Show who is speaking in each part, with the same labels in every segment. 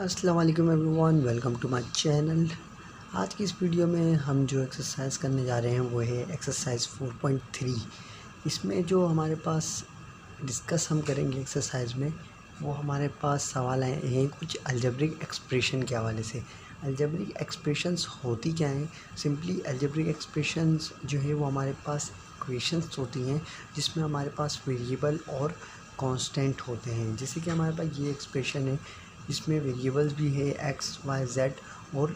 Speaker 1: अस्सलाम वालेकुम everyone, welcome to my channel. आज की इस वीडियो में हम जो एक्सरसाइज करने जा रहे हैं वो है एक्सरसाइज 4.3। इसमें जो हमारे पास डिस्कस हम करेंगे एक्सरसाइज में, वो हमारे पास सवाल आए हैं कुछ अलजेब्रिक एक्सप्रेशन के हवाले से। अलजेब्रिक एक्सप्रेशंस होती क्या हैं? सिंपली अलजेब्रिक एक्सप्रेशंस जो है वो हमारे पास इक्वेशंस होती हैं जिसमें हमारे पास वेरिएबल और कांस्टेंट होते हैं। जैसे कि हमारे पास ये एक्सप्रेशन है, इसमें वेरिएबल्स भी है एक्स वाई जेड और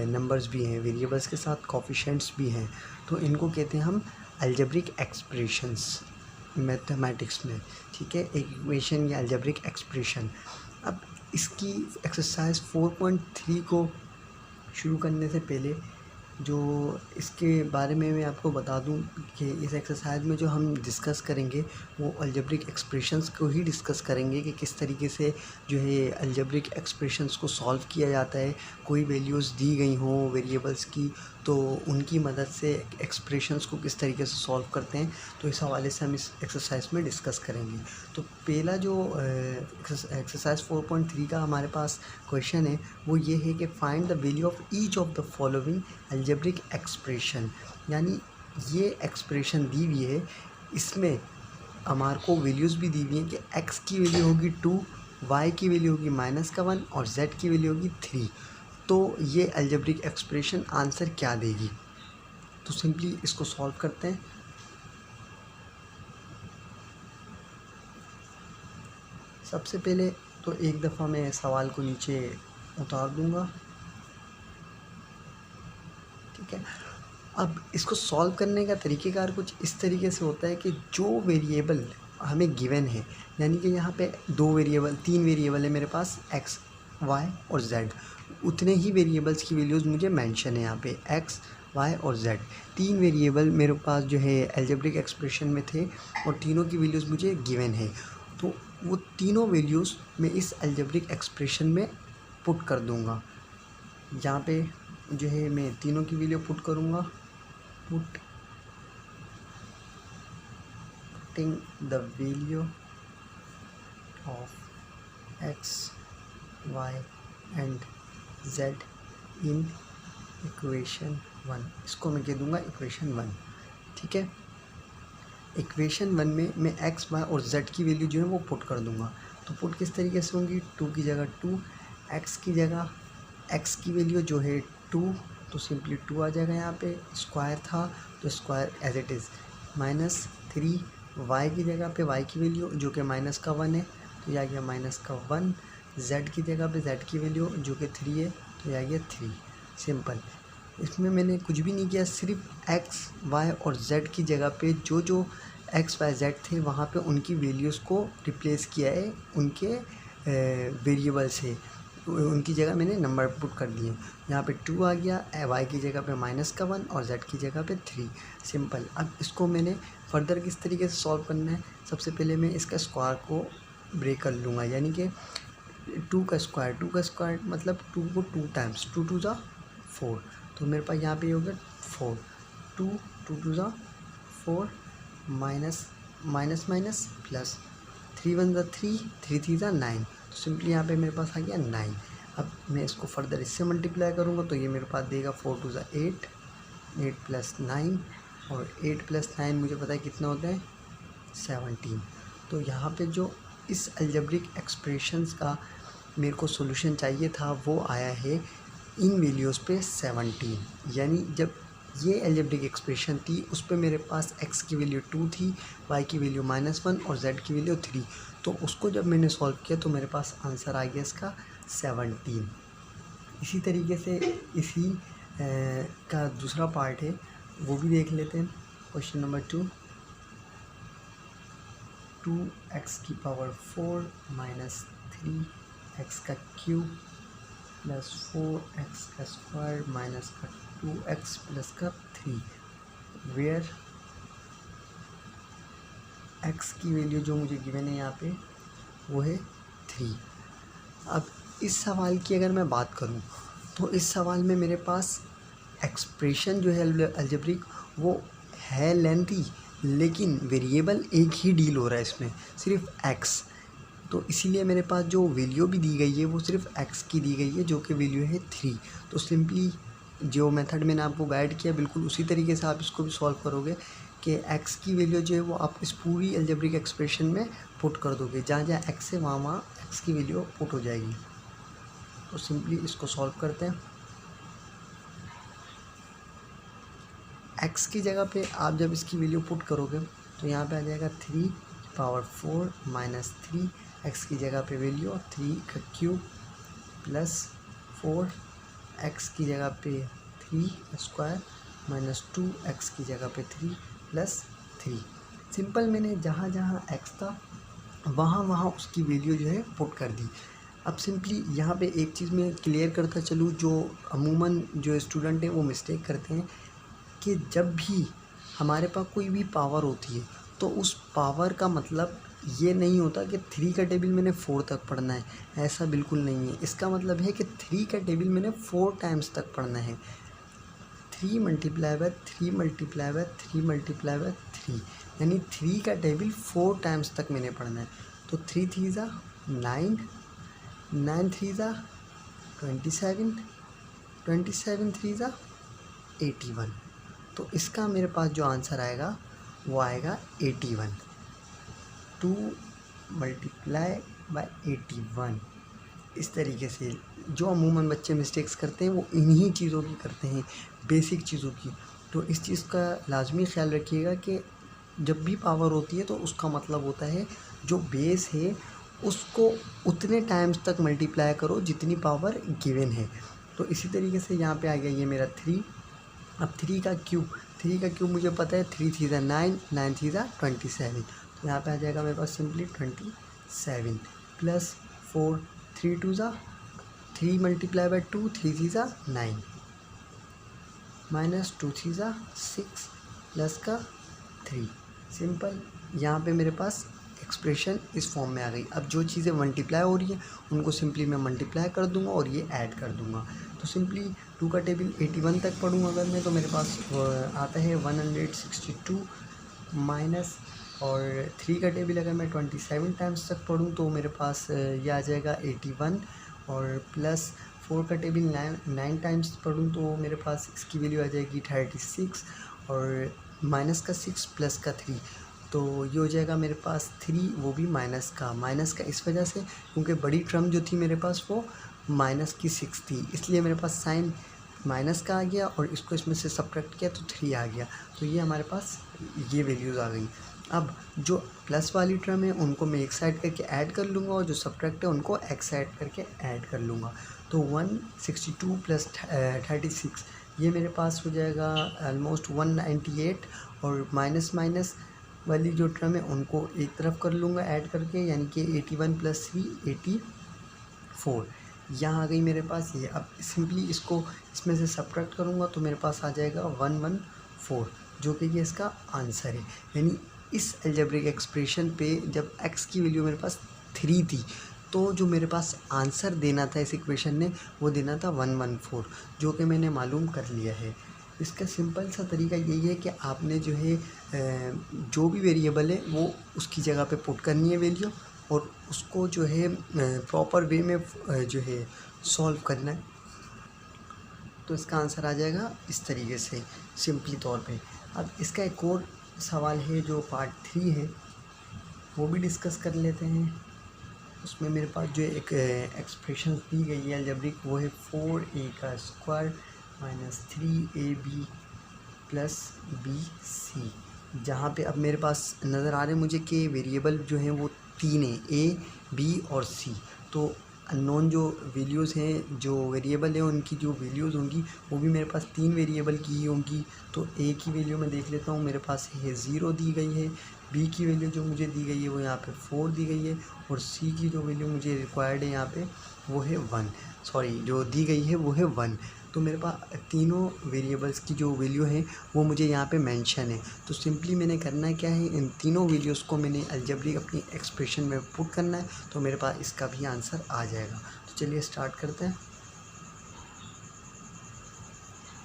Speaker 1: नंबर्स भी हैं, वेरिएबल्स के साथ कोफिशिएंट्स भी हैं। तो इनको कहते हैं हम अलजेब्रिक एक्सप्रेशंस मैथमेटिक्स में। ठीक है, एक इक्वेशन या अलजेब्रिक एक्सप्रेशन। अब इसकी एक्सरसाइज 4.3 को शुरू करने से पहले जो इसके बारे में मैं आपको बता दूं कि इस एक्सरसाइज में जो हम डिस्कस करेंगे वो अलजेब्रिक एक्सप्रेशंस को ही डिस्कस करेंगे कि किस तरीके से जो है अलजेब्रिक एक्सप्रेशंस को सॉल्व किया जाता है। कोई वैल्यूज़ दी गई हों वेरिएबल्स की, तो उनकी मदद से एक्सप्रेशंस को किस तरीके से सॉल्व करते हैं, तो इस हवाले से हम इस एक्सरसाइज में डिस्कस करेंगे। तो पहला जो एक्सरसाइज 4.3 का हमारे पास क्वेश्चन है वो ये है कि find the value of each of the following algebraic expression. यानी ये एक्सप्रेशन दी हुई है, इसमें हमारे को वैल्यूज़ भी दी हुई हैं कि x की वैल्यू होगी 2, y की वैल्यू होगी -1 और z की वैल्यू होगी 3। तो ये अलजेब्रिक एक्सप्रेशन आंसर क्या देगी? तो सिंपली इसको सॉल्व करते हैं। सबसे पहले तो एक दफ़ा मैं सवाल को नीचे उतार दूंगा। ठीक है, अब इसको सॉल्व करने का तरीक़ेकार कुछ इस तरीके से होता है कि जो वेरिएबल हमें गिवन है, यानी कि यहाँ पे तीन वेरिएबल है मेरे पास x, y और z। उतने ही वेरिएबल्स की वैल्यूज़ मुझे मेंशन है यहाँ पे x, y और z। तीन वेरिएबल मेरे पास जो है अलजेब्रिक एक्सप्रेशन में थे और तीनों की वैल्यूज़ मुझे गिवन है। तो वो तीनों वैल्यूज़ मैं इस अलजेब्रिक एक्सप्रेशन में पुट कर दूँगा। यहाँ पे जो है मैं तीनों की वैल्यू पुट करूँगा। putting the value of x, y and z in equation 1, इसको मैं कह दूँगा इक्वेशन 1। ठीक है, इक्वेशन 1 में मैं x, y और z की वैल्यू जो है वो पुट कर दूँगा। तो पुट किस तरीके से होंगी? 2 की जगह 2, x की जगह x की वैल्यू जो है 2, तो सिंपली 2 आ जाएगा। यहाँ पे स्क्वायर था तो square as it is -3, y की जगह पे y की वैल्यू जो कि -1 है तो यह आ गया -1, z की जगह पे z की वैल्यू जो कि 3 है तो यह आ गया 3। सिंपल, इसमें मैंने कुछ भी नहीं किया, सिर्फ x, y और z की जगह पे जो जो x, y, z थे वहाँ पे उनकी वैल्यूज़ को रिप्लेस किया है उनके वेरिएबल से। उनकी जगह मैंने नंबर पुट कर दिए। यहाँ पे 2 आ गया, y की जगह पे -1 और z की जगह पे 3। सिंपल, अब इसको मैंने फर्दर किस तरीके से सॉल्व करना है? सबसे पहले मैं इसका स्क्वायर को ब्रेक कर लूँगा, यानी कि 2 का स्क्वायर मतलब 2 को 2 टाइम्स, 2 2 ज़ा 4, तो मेरे पास यहाँ पे ये हो गया 4। 2 2 ज़ा 4 माइनस प्लस 3 1 ज़ा 3, 3 3 ज़ा 9, तो सिंपली यहाँ पे मेरे पास आ गया 9। अब मैं इसको फर्दर इससे मल्टीप्लाई करूँगा तो ये मेरे पास देगा 4 2 ज़ा 8, 8 प्लस 9 और 8 प्लस 9 मुझे पता है कितना होता है 17। तो यहाँ पे जो इस अलजेब्रिक एक्सप्रेशंस का मेरे को सॉल्यूशन चाहिए था वो आया है इन वैल्यूज़ पे 17। यानी जब ये अलजेब्रिक एक्सप्रेशन थी उस पे मेरे पास x की वैल्यू 2 थी, y की वैल्यू -1 और z की वैल्यू 3। तो उसको जब मैंने सॉल्व किया तो मेरे पास आंसर आ गया इसका 17। इसी तरीके से इसी का दूसरा पार्ट है वो भी देख लेते हैं। क्वेश्चन नंबर 2, 2x की पावर 4 माइनस 3x का क्यूब प्लस 4x का स्क्वायर माइनस का 2x प्लस का 3, वेयर x की वैल्यू जो मुझे गिवन है यहाँ पे वो है 3। अब इस सवाल की अगर मैं बात करूँ तो इस सवाल में मेरे पास एक्सप्रेशन जो है अलजेब्रिक वो है लेंथी, लेकिन वेरिएबल एक ही डील हो रहा है इसमें, सिर्फ x। तो इसीलिए मेरे पास जो वैल्यू भी दी गई है वो सिर्फ x की दी गई है, जो कि वैल्यू है 3। तो सिंपली जो मेथड मैंने आपको गाइड किया बिल्कुल उसी तरीके से आप इसको भी सॉल्व करोगे कि x की वैल्यू जो है वो आप इस पूरी अलजेब्रिक एक्सप्रेशन में पुट कर दोगे, जहाँ जहाँ x है वहाँ x की वैल्यू पुट हो जाएगी। तो सिंपली इसको सॉल्व करते हैं। x की जगह पे आप जब इसकी वैल्यू पुट करोगे तो यहाँ पे आ जाएगा 3 पावर 4 माइनस 3, x की जगह पे वैल्यू 3 का क्यूब प्लस 4, x की जगह पे 3 स्क्वायर माइनस 2, x की जगह पे 3 प्लस 3। सिंपल मैंने जहाँ जहाँ x था वहाँ वहाँ उसकी वैल्यू जो है पुट कर दी। अब सिंपली यहाँ पे एक चीज़ मैं क्लियर करता चलूँ, जो अमूमन जो स्टूडेंट हैं वो मिस्टेक करते हैं कि जब भी हमारे पास कोई भी पावर होती है तो उस पावर का मतलब ये नहीं होता कि 3 का टेबल मैंने 4 तक पढ़ना है, ऐसा बिल्कुल नहीं है। इसका मतलब है कि 3 का टेबल मैंने 4 टाइम्स तक पढ़ना है। 3 multiply by 3 multiply by 3 multiply by 3, यानी 3 का टेबल 4 टाइम्स तक मैंने पढ़ना है। तो 3 3 ज़ा 9, 9 3 ज़ा 27, 27 3 ज़ा 81। तो इसका मेरे पास जो आंसर आएगा वो आएगा 81। 2 मल्टीप्लाई बाय 81। इस तरीके से जो अमूमन बच्चे मिस्टेक्स करते हैं वो इन्हीं चीज़ों की करते हैं, बेसिक चीज़ों की। तो इस चीज़ का लाजमी ख्याल रखिएगा कि जब भी पावर होती है तो उसका मतलब होता है जो बेस है उसको उतने टाइम्स तक मल्टीप्लाई करो जितनी पावर गिवन है। तो इसी तरीके से यहाँ पे आ गया ये मेरा 3। अब 3 का क्यूब मुझे पता है, 3 3 ज़ा 9, 9 3 ज़ा 27। तो यहाँ पे आ जाएगा मेरे पास सिंपली 27 प्लस 4, 3 2 ज़ा 3 मल्टीप्लाई बाय 2, 3 3 ज़ा 9 माइनस 2 3 ज़ा 6 प्लस का 3। सिंपल यहाँ पे मेरे पास एक्सप्रेशन इस फॉर्म में आ गई। अब जो चीज़ें मल्टीप्लाई हो रही हैं उनको सिंपली मैं मल्टीप्लाई कर दूंगा और ये ऐड कर दूंगा। तो सिंपली 2 का टेबल 81 तक पढ़ूँ अगर मैं, तो मेरे पास आता है 162 माइनस, और 3 का टेबल अगर मैं 27 टाइम्स तक पढ़ूँ तो मेरे पास ये आ जाएगा 81, और प्लस 4 का टेबल 9 टाइम्स पढ़ूँ तो मेरे पास इसकी वैल्यू आ जाएगी 36, और माइनस का 6 प्लस का 3, तो ये हो जाएगा मेरे पास 3, वो भी माइनस का इस वजह से क्योंकि बड़ी टर्म जो थी मेरे पास वो माइनस की 6 थी, इसलिए मेरे पास साइन माइनस का आ गया और इसको इसमें से सब्ट्रैक्ट किया तो 3 आ गया। तो ये हमारे पास ये वैल्यूज़ आ गई। अब जो प्लस वाली टर्म है उनको मैं एक साइड करके ऐड कर लूँगा और जो सब्ट्रैक्ट है उनको एक साइड करके ऐड कर लूँगा। तो 162 प्लस 36 ये मेरे पास हो जाएगा ऑलमोस्ट 198, और माइनस माइनस वाली जो टर्म है उनको एक तरफ कर लूँगा ऐड करके, यानी कि 81 प्लस 3 84 यहाँ आ गई मेरे पास ये। अब सिंपली इसको इसमें से सब्ट्रैक्ट करूँगा तो मेरे पास आ जाएगा 114, जो कि ये इसका आंसर है। यानी इस अलजेब्रिक एक्सप्रेशन पे जब x की वैल्यू मेरे पास 3 थी तो जो मेरे पास आंसर देना था इस इक्वेशन ने वो देना था 114, जो कि मैंने मालूम कर लिया है। इसका सिंपल सा तरीका यही है कि आपने जो है जो भी वेरिएबल है वो उसकी जगह पे पुट करनी है वैल्यू, और उसको जो है प्रॉपर वे में जो है सॉल्व करना है। तो इसका आंसर आ जाएगा इस तरीके से सिंपली तौर पे। अब इसका एक और सवाल है जो पार्ट 3 है वो भी डिस्कस कर लेते हैं। उसमें मेरे पास जो एक एक्सप्रेशन दी गई है अलजेब्रिक, वो है 4a का square minus 3ab plus bc, जहाँ पे अब मेरे पास नज़र आ रहे हैं मुझे कि वेरिएबल जो हैं वो 3 हैं, a b और c। तो अननोन जो वैल्यूज़ हैं, जो वेरिएबल हैं उनकी जो वैल्यूज़ होंगी वो भी मेरे पास 3 वेरिएबल की ही होंगी। तो a की वैल्यू मैं देख लेता हूँ, मेरे पास है 0 दी गई है, b की वैल्यू जो मुझे दी गई है वो यहाँ पे 4 दी गई है, और c की जो वैल्यू मुझे रिक्वायर्ड है यहाँ पे वो है 1, सॉरी जो दी गई है वो है 1। तो मेरे पास तीनों वेरिएबल्स की जो वैल्यू है वो मुझे यहाँ पे मेंशन है। तो सिंपली मैंने करना क्या है, इन तीनों वैल्यूज़ को मैंने अलजेब्रिक अपनी एक्सप्रेशन में पुट करना है, तो मेरे पास इसका भी आंसर आ जाएगा। तो चलिए स्टार्ट करते हैं।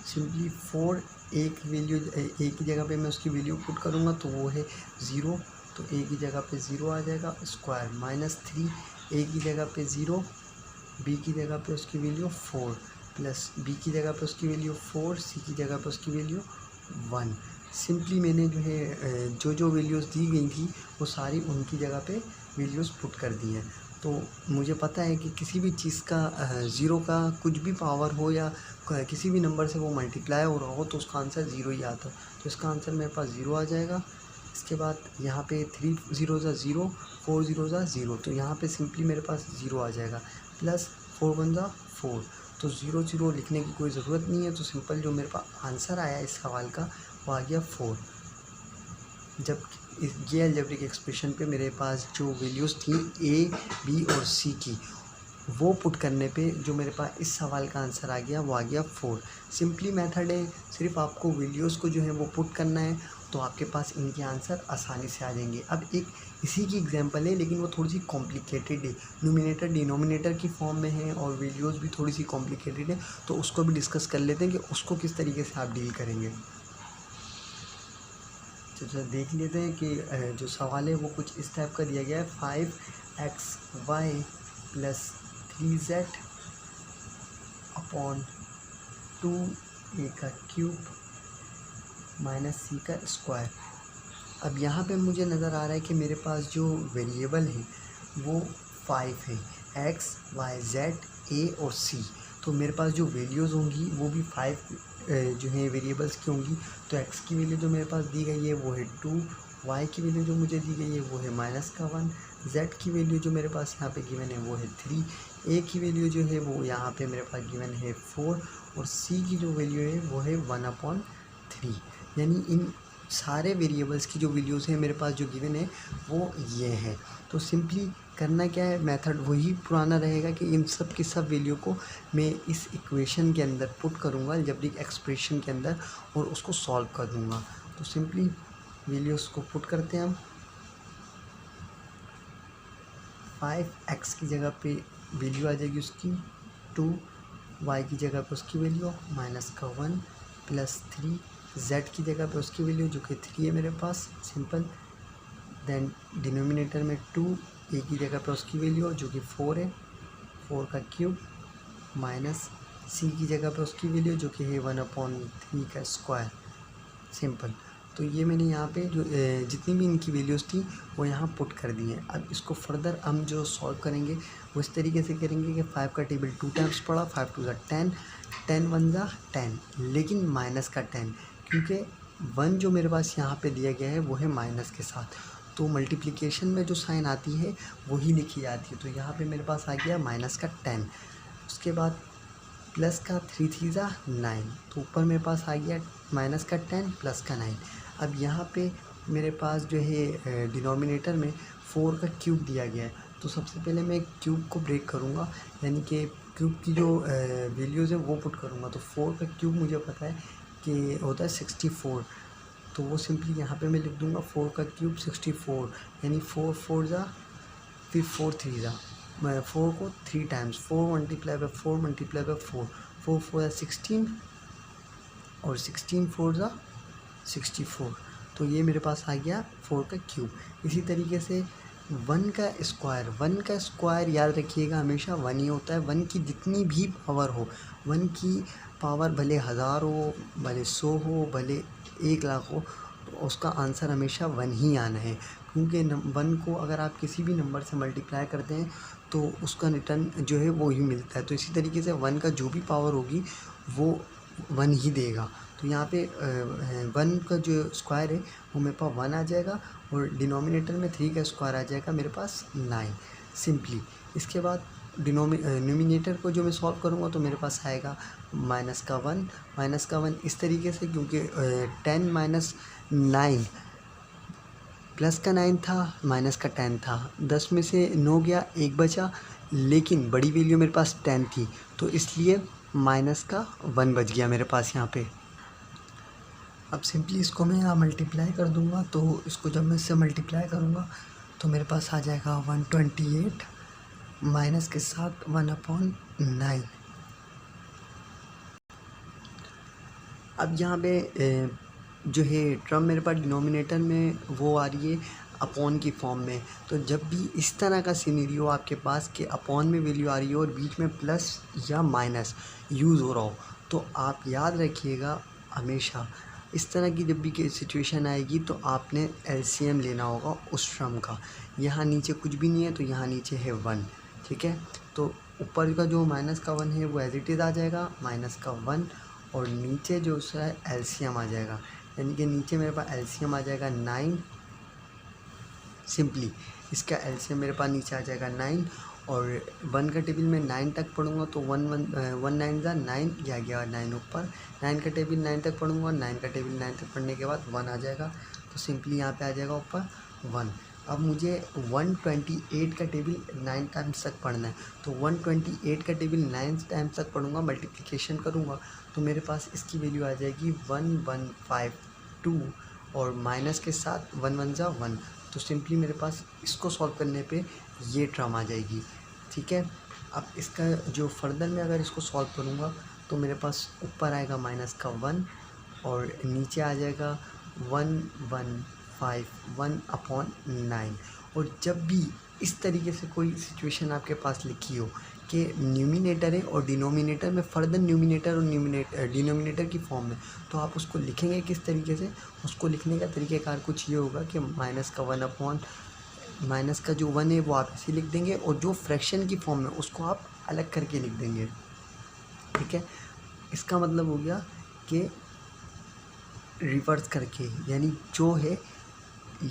Speaker 1: सिंपली 4 एक वैल्यू ए की जगह पे मैं उसकी वैल्यू पुट करूँगा तो वो है 0, तो ए की जगह पे 0 आ जाएगा, स्क्वायर -3 ए की जगह पे 0, बी की जगह पे उसकी वैल्यू 4 प्लस बी की जगह पे उसकी वैल्यू 4, सी की जगह पे उसकी वैल्यू 1। सिंपली मैंने जो है जो जो वैल्यूज़ दी गई थी वो सारी उनकी जगह पे वैल्यूज़ पुट कर दी हैं। तो मुझे पता है कि किसी भी चीज़ का ज़ीरो का कुछ भी पावर हो या किसी भी नंबर से वो मल्टीप्लाई हो रहा हो तो उसका आंसर ज़ीरो ही आता है। तो इसका आंसर मेरे पास ज़ीरो आ जाएगा। इसके बाद यहाँ पे 3 ज़ीरो ज़ा ज़ीरो, 4 ज़ीरो ज़ा ज़ीरो, तो यहाँ पे सिंपली मेरे पास ज़ीरो आ जाएगा, प्लस 4 वन ज़ा 4। तो ज़ीरो ज़ीरो लिखने की कोई ज़रूरत नहीं है। तो सिंपल जो मेरे पास आंसर आया इस सवाल का वो आ गया 4। जब ये अलजेब्रिक एक्सप्रेशन पे मेरे पास जो वैल्यूज़ थी ए, बी और सी की, वो पुट करने पे जो मेरे पास इस सवाल का आंसर आ गया वो आ गया 4। सिंपली मेथड है, सिर्फ आपको वैल्यूज़ को जो है वो पुट करना है तो आपके पास इनके आंसर आसानी से आ जाएंगे। अब एक इसी की एग्जांपल है लेकिन वो थोड़ी सी कॉम्प्लिकेटेड है, न्यूमिनेटर डिनोमिनेटर की फॉर्म में है और वैल्यूज़ भी थोड़ी सी कॉम्प्लिकेटेड है, तो उसको भी डिस्कस कर लेते हैं कि उसको किस तरीके से आप डील करेंगे। तो देख लेते हैं कि जो सवाल है वो कुछ इस टाइप का दिया गया है। 5xy plus 3z upon 2a का क्यूब माइनस सी का स्क्वायर। अब यहाँ पे मुझे नज़र आ रहा है कि मेरे पास जो वेरिएबल है वो 5 है, x, y, z, a और c। तो मेरे पास जो वैल्यूज़ होंगी वो भी 5 जो है वेरिएबल्स की होंगी। तो x की वैल्यू जो मेरे पास दी गई है वो है 2, y की वैल्यू जो मुझे दी गई है वो है -1, z की वैल्यू जो मेरे पास यहाँ पे गिवन है वो है 3, a की वैल्यू जो है वो यहाँ पे मेरे पास गिवन है 4 और c की जो वैल्यू है वो है 1/3। यानी इन सारे वेरिएबल्स की जो वैल्यूज़ हैं मेरे पास जो गिवन है वो ये है। तो सिंपली करना क्या है, मेथड वही पुराना रहेगा कि इन सब की सब वैल्यू को मैं इस इक्वेशन के अंदर पुट करूँगा, अलजेब्रिक एक्सप्रेशन के अंदर, और उसको सॉल्व कर दूँगा। तो सिंपली वैल्यूज़ को पुट करते हैं हम। 5x की जगह पे वैल्यू आ जाएगी उसकी 2, y की जगह पे उसकी वैल्यू -1 प्लस 3, z की जगह पे उसकी वैल्यू जो कि 3 है मेरे पास, सिंपल। देन डिनोमिनेटर में 2, a की जगह पे उसकी वैल्यू जो कि 4 है, 4 का क्यूब माइनस c की जगह पे उसकी वैल्यू जो कि है 1/3 का स्क्वायर, सिंपल। तो ये मैंने यहाँ पे जो जितनी भी इनकी वैल्यूज़ थी वो यहाँ पुट कर दी हैं। अब इसको फर्दर हम जो सॉल्व करेंगे वो इस तरीके से करेंगे कि 5 का टेबल 2 टाइम्स पड़ा, 5 2 ज़ा 10, 10 1 ज़ा 10, लेकिन माइनस का 10, क्योंकि 1 जो मेरे पास यहाँ पे दिया गया है वो है माइनस के साथ, तो मल्टीप्लिकेशन में जो साइन आती है वही लिखी जाती है। तो यहाँ पे मेरे पास आ गया माइनस का 10। उसके बाद प्लस का 3 3 ज़ा 9, तो ऊपर मेरे पास आ गया माइनस का 10 प्लस का 9। अब यहाँ पे मेरे पास जो है डिनोमिनेटर में 4 का क्यूब दिया गया है, तो सबसे पहले मैं क्यूब को ब्रेक करूँगा, यानी कि क्यूब की जो वैल्यूज़ है वो पुट करूँगा। तो 4 का क्यूब मुझे पता है कि होता है 64, तो वो सिंपली यहाँ पे मैं लिख दूँगा 4 का क्यूब 64, यानी 4 4 ज़ा, फिर 4 3 ज़ा, 4 को 3 times, 4 multiply by 4 multiply by 4, 4 4 ज़ा 16 और 16 4 ज़ा 64, तो ये मेरे पास आ गया 4 का क्यूब। इसी तरीके से 1 का स्क्वायर याद रखिएगा हमेशा 1 ही होता है। 1 की जितनी भी पावर हो, 1 की पावर भले 1000 हो, भले 100 हो, भले 1 लाख हो, तो उसका आंसर हमेशा 1 ही आना है, क्योंकि 1 को अगर आप किसी भी नंबर से मल्टीप्लाई करते हैं तो उसका रिटर्न जो है वो ही मिलता है। तो इसी तरीके से 1 का जो भी पावर होगी वो 1 ही देगा। तो यहाँ पे 1 का जो स्क्वायर है वो मेरे पास 1 आ जाएगा और डिनोमिनेटर में 3 का स्क्वायर आ जाएगा मेरे पास 9, सिंपली। इसके बाद न्यूमिनेटर को जो मैं सॉल्व करूँगा तो मेरे पास आएगा -1 इस तरीके से, क्योंकि 10 माइनस 9 प्लस का 9 था, माइनस का 10 था, 10 में से 9 गया, 1 बचा, लेकिन बड़ी वैल्यू मेरे पास 10 थी, तो इसलिए माइनस का 1 बच गया मेरे पास यहाँ पे। अब सिंपली इसको मैं यहाँ मल्टीप्लाई कर दूँगा, तो इसको जब मैं इससे मल्टीप्लाई करूँगा तो मेरे पास आ जाएगा 128 माइनस के साथ 1/9। अब यहाँ पे जो है टर्म मेरे पास डिनोमिनेटर में वो आ रही है अपॉन की फॉर्म में। तो जब भी इस तरह का सिनेरियो आपके पास कि अपॉन में वैल्यू आ रही हो और बीच में प्लस या माइनस यूज़ हो रहा हो, तो आप याद रखिएगा हमेशा इस तरह की जब भी सिचुएशन आएगी तो आपने एलसीएम लेना होगा उस टर्म का। यहाँ नीचे कुछ भी नहीं है तो यहाँ नीचे है 1, ठीक है। तो ऊपर का जो माइनस का 1 है वो एज इट इज़ आ जाएगा माइनस का 1, और नीचे जो उसका है एलसीएम आ जाएगा, यानी कि नीचे मेरे पास एलसीएम आ जाएगा 9। सिंपली इसका एलसीएम मेरे पास नीचे आ जाएगा 9, और 1 का टेबल में 9 तक पढ़ूंगा तो 1 9 ज़ा 9, ये आ गया 9 ऊपर। 9 का टेबल 9 तक पढ़ूंगा, 9 का टेबल 9 तक पढ़ने के बाद 1 आ जाएगा, तो सिंपली यहाँ पे आ जाएगा ऊपर 1। अब मुझे 128 का टेबल 9 टाइम्स तक पढ़ना है, तो 128 का टेबल 9 टाइम्स तक पढ़ूंगा, मल्टीप्लिकेशन करूँगा तो मेरे पास इसकी वैल्यू आ जाएगी 1152, और माइनस के साथ 1 1 ज़ा 1, तो सिंपली मेरे पास इसको सॉल्व करने पे ये टर्म आ जाएगी, ठीक है। अब इसका जो फर्दर में अगर इसको सॉल्व करूँगा तो मेरे पास ऊपर आएगा माइनस का 1, और नीचे आ जाएगा 1151 अपॉन 9। और जब भी इस तरीके से कोई सिचुएशन आपके पास लिखी हो कि न्यूमिनेटर है और डिनोमिनेटर में फर्दर न्यूमिनेटर और डिनोमिनेटर की फॉर्म में, तो आप उसको लिखेंगे किस तरीके से। उसको लिखने का तरीक़ेकार कुछ ये होगा कि माइनस का 1 अपॉन माइनस का जो 1 है वो आप ऐसे लिख देंगे, और जो फ्रैक्शन की फॉर्म में उसको आप अलग करके लिख देंगे, ठीक है। इसका मतलब हो गया कि रिवर्स करके, यानी जो है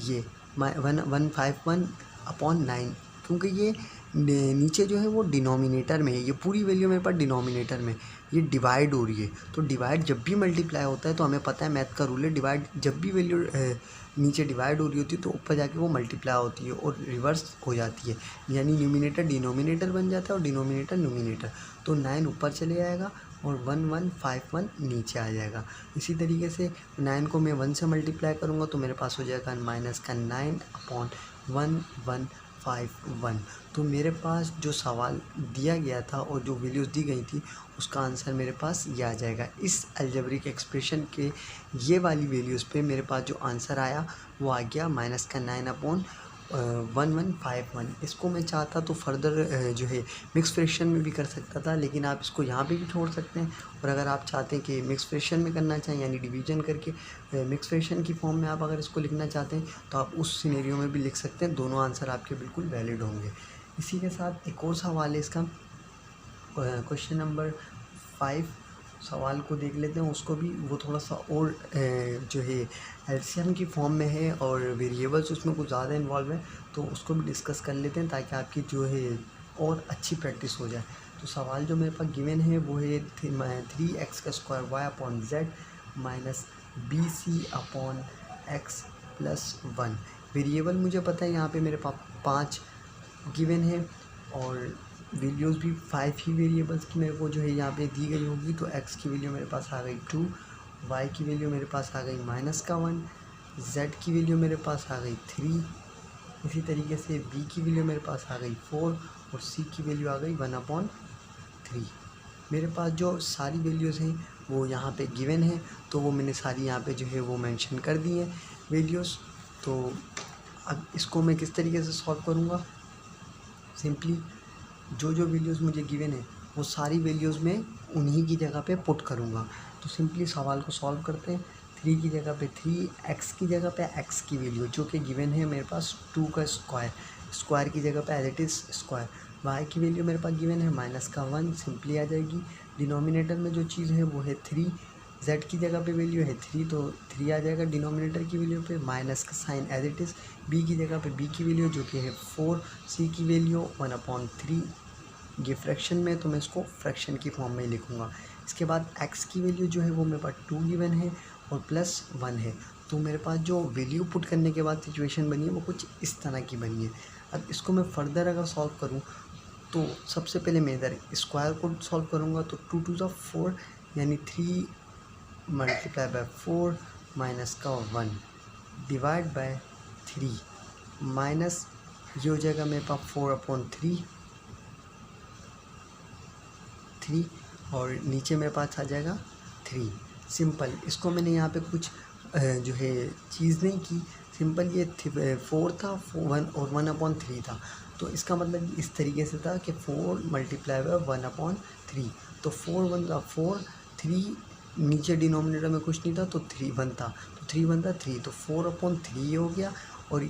Speaker 1: ये 151 अपॉन 9, क्योंकि ये नीचे जो है वो डिनोमिनेटर में है, ये पूरी वैल्यू मेरे पास डिनोमिनेटर में, ये डिवाइड हो रही है। तो डिवाइड जब भी मल्टीप्लाई होता है तो हमें पता है मैथ का रूल है, डिवाइड जब भी वैल्यू नीचे डिवाइड हो रही होती है तो ऊपर जाके वो मल्टीप्लाई होती है और रिवर्स हो जाती है, यानी न्यूमिनेटर डिनोमिनेटर बन जाता है और डिनोमिनेटर न्यूमिनेटर। तो 9 ऊपर चले जाएगा और 1151 नीचे आ जाएगा। इसी तरीके से 9 को मैं 1 से मल्टीप्लाई करूँगा तो मेरे पास हो जाएगा माइनस का 9 अपॉन 1151। तो मेरे पास जो सवाल दिया गया था और जो वैल्यूज़ दी गई थी उसका आंसर मेरे पास ये आ जाएगा। इस अलजेब्रिक एक्सप्रेशन के ये वाली वैल्यूज़ पे मेरे पास जो आंसर आया वो आ गया माइनस का 9 अपॉन 1151। इसको मैं चाहता तो फर्दर जो है मिक्स फ्रैक्शन में भी कर सकता था, लेकिन आप इसको यहाँ पे भी छोड़ सकते हैं। और अगर आप चाहते हैं कि मिक्स फ्रैक्शन में करना चाहें, यानी डिवीजन करके मिक्स फ्रैक्शन की फॉर्म में आप अगर इसको लिखना चाहते हैं तो आप उस सिनेरियो में भी लिख सकते हैं, दोनों आंसर आपके बिल्कुल वैलिड होंगे। इसी के साथ एक और सवाल है इसका, क्वेश्चन नंबर 5 सवाल को देख लेते हैं। उसको भी वो थोड़ा सा और जो है एलसीएम की फॉर्म में है और वेरिएबल्स उसमें कुछ ज़्यादा इन्वॉल्व है, तो उसको भी डिस्कस कर लेते हैं ताकि आपकी जो है और अच्छी प्रैक्टिस हो जाए। तो सवाल जो मेरे पास गिवन है वो है 3x का square y upon z minus bc upon x plus 1। Variable मुझे पता है यहाँ पे मेरे पास 5 गिवन है और वैल्यूज़ भी 5 ही वेरिएबल्स की मेरे को जो है यहाँ पे दी गई होगी। तो x की वैल्यू मेरे पास आ गई 2, y की वैल्यू मेरे पास आ गई माइनस का 1, z की वैल्यू मेरे पास आ गई 3, इसी तरीके से b की वैल्यू मेरे पास आ गई 4 और c की वैल्यू आ गई 1/3। मेरे पास जो सारी वैल्यूज़ हैं वो यहाँ पे गिवन है, तो वो मैंने सारी यहाँ पे जो है वो मेंशन कर दी हैं वैल्यूज़। तो अब इसको मैं किस तरीके से सॉल्व करूँगा, सिंपली जो जो वैल्यूज़ मुझे गिवन है वो सारी वैल्यूज़ में उन्हीं की जगह पे पुट करूँगा। तो सिंपली सवाल को सॉल्व करते हैं। 3 की जगह पे 3, x की जगह पे x की वैल्यू जो कि गिवन है मेरे पास 2 का स्क्वायर, स्क्वायर की जगह पे as it is square. y की वैल्यू मेरे पास गिवन है माइनस का 1, सिंपली आ जाएगी। डिनोमिनेटर में जो चीज़ है वो है 3, z की जगह पे वैल्यू है 3 तो 3 आ जाएगा। डिनोमिनेटर की वैल्यू पे माइनस का sign as it is. b की जगह पे b की वैल्यू जो कि है 4, c की वैल्यू 1/3। ये फ्रैक्शन में तो मैं इसको फ्रैक्शन की फॉर्म में लिखूँगा। इसके बाद x की वैल्यू जो है वो मेरे पास 2 गिवन है और प्लस 1 है। तो मेरे पास जो वैल्यू पुट करने के बाद सिचुएशन बनी है वो कुछ इस तरह की बनी है। अब इसको मैं फर्दर अगर सॉल्व करूँ तो सबसे पहले मैं इधर स्क्वायर को सॉल्व करूँगा तो 2 2 ज़ा 4 यानी 3 मल्टीप्लाई बाय 4 माइनस का 1 डिवाइड बाय 3 माइनस ये हो जाएगा मेरे पास 4/3 और नीचे मेरे पास आ जाएगा 3। सिंपल, इसको मैंने यहाँ पे कुछ जो है चीज़ नहीं की, सिंपल ये 4 था 1 और 1/3 था। तो इसका मतलब इस तरीके से था कि 4 मल्टीप्लाई बाय 1/3। तो 4 1 था 4, 3 नीचे डिनोमिनेटर में कुछ नहीं था तो 3 1 था, तो 3 1 था 3, तो 4/3 हो गया। और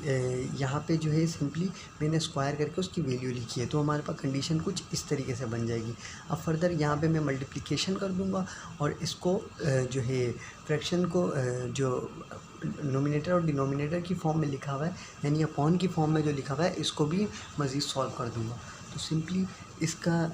Speaker 1: यहाँ पे जो है सिंपली मैंने स्क्वायर करके उसकी वैल्यू लिखी है, तो हमारे पास कंडीशन कुछ इस तरीके से बन जाएगी। अब फर्दर यहाँ पे मैं मल्टीप्लिकेशन कर दूँगा और इसको जो है फ्रैक्शन को जो नोमिनेटर और डिनोमिनेटर की फॉर्म में लिखा हुआ है यानी अपॉन की फॉर्म में जो लिखा हुआ है इसको भी मज़ीद सॉल्व कर दूँगा। तो सिंपली इसका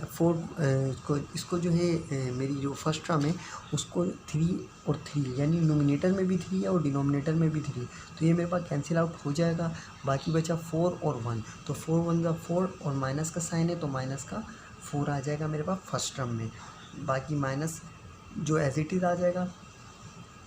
Speaker 1: इसको जो है मेरी जो फर्स्ट टर्म है उसको 3 और 3 यानी नोमिनेटर में भी 3 है और डिनोमिनेटर में भी 3, तो ये मेरे पास कैंसिल आउट हो जाएगा। बाकी बचा 4 और 1, तो 4 1 का 4 और माइनस का साइन है तो माइनस का 4 आ जाएगा मेरे पास फर्स्ट टर्म में। बाकी माइनस जो एज इट इज़ आ जाएगा।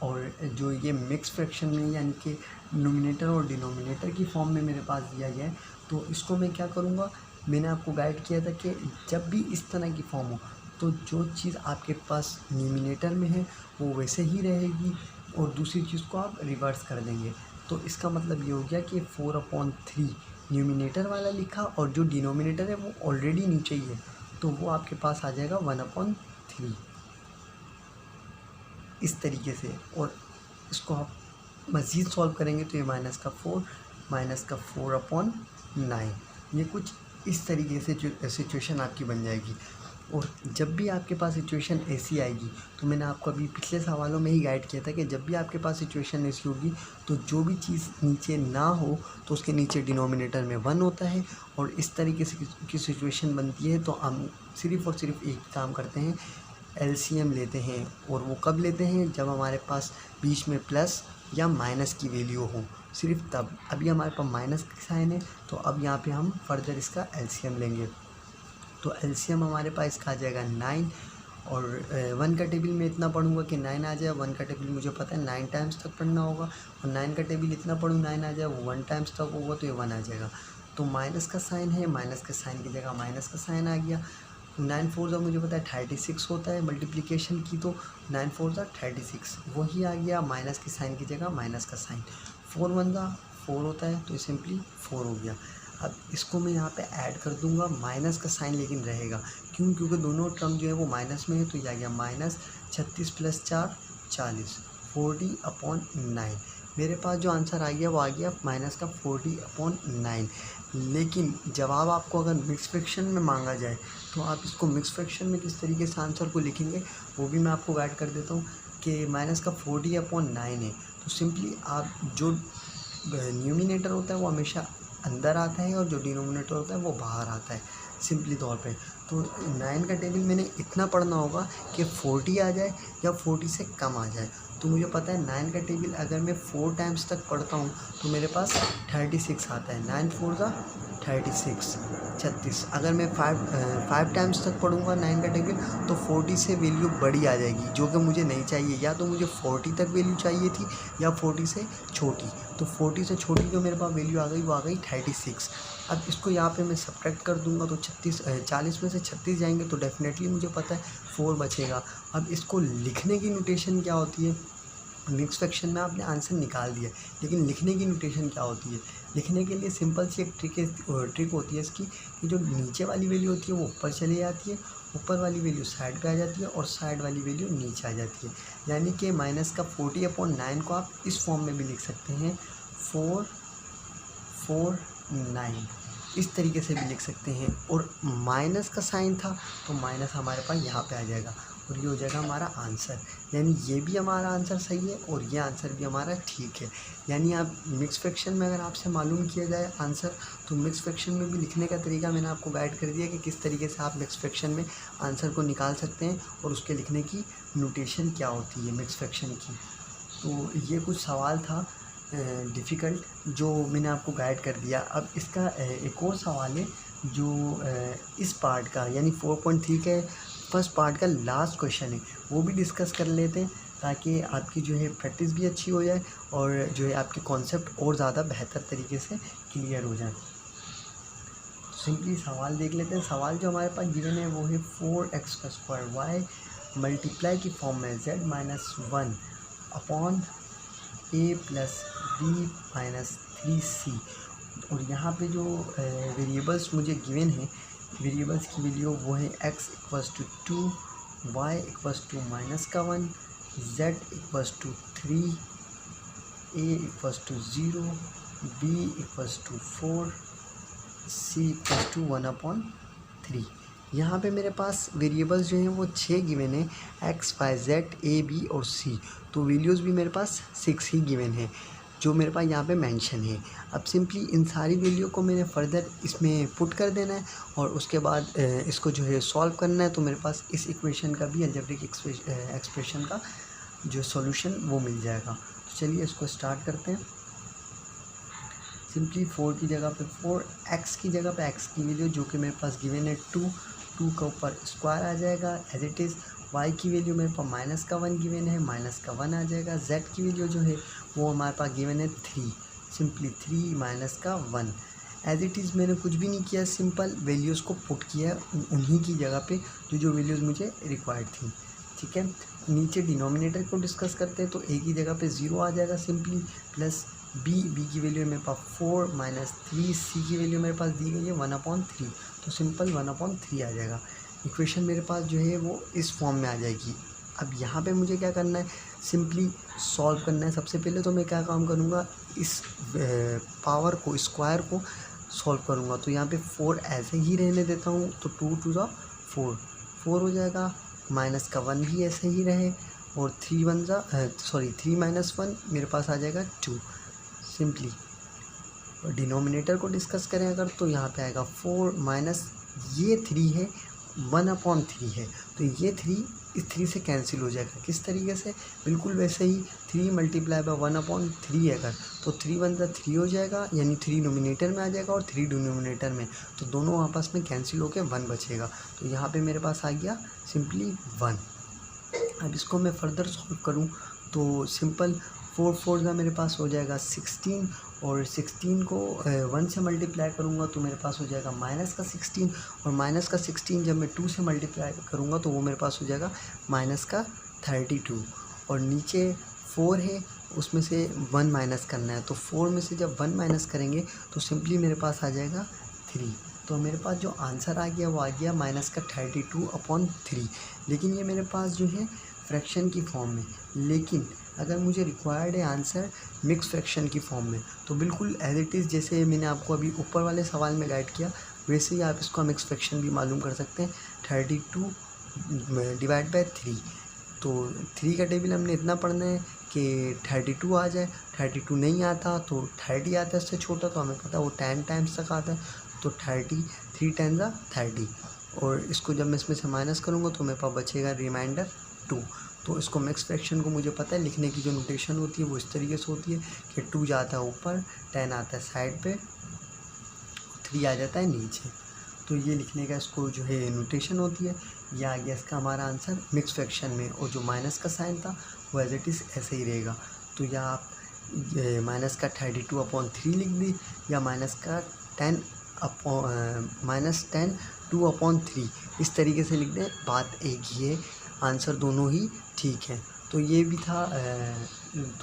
Speaker 1: और जो ये मिक्स फ्रैक्शन में यानी कि नोमिनेटर और डिनोमिनेटर की फॉर्म में मेरे पास दिया गया है, तो इसको मैं क्या करूँगा, मैंने आपको गाइड किया था कि जब भी इस तरह की फॉर्म हो तो जो चीज़ आपके पास न्यूमिनेटर में है वो वैसे ही रहेगी और दूसरी चीज़ को आप रिवर्स कर देंगे। तो इसका मतलब ये हो गया कि 4/3 न्यूमिनेटर वाला लिखा और जो डिनोमिनेटर है वो ऑलरेडी नीचे ही है, तो वो आपके पास आ जाएगा 1/3 इस तरीके से। और इसको आप मज़ीद सॉल्व करेंगे तो ये -4/9 ये कुछ इस तरीके से जो सिचुएशन आपकी बन जाएगी। और जब भी आपके पास सिचुएशन ऐसी आएगी, तो मैंने आपको अभी पिछले सवालों में ही गाइड किया था कि जब भी आपके पास सिचुएशन ऐसी होगी तो जो भी चीज़ नीचे ना हो तो उसके नीचे डिनोमिनेटर में 1 होता है। और इस तरीके से की सिचुएशन बनती है तो हम सिर्फ़ और सिर्फ एक काम करते हैं, एलसीएम लेते हैं। और वो कब लेते हैं, जब हमारे पास बीच में प्लस या माइनस की वैल्यू हो, सिर्फ तब। अभी हमारे पास माइनस का साइन है तो अब यहाँ पे हम फर्दर इसका एलसीएम लेंगे। तो एलसीएम हमारे पास इसका आ जाएगा 9। और 1 का टेबल में इतना पढ़ूंगा कि 9 आ जाए। 1 का टेबल मुझे पता है 9 टाइम्स तक पढ़ना होगा, और 9 का टेबल इतना पढ़ूँ 9 आ जाए, वो 1 टाइम्स तक होगा तो ये 1 आ जाएगा। तो माइनस का साइन है, माइनस के साइन की जगह माइनस का साइन आ गया। 9 4 जो मुझे पता है 36 होता है मल्टीप्लिकेशन की, तो 9 4 जा 36 वही आ गया। माइनस के साइन की जगह माइनस का साइन। 4 1 जा 4 होता है तो सिंपली 4 हो गया। अब इसको मैं यहाँ पे ऐड कर दूंगा, माइनस का साइन लेकिन रहेगा, क्योंकि दोनों टर्म जो है वो माइनस में है। तो ये आ गया -36 + 4 40 40/9। मेरे पास जो आंसर आ गया वो आ गया माइनस का 40/9। लेकिन जवाब आपको अगर मिक्स फ्रैक्शन में मांगा जाए तो आप इसको मिक्स फ्रैक्शन में किस तरीके से आंसर को लिखेंगे वो भी मैं आपको गाइड कर देता हूँ कि माइनस का 40/9 है। तो सिंपली आप जो न्यूमिनेटर होता है वो हमेशा अंदर आता है और जो डिनोमिनेटर होता है वो बाहर आता है सिंपली तौर पे। तो 9 का टेबल मैंने इतना पढ़ना होगा कि 40 आ जाए या 40 से कम आ जाए। तो मुझे पता है 9 का टेबल अगर मैं 4 टाइम्स तक पढ़ता हूँ तो मेरे पास 36 आता है। 9 4 का 36। अगर मैं 5 टाइम्स तक पढ़ूँगा 9 का टेबल तो 40 से वैल्यू बड़ी आ जाएगी, जो कि मुझे नहीं चाहिए। या तो मुझे 40 तक वैल्यू चाहिए थी या 40 से छोटी। तो 40 से छोटी जो मेरे पास वैल्यू आ गई वो आ गई 36। अब इसको यहाँ पे मैं सब्ट्रैक्ट कर दूंगा तो 40 में से 36 जाएंगे तो डेफिनेटली मुझे पता है 4 बचेगा। अब इसको लिखने की नोटेशन क्या होती है, मिक्स फ्रैक्शन में आपने आंसर निकाल दिया, लेकिन लिखने की नोटेशन क्या होती है। लिखने के लिए सिंपल सी एक ट्रिक होती है इसकी कि जो नीचे वाली वैल्यू होती है वो ऊपर चली जाती है, ऊपर वाली वैल्यू साइड पे आ जाती है और साइड वाली वैल्यू नीचे आ जाती है। यानी कि माइनस का 40/9 को आप इस फॉर्म में भी लिख सकते हैं 4 4 9, इस तरीके से भी लिख सकते हैं। और माइनस का साइन था तो माइनस हमारे पास यहाँ पे आ जाएगा और ये हो जाएगा हमारा आंसर। यानी ये भी हमारा आंसर सही है और ये आंसर भी हमारा ठीक है। यानी आप मिक्स फ्रैक्शन में अगर आपसे मालूम किया जाए आंसर तो मिक्स फ्रैक्शन में भी लिखने का तरीका मैंने आपको गाइड कर दिया कि किस तरीके से आप मिक्स फ्रैक्शन में आंसर को निकाल सकते हैं और उसके लिखने की नोटेशन क्या होती है मिक्स फ्रैक्शन की। तो ये कुछ सवाल था डिफ़िकल्ट जो मैंने आपको गाइड कर दिया। अब इसका एक और सवाल है जो इस पार्ट का यानी 4.3 के फर्स्ट पार्ट का लास्ट क्वेश्चन है, वो भी डिस्कस कर लेते हैं ताकि आपकी जो है प्रैक्टिस भी अच्छी हो जाए और जो है आपके कॉन्सेप्ट और ज़्यादा बेहतर तरीके से क्लियर हो जाए। सिंपली सवाल देख लेते हैं। सवाल जो हमारे पास गिवन है वो है 4x² y मल्टीप्लाई की फॉर्म में z - 1 अपॉन ए प्लस बी माइनस 3c। और यहाँ पे जो वेरिएबल्स मुझे गिवन है, वेरिएबल्स की वैल्यू वो है x equals to 2, y equals to -1, z equals to 3, a equals to 0, b equals to 4, c equals to 1/3। यहाँ पे मेरे पास वेरिएबल्स जो हैं वो 6 गिवन है, x, y, z, a, b और c। तो वैल्यूज़ भी मेरे पास 6 ही गिवन है जो मेरे पास यहाँ पे मेंशन है। अब सिंपली इन सारी वैल्यू को मैंने फर्दर इसमें पुट कर देना है और उसके बाद इसको जो है सॉल्व करना है। तो मेरे पास इस इक्वेशन का भी अलजेब्रिक एक्सप्रेशन का जो सॉल्यूशन वो मिल जाएगा। तो चलिए इसको स्टार्ट करते हैं। सिंपली 4 की जगह पे 4, x की जगह पे x की वैल्यू जो कि मेरे पास गिवन है 2 का ऊपर स्क्वायर आ जाएगा एज इट इज़। y की वैल्यू मेरे पास -1 गिवन है, -1 आ जाएगा। z की वैल्यू जो है वो हमारे पास गिवन है 3, सिंपली 3 -1 एज इट इज़। मैंने कुछ भी नहीं किया, सिंपल वैल्यूज़ को पुट किया उन्हीं की जगह पे जो वैल्यूज़ मुझे रिक्वायर्ड थी। ठीक है, नीचे डिनोमिनेटर को डिस्कस करते हैं। तो a की जगह पे 0 आ जाएगा सिंपली, प्लस b की वैल्यू मेरे पास 4 -3, c की वैल्यू मेरे पास दी गई है 1/3। तो सिंपल 1/3 आ जाएगा। इक्वेशन मेरे पास जो है वो इस फॉर्म में आ जाएगी। अब यहाँ पे मुझे क्या करना है, सिंपली सॉल्व करना है। सबसे पहले तो मैं क्या काम करूँगा, इस पावर को, स्क्वायर को सॉल्व करूँगा। तो यहाँ पे 4 ऐसे ही रहने देता हूँ, तो 2 2 ज़ा 4 हो जाएगा। -1 भी ऐसे ही रहे और 3 -1 मेरे पास आ जाएगा 2 सिंपली। और डिनोमिनेटर को डिस्कस करें अगर, तो यहाँ पे आएगा 4 माइनस ये 3 है 1/3 है, तो ये 3 इस 3 से कैंसिल हो जाएगा। किस तरीके से, बिल्कुल वैसे ही 3 मल्टीप्लाई बाय 1/3 अगर, तो 3 1 ज़ा 3 हो जाएगा, यानी 3 नोमिनेटर में आ जाएगा और 3 डिनोमिनेटर में, तो दोनों आपस में कैंसिल होकर 1 बचेगा। तो यहाँ पे मेरे पास आ गया सिंपली 1। अब इसको मैं फर्दर सॉल्व करूँ तो सिंपल 4 4 ज़ा मेरे पास हो जाएगा 16, और 16 को 1 से मल्टीप्लाई करूँगा तो मेरे पास हो जाएगा -16, और -16 जब मैं 2 से मल्टीप्लाई करूँगा तो वो मेरे पास हो जाएगा -32। और नीचे 4 है, उसमें से 1 माइनस करना है, तो 4 में से जब 1 माइनस करेंगे तो सिंपली मेरे पास आ जाएगा 3। तो मेरे पास जो आंसर आ गया वो आ गया -32/3। लेकिन ये मेरे पास जो है फ्रैक्शन की फॉर्म में, लेकिन अगर मुझे रिक्वायर्ड है आंसर मिक्स फ्रैक्शन की फॉर्म में, तो बिल्कुल एज इट इज़ जैसे मैंने आपको अभी ऊपर वाले सवाल में गाइड किया, वैसे ही आप इसका मिक्स फ्रैक्शन भी मालूम कर सकते हैं। 32 डिवाइड बाय 3, तो 3 का टेबल हमने इतना पढ़ना है कि 32 आ जाए। 32 नहीं आता तो 30 आता है, इससे छोटा, तो हमें पता है वो 10 टाइम्स तक आता है। तो 30, 3 10 ज़ा 30, और इसको जब मैं इसमें से माइनस करूँगा तो मेरे पास बचेगा रिमाइंडर 2। तो इसको मिक्स फ्रैक्शन को मुझे पता है, लिखने की जो नोटेशन होती है वो इस तरीके से होती है कि 2 जाता है ऊपर, 10 आता है साइड पे, 3 आ जाता है नीचे। तो ये लिखने का इसको जो है नोटेशन होती है। ये आ गया इसका हमारा आंसर मिक्स फ्रैक्शन में, और जो माइनस का साइन था वो एज इट इज़ ऐसे ही रहेगा। तो या आप माइनस का 32/3 लिख दी, या -10 2/3 इस तरीके से लिख दें, बात एक ही है, आंसर दोनों ही ठीक है। तो ये भी था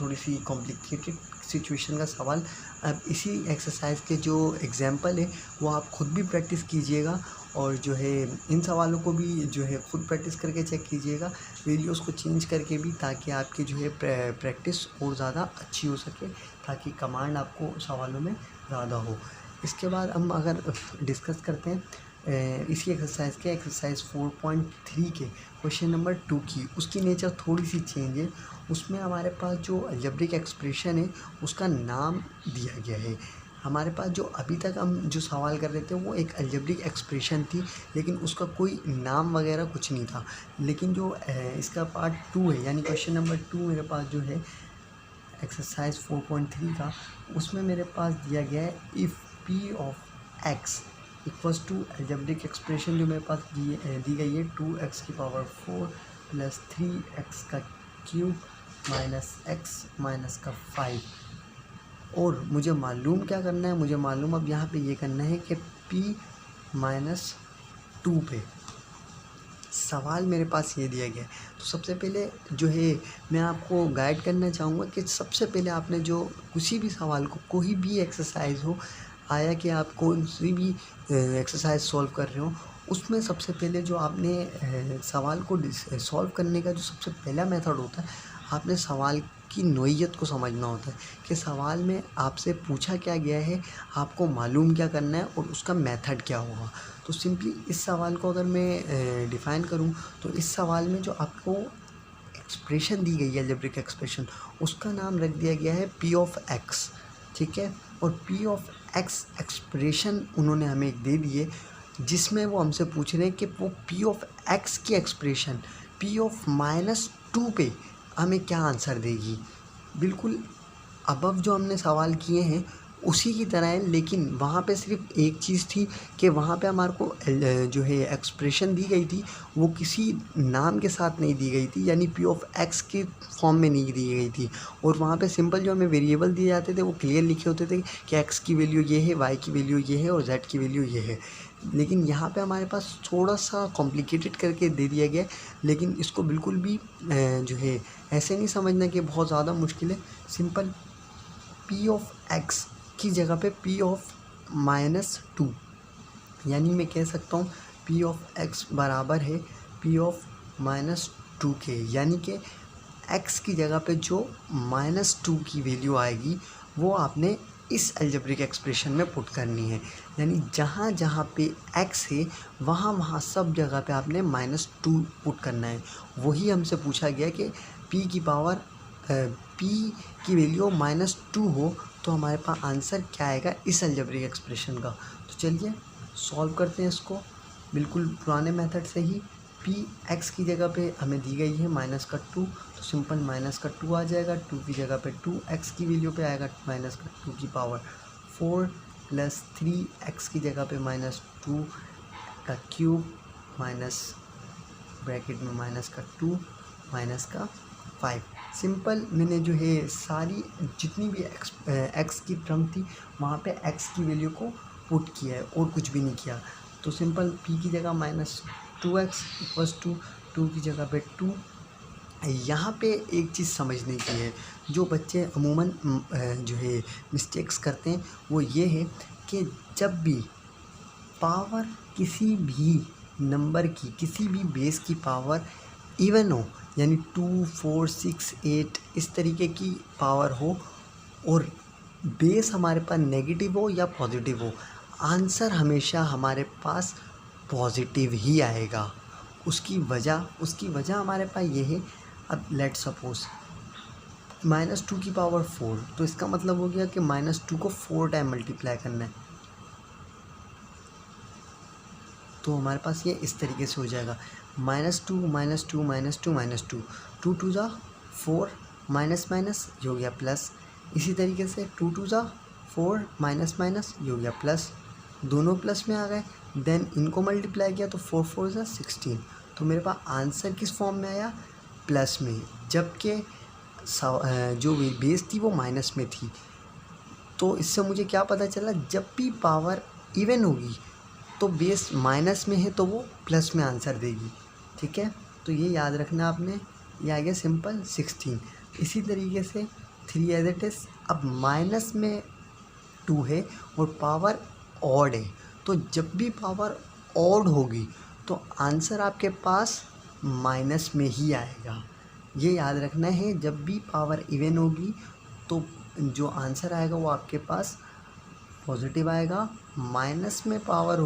Speaker 1: थोड़ी सी कॉम्प्लिकेटेड सिचुएशन का सवाल। अब इसी एक्सरसाइज के जो एग्जाम्पल है वो आप खुद भी प्रैक्टिस कीजिएगा, और जो है इन सवालों को भी जो है खुद प्रैक्टिस करके चेक कीजिएगा, वीडियोस को चेंज करके भी, ताकि आपकी जो है प्रैक्टिस और ज़्यादा अच्छी हो सके, ताकि कमांड आपको सवालों में ज़्यादा हो। इसके बाद हम अगर डिस्कस करते हैं इसी एक्सरसाइज के एक्सरसाइज 4.3 के क्वेश्चन नंबर 2 की, उसकी नेचर थोड़ी सी चेंज है। उसमें हमारे पास जो अलजेब्रिक एक्सप्रेशन है उसका नाम दिया गया है। हमारे पास जो अभी तक हम जो सवाल कर रहे थे वो एक अलजेब्रिक एक्सप्रेशन थी, लेकिन उसका कोई नाम वगैरह कुछ नहीं था। लेकिन जो इसका पार्ट 2 है, यानी क्वेश्चन नंबर 2 मेरे पास जो है एक्सरसाइज 4.3 का, उसमें मेरे पास दिया गया है if p of x equals to algebraic expression जो मेरे पास दी गई है 2x की पावर 4 प्लस 3x का क्यूब माइनस x माइनस का 5। और मुझे मालूम क्या करना है, मुझे मालूम अब यहाँ पे ये करना है कि p -2 पे सवाल मेरे पास ये दिया गया है। तो सबसे पहले जो है मैं आपको गाइड करना चाहूँगा कि सबसे पहले आपने जो किसी भी सवाल को, कोई भी एक्सरसाइज हो, आया कि आप कौन सी भी एक्सरसाइज सॉल्व कर रहे हो, उसमें सबसे पहले जो आपने सवाल को सॉल्व करने का जो सबसे पहला मेथड होता है, आपने सवाल की नोइयत को समझना होता है कि सवाल में आपसे पूछा क्या गया है, आपको मालूम क्या करना है और उसका मेथड क्या होगा। तो सिंपली इस सवाल को अगर मैं डिफ़ाइन करूँ तो इस सवाल में जो आपको एक्सप्रेशन दी गई है, अलजेब्रिक एक्सप्रेशन, उसका नाम रख दिया गया है पी ऑफ एक्स, ठीक है। और पी ऑफ एक्स एक्सप्रेशन उन्होंने हमें एक दे दी है, जिसमें वो हमसे पूछ रहे हैं कि वो पी ऑफ एक्स की एक्सप्रेशन पी ऑफ -2 पे हमें क्या आंसर देगी। बिल्कुल अबव जो हमने सवाल किए हैं उसी की तरह है, लेकिन वहाँ पे सिर्फ एक चीज़ थी कि वहाँ पे हमारे को जो है एक्सप्रेशन दी गई थी वो किसी नाम के साथ नहीं दी गई थी, यानी पी ऑफ एक्स के फॉर्म में नहीं दी गई थी। और वहाँ पे सिंपल जो हमें वेरिएबल दिए जाते थे वो क्लियर लिखे होते थे कि एक्स की वैल्यू ये है, वाई की वैल्यू ये है और जेड की वैल्यू ये है। लेकिन यहाँ पे हमारे पास थोड़ा सा कॉम्प्लिकेटेड करके दे दिया गया है, लेकिन इसको बिल्कुल भी जो है ऐसे नहीं समझना कि बहुत ज़्यादा मुश्किल है। सिंपल पी ऑफ एक्स की जगह पे पी ऑफ -2, यानी मैं कह सकता हूँ पी ऑफ एक्स बराबर है पी ऑफ -2 के, यानी कि एक्स की जगह पे जो -2 की वैल्यू आएगी वो आपने इस अलजेब्रिक एक्सप्रेशन में पुट करनी है। यानी जहाँ जहाँ पे एक्स है वहाँ वहाँ सब जगह पे आपने -2 पुट करना है। वही हमसे पूछा गया कि पी की पावर पी की वैल्यू -2 हो तो हमारे पास आंसर क्या आएगा इस अलजेब्रिक एक्सप्रेशन का। तो चलिए सॉल्व करते हैं इसको बिल्कुल पुराने मेथड से ही। पी एक्स की जगह पे हमें दी गई है -2, तो सिंपल -2 आ जाएगा, 2 की जगह पे 2 एक्स की वैल्यू पे आएगा -2 की पावर 4 प्लस 3 एक्स की जगह पे -2 का क्यूब माइनस ब्रैकेट में -2 -5। सिंपल मैंने जो है सारी जितनी भी एक्स की टर्म थी वहाँ पे एक्स की वैल्यू को पुट किया है और कुछ भी नहीं किया। तो सिंपल पी की जगह -2x = 2 की जगह पे 2। यहाँ पे एक चीज़ समझने की है, जो बच्चे अमूमन जो है मिस्टेक्स करते हैं वो ये है कि जब भी पावर किसी भी नंबर की, किसी भी बेस की पावर इवन हो, यानी 2, 4, 6, 8 इस तरीके की पावर हो और बेस हमारे पास नेगेटिव हो या पॉजिटिव हो, आंसर हमेशा हमारे पास पॉजिटिव ही आएगा। उसकी वजह हमारे पास ये है। अब लेट सपोज -2 की पावर 4, तो इसका मतलब हो गया कि -2 को 4 टाइम मल्टीप्लाई करना है, तो हमारे पास ये इस तरीके से हो जाएगा -2 -2 -2 -2 2 2 ज़ा 4 माइनस माइनस ये हो गया प्लस। इसी तरीके से 2 2 ज़ा 4 माइनस माइनस ये हो गया प्लस, दोनों प्लस में आ गए। देन इनको मल्टीप्लाई किया तो 4 4 ज़ा 16, तो मेरे पास आंसर किस फॉर्म में आया, प्लस में, जबकि जो बेस थी वो माइनस में थी। तो इससे मुझे क्या पता चला, जब भी पावर इवन होगी तो बेस माइनस में है तो वो प्लस में आंसर देगी, ठीक है। तो ये याद रखना आपने। ये आ गया सिंपल 16। इसी तरीके से 3 एज इट इज़। अब माइनस में 2 है और पावर ऑड है, तो जब भी पावर ऑड होगी तो आंसर आपके पास माइनस में ही आएगा। ये याद रखना है, जब भी पावर इवन होगी तो जो आंसर आएगा वो आपके पास पॉजिटिव आएगा। माइनस में पावर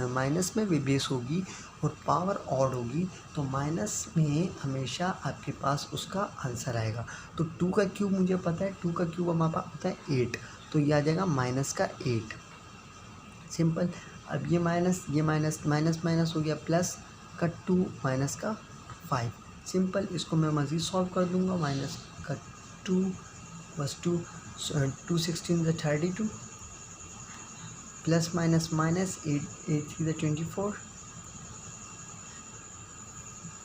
Speaker 1: माइनस में भी बेस होगी और पावर ऑड होगी तो माइनस में हमेशा आपके पास उसका आंसर आएगा। तो 2 का क्यूब मुझे पता है, 2 का क्यूब हमारे पास होता है 8, तो ये आ जाएगा -8। सिंपल। अब ये माइनस माइनस माइनस हो गया प्लस का 2 माइनस का 5। सिंपल, इसको मैं मज़ीद सॉल्व कर दूंगा। -2 + 2 2 16 = 32 प्लस माइनस माइनस 8 3 = 24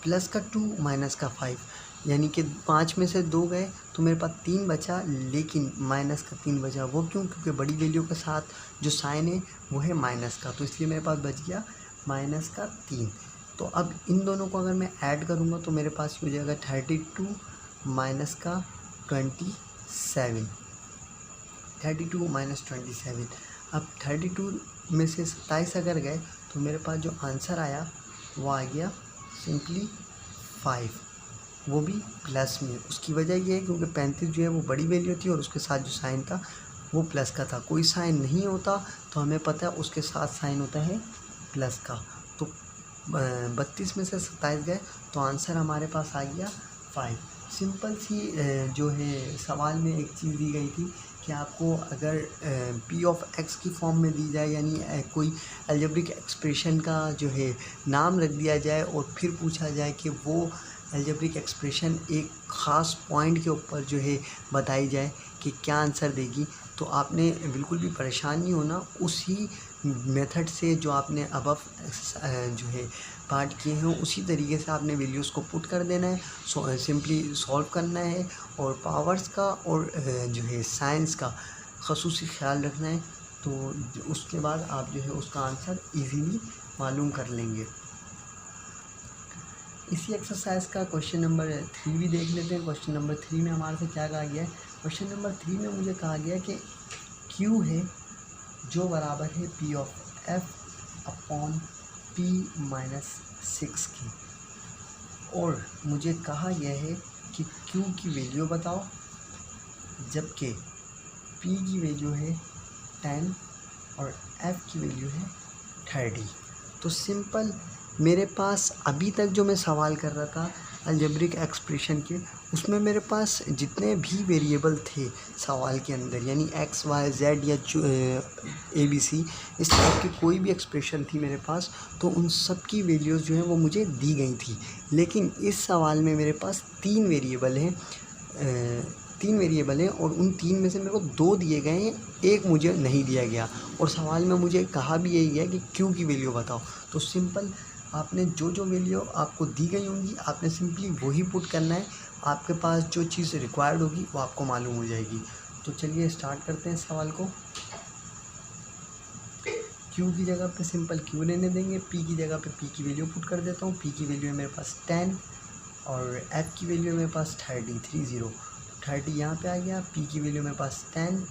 Speaker 1: प्लस का 2 माइनस का 5, यानी कि 5 में से 2 गए तो मेरे पास 3 बचा, लेकिन माइनस का 3 बचा। वो क्यों? क्योंकि बड़ी वैल्यू के साथ जो साइन है वो है माइनस का, तो इसलिए मेरे पास बच गया -3। तो अब इन दोनों को अगर मैं ऐड करूँगा तो मेरे पास हो जाएगा 32 माइनस का 27, 32 माइनस 27। अब 32 में से 27 अगर गए तो मेरे पास जो आंसर आया वो आ गया सिंपली 5, वो भी प्लस में। उसकी वजह ये है क्योंकि 35 जो है वो बड़ी वैल्यू थी और उसके साथ जो साइन था वो प्लस का था। कोई साइन नहीं होता तो हमें पता है उसके साथ साइन होता है प्लस का। तो 32 में से 27 गए तो आंसर हमारे पास आ गया 5। सिंपल सी जो है सवाल में एक चीज़ दी गई थी कि आपको अगर p ऑफ x की फॉर्म में दी जाए, यानी कोई अलजेब्रिक एक्सप्रेशन का जो है नाम रख दिया जाए और फिर पूछा जाए कि वो अलजेब्रिक एक्सप्रेशन एक ख़ास पॉइंट के ऊपर जो है बताई जाए कि क्या आंसर देगी, तो आपने बिल्कुल भी परेशान नहीं होना। उसी मेथड से जो आपने अबव जो है पार्ट किए हैं उसी तरीके से आपने वैल्यूज़ को पुट कर देना है, सिंपली सॉल्व करना है और पावर्स का और जो है साइंस का ख़ुसूसी ख्याल रखना है। तो उसके बाद आप जो है उसका आंसर इजीली मालूम कर लेंगे। इसी एक्सरसाइज का क्वेश्चन नंबर 3 भी देख लेते हैं। क्वेश्चन नंबर 3 में हमारे से क्या कहा गया है? क्वेश्चन नंबर 3 में मुझे कहा गया कि Q है जो बराबर है P of F upon P minus 6 की, और मुझे कहा यह है कि Q की वैल्यू बताओ जबकि P की वैल्यू है 10 और F की वैल्यू है 30। तो सिंपल मेरे पास अभी तक जो मैं सवाल कर रहा था अलजेब्रिक एक्सप्रेशन के, उसमें मेरे पास जितने भी वेरिएबल थे सवाल के अंदर, यानी x y z या ABC, इस टाइप की कोई भी एक्सप्रेशन थी मेरे पास, तो उन सब की वैल्यूज़ जो है वो मुझे दी गई थी। लेकिन इस सवाल में मेरे पास 3 वेरिएबल हैं, 3 वेरिएबल हैं और उन 3 में से मेरे को 2 दिए गए हैं, एक मुझे नहीं दिया गया। और सवाल में मुझे कहा भी यही है कि Q की वैल्यू बताओ। तो सिंपल आपने जो जो वैल्यू आपको दी गई होंगी आपने सिंपली वही पुट करना है। आपके पास जो चीज़ रिक्वायर्ड होगी वो आपको मालूम हो जाएगी। तो चलिए स्टार्ट करते हैं सवाल को। Q की जगह पे सिंपल Q लेने देंगे, P की जगह पे P की वैल्यू पुट कर देता हूँ। P की वैल्यू है मेरे पास 10 और F की वैल्यू है मेरे पास 30 यहाँ पे आ गया। P की वैल्यू मेरे पास 10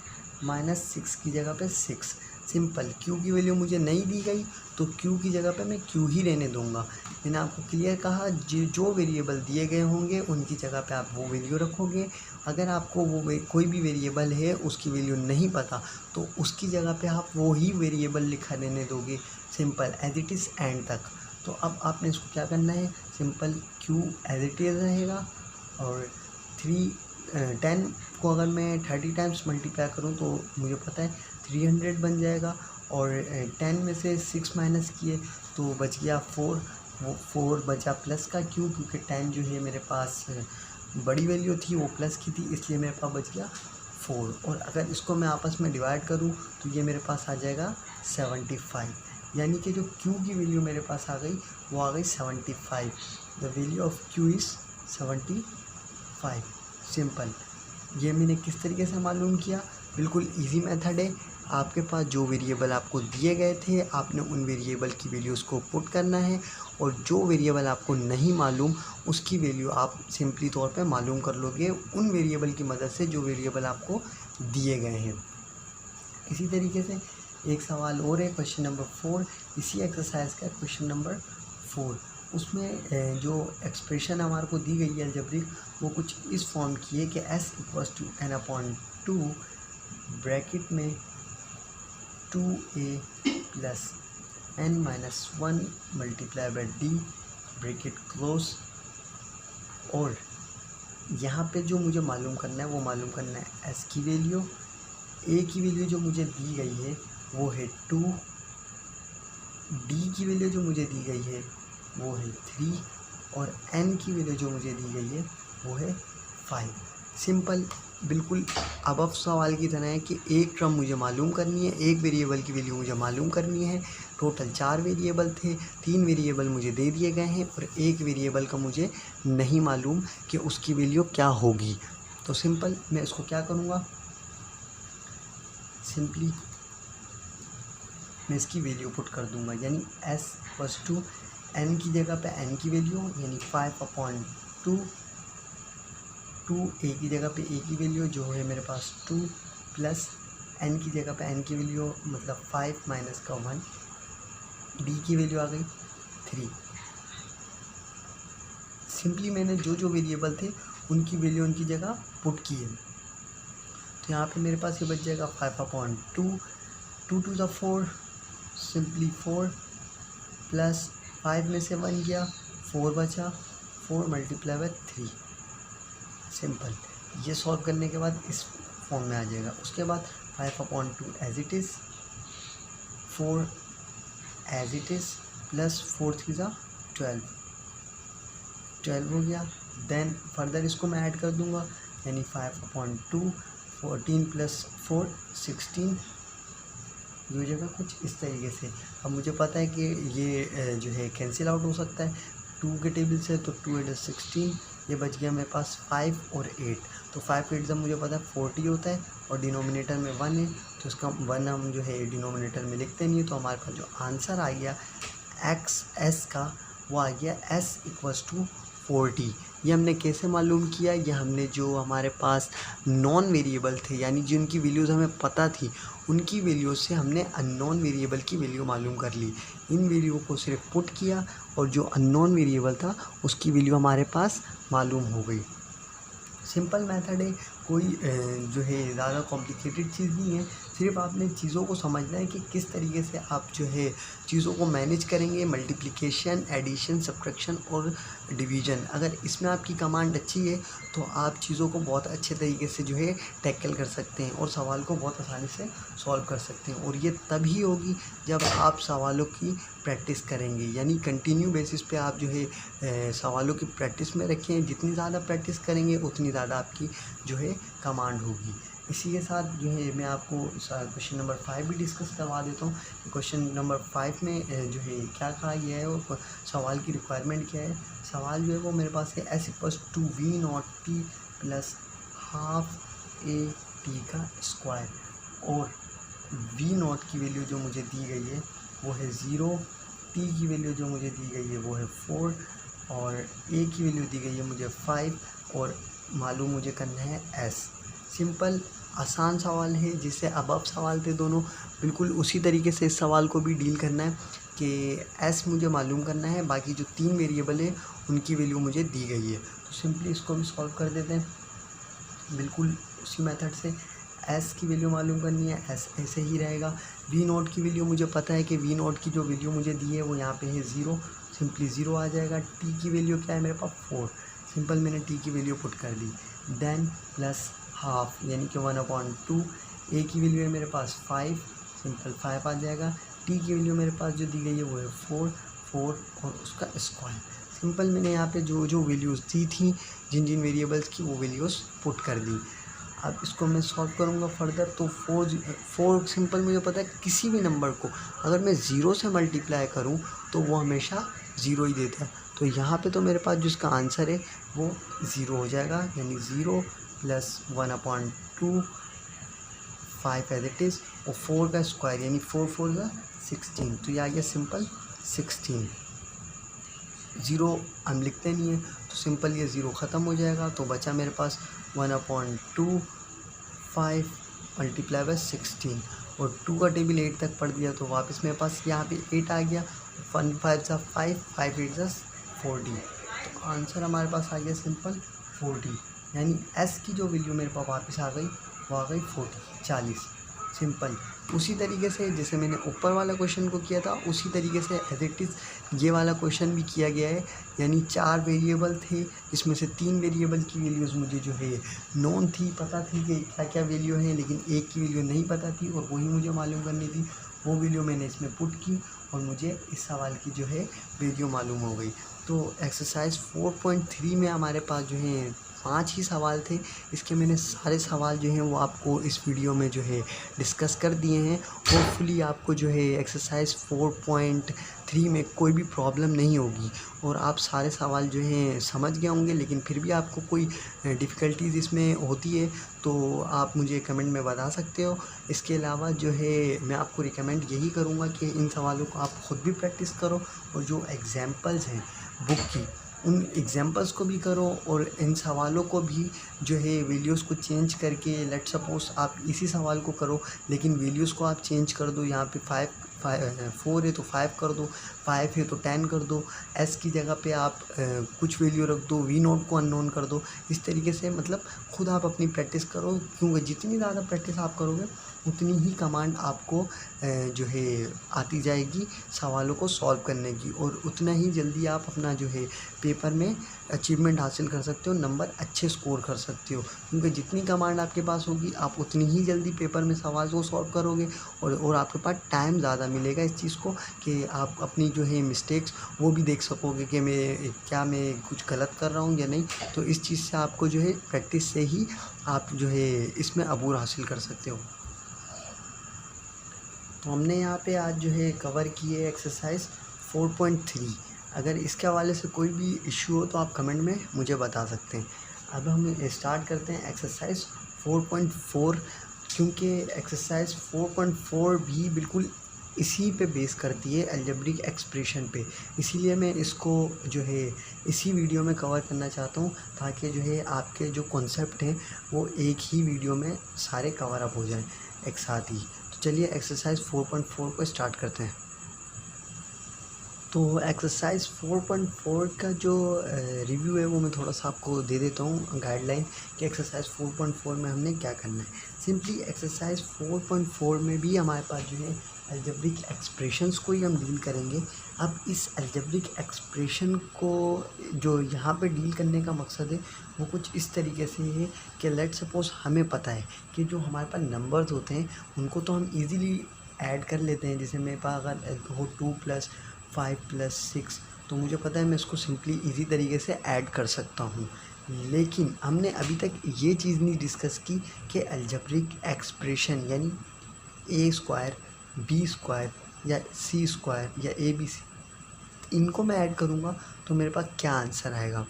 Speaker 1: माइनस 6 की जगह पे 6। सिंपल Q की वैल्यू मुझे नहीं दी गई तो Q की जगह पे मैं Q ही रहने दूंगा। मैंने आपको क्लियर कहा जो वेरिएबल दिए गए होंगे उनकी जगह पे आप वो वैल्यू रखोगे। अगर आपको वो कोई भी वेरिएबल है उसकी वैल्यू नहीं पता तो उसकी जगह पे आप वो ही वेरिएबल लिखा रहने दोगे, simple as it is and तक। तो अब आपने इसको क्या करना है, simple Q as it is रहेगा और 10 को अगर मैं 30 टाइम्स मल्टीप्लाई करूँ तो मुझे पता है 300 बन जाएगा। और 10 में से 6 माइनस किए तो बच गया 4, वो 4 बचा प्लस का Q, क्योंकि 10 जो है मेरे पास बड़ी वैल्यू थी वो प्लस की थी, इसलिए मेरे पास बच गया 4। और अगर इसको मैं आपस में डिवाइड करूँ तो ये मेरे पास आ जाएगा 75, यानी कि जो Q की वैल्यू मेरे पास आ गई वो आ गई 75। The value of Q is 75। Simple. ये मैंने किस तरीके से मालूम किया, बिल्कुल इजी मेथड है। आपके पास जो वेरिएबल आपको दिए गए थे आपने उन वेरिएबल की वैल्यूज़ को पुट करना है और जो वेरिएबल आपको नहीं मालूम उसकी वैल्यू आप सिंपली तौर पे मालूम कर लोगे उन वेरिएबल की मदद से जो वेरिएबल आपको दिए गए हैं। इसी तरीके से एक सवाल और है, क्वेश्चन नंबर 4, इसी एक्सरसाइज का क्वेश्चन नंबर 4। उसमें जो एक्सप्रेशन हमारे को दी गई है अलजेब्रिक वो कुछ इस फॉर्म की है कि s = n/2 ब्रैकेट में 2a + n-1 × d bracket close. और यहाँ पे जो मुझे मालूम करना है वो मालूम करना है s की वैल्यू, a की वैल्यू जो मुझे दी गई है वो है 2, d की वैल्यू जो मुझे दी गई है वो है 3 और n की वैल्यू जो मुझे दी गई है वो है 5। सिंपल बिल्कुल अबव सवाल की तरह है कि एक टर्म मुझे मालूम करनी है, एक वेरिएबल की वैल्यू मुझे मालूम करनी है। टोटल 4 वेरिएबल थे, 3 वेरिएबल मुझे दे दिए गए हैं और एक वेरिएबल का मुझे नहीं मालूम कि उसकी वैल्यू क्या होगी। तो सिंपल मैं इसको क्या करूँगा, सिंपली मैं इसकी वैल्यू पुट कर दूंगा, यानी s = n की जगह पे n की वैल्यू यानी 5/2, 2 a की जगह पे a की वैल्यू जो है मेरे पास 2 प्लस n की जगह पे n की वैल्यू मतलब 5 माइनस का 1, d की वैल्यू आ गई 3। सिंपली मैंने जो जो वेरिएबल थे उनकी वैल्यू उनकी जगह पुट की है। तो यहाँ पे मेरे पास ये बच जाएगा 5/2, 2 to the 4 सिंपली 4 प्लस 5 में से 1 गया 4 बचा, 4 मल्टीप्लाई बाय 3। सिंपल। ये सॉल्व करने के बाद इस फॉर्म में आ जाएगा। उसके बाद 5/2 as it is, 4 as it is plus 4 3 ज़ा 12 हो गया। देन फर्दर इसको मैं ऐड कर दूंगा यानी 5/2 14 प्लस 4 16 ये जगह कुछ इस तरीके से। अब मुझे पता है कि ये जो है कैंसिल आउट हो सकता है 2 के टेबल से, तो 2 8 16, ये बच गया मेरे पास 5 और 8। तो 5 8 जब मुझे पता है 40 होता है और डिनोमिनेटर में 1 है, तो इसका 1 हम जो है डिनोमिनेटर में लिखते नहीं है। तो हमारे पास जो आंसर आ गया एक्स एस का वो आ गया s = 40। ये हमने कैसे मालूम किया? ये हमने जो हमारे पास नॉन वेरिएबल थे यानी जिनकी वैल्यूज़ हमें पता थी उनकी वैल्यूज़ से हमने अननोन वेरिएबल की वैल्यू मालूम कर ली। इन वैल्यू को सिर्फ पुट किया और जो अननोन वेरिएबल था उसकी वैल्यू हमारे पास मालूम हो गई। सिंपल मेथड है, कोई जो है ज़्यादा कॉम्प्लिकेटेड चीज़ नहीं है। सिर्फ आपने चीज़ों को समझना है कि किस तरीके से आप जो है चीज़ों को मैनेज करेंगे, मल्टीप्लिकेशन, एडिशन, सब्ट्रैक्शन और डिवीज़न। अगर इसमें आपकी कमांड अच्छी है तो आप चीज़ों को बहुत अच्छे तरीके से जो है टैकल कर सकते हैं और सवाल को बहुत आसानी से सॉल्व कर सकते हैं। और ये तभी होगी जब आप सवालों की प्रैक्टिस करेंगे, यानी कंटिन्यू बेसिस पे आप जो है सवालों की प्रैक्टिस में रखें। जितनी ज़्यादा प्रैक्टिस करेंगे उतनी ज़्यादा आपकी जो है कमांड होगी। इसी के साथ जो है मैं आपको क्वेश्चन नंबर 5 भी डिस्कस करवा देता हूँ। क्वेश्चन नंबर 5 में जो है क्या कहा गया है और सवाल की रिक्वायरमेंट क्या है। सवाल जो है वो मेरे पास है s = v0t plus half a t का स्क्वायर, और v0 की वैल्यू जो मुझे दी गई है वो है 0, t की वैल्यू जो मुझे दी गई है वो है 4 और a की वैल्यू दी गई है मुझे 5 और मालूम मुझे करना है s। सिंपल आसान सवाल है, जिससे अबव सवाल थे दोनों, बिल्कुल उसी तरीके से इस सवाल को भी डील करना है कि s मुझे मालूम करना है, बाकी जो 3 वेरिएबल है उनकी वैल्यू मुझे दी गई है। तो सिंपली इसको भी सॉल्व कर देते हैं बिल्कुल उसी मेथड से। s की वैल्यू मालूम करनी है, s ऐसे ही रहेगा। v0 की वैल्यू मुझे पता है कि v0 की जो वैल्यू मुझे दी है वो यहाँ पे है 0, सिंपली 0 आ जाएगा। t की वैल्यू क्या है मेरे पास 4, सिंपल मैंने t की वैल्यू पुट कर दी। देन प्लस हाफ यानी कि 1/2, a की वैल्यू है मेरे पास 5, सिंपल 5 आ जाएगा। t की वैल्यू मेरे पास जो दी गई है वो है 4 और उसका स्क्वायर। सिंपल मैंने यहाँ पे जो जो वैल्यूज़ दी थी जिन जिन वेरिएबल्स की वो वैल्यूज़ पुट कर दी। अब इसको मैं सॉल्व करूँगा फर्दर। तो 4 सिंपल मुझे पता है किसी भी नंबर को अगर मैं 0 से मल्टीप्लाई करूँ तो वो हमेशा 0 ही देता है। तो यहाँ पे तो मेरे पास जिसका आंसर है वो 0 हो जाएगा, यानी 0 प्लस 1/2 5 एज इट इज़ और 4 का स्क्वायर यानी 4 4 का 16। तो ये आ गया सिंपल 16। 0 हम लिखते नहीं है तो सिंपल ये 0 ख़त्म हो जाएगा। तो बचा मेरे पास 1/2 5 मल्टीप्लाई बाय 16 और 2 का टेबल 8 तक पढ़ दिया तो वापस मेरे पास यहाँ पे 8 आ गया। 1 5 सा 5 5 8 सा 40। तो आंसर हमारे पास आ गया सिंपल 40, यानी s की जो वैल्यू मेरे पास वापस आ गई वो आ गई 40। सिंपल उसी तरीके से जैसे मैंने ऊपर वाला क्वेश्चन को किया था उसी तरीके से एज इट इज़ ये वाला क्वेश्चन भी किया गया है। यानी 4 वेरिएबल थे, इसमें से 3 वेरिएबल की वैल्यूज़ मुझे जो है नोन थी, पता थी कि क्या क्या वैल्यू है, लेकिन एक की वैल्यू नहीं पता थी और वही मुझे मालूम करनी थी। वो वैल्यू मैंने इसमें पुट की और मुझे इस सवाल की जो है वैल्यू मालूम हो गई। तो एक्सरसाइज 4.3 में हमारे पास जो है 5 ही सवाल थे। इसके मैंने सारे सवाल जो हैं वो आपको इस वीडियो में जो है डिस्कस कर दिए हैं। होपफुली आपको जो है एक्सरसाइज 4.3 3 में कोई भी प्रॉब्लम नहीं होगी और आप सारे सवाल जो हैं समझ गए होंगे। लेकिन फिर भी आपको कोई डिफ़िकल्टीज़ इसमें होती है तो आप मुझे कमेंट में बता सकते हो। इसके अलावा जो है मैं आपको रिकमेंड यही करूँगा कि इन सवालों को आप ख़ुद भी प्रैक्टिस करो और जो एग्ज़ाम्पल्स हैं बुक की उन एग्ज़ाम्पल्स को भी करो और इन सवालों को भी जो है वैल्यूज़ को चेंज करके लेट सपोज़ आप इसी सवाल को करो लेकिन वैल्यूज़ को आप चेंज कर दो। यहाँ पे 4 है तो 5 कर दो, 5 है तो 10 कर दो, एस की जगह पे आप कुछ वैल्यू रख दो, वी नोट को अननोन कर दो। इस तरीके से मतलब खुद आप अपनी प्रैक्टिस करो, क्योंकि जितनी ज़्यादा प्रैक्टिस आप करोगे उतनी ही कमांड आपको जो है आती जाएगी सवालों को सॉल्व करने की और उतना ही जल्दी आप अपना जो है पेपर में अचीवमेंट हासिल कर सकते हो, नंबर अच्छे स्कोर कर सकते हो। क्योंकि जितनी कमांड आपके पास होगी आप उतनी ही जल्दी पेपर में सवाल को सॉल्व करोगे और आपके पास टाइम ज़्यादा मिलेगा इस चीज़ को कि आप अपनी जो है मिस्टेक्स वो भी देख सकोगे कि मैं कुछ गलत कर रहा हूँ या नहीं। तो इस चीज़ से आपको जो है प्रैक्टिस से ही आप जो है इसमें अबूर हासिल कर सकते हो। तो हमने यहाँ पे आज जो है कवर की है एक्सरसाइज 4.3। अगर इसके हवाले से कोई भी इश्यू हो तो आप कमेंट में मुझे बता सकते हैं। अब हम स्टार्ट करते हैं एक्सरसाइज 4.4, क्योंकि एक्सरसाइज 4.4 भी बिल्कुल इसी पे बेस करती है अलजेब्रिक एक्सप्रेशन पे। इसीलिए मैं इसको जो है इसी वीडियो में कवर करना चाहता हूँ ताकि जो है आपके जो कॉन्सेप्ट हैं वो एक ही वीडियो में सारे कवर अप हो जाएं एक साथ ही। तो चलिए एक्सरसाइज 4.4 को स्टार्ट करते हैं। तो एक्सरसाइज 4.4 का जो रिव्यू है वो मैं थोड़ा सा आपको दे देता हूँ गाइडलाइन कि एक्सरसाइज 4.4 में हमने क्या करना है। सिंपली एक्सरसाइज 4.4 में भी हमारे पास जो है अलजेब्रिक एक्सप्रेशंस को ही हम डील करेंगे। अब इस अलजेब्रिक एक्सप्रेशन को जो यहाँ पे डील करने का मकसद है वो कुछ इस तरीके से है कि लेट सपोज़ हमें पता है कि जो हमारे पास नंबर्स होते हैं उनको तो हम ईज़िली ऐड कर लेते हैं। जैसे मेरे पास अगर हो 2 + 5 + 6 तो मुझे पता है मैं इसको सिंपली इजी तरीके से ऐड कर सकता हूँ। लेकिन हमने अभी तक ये चीज़ नहीं डिस्कस की कि अलजेब्रिक एक्सप्रेशन यानी a² b² या c² या abc इनको मैं ऐड करूँगा तो मेरे पास क्या आंसर आएगा।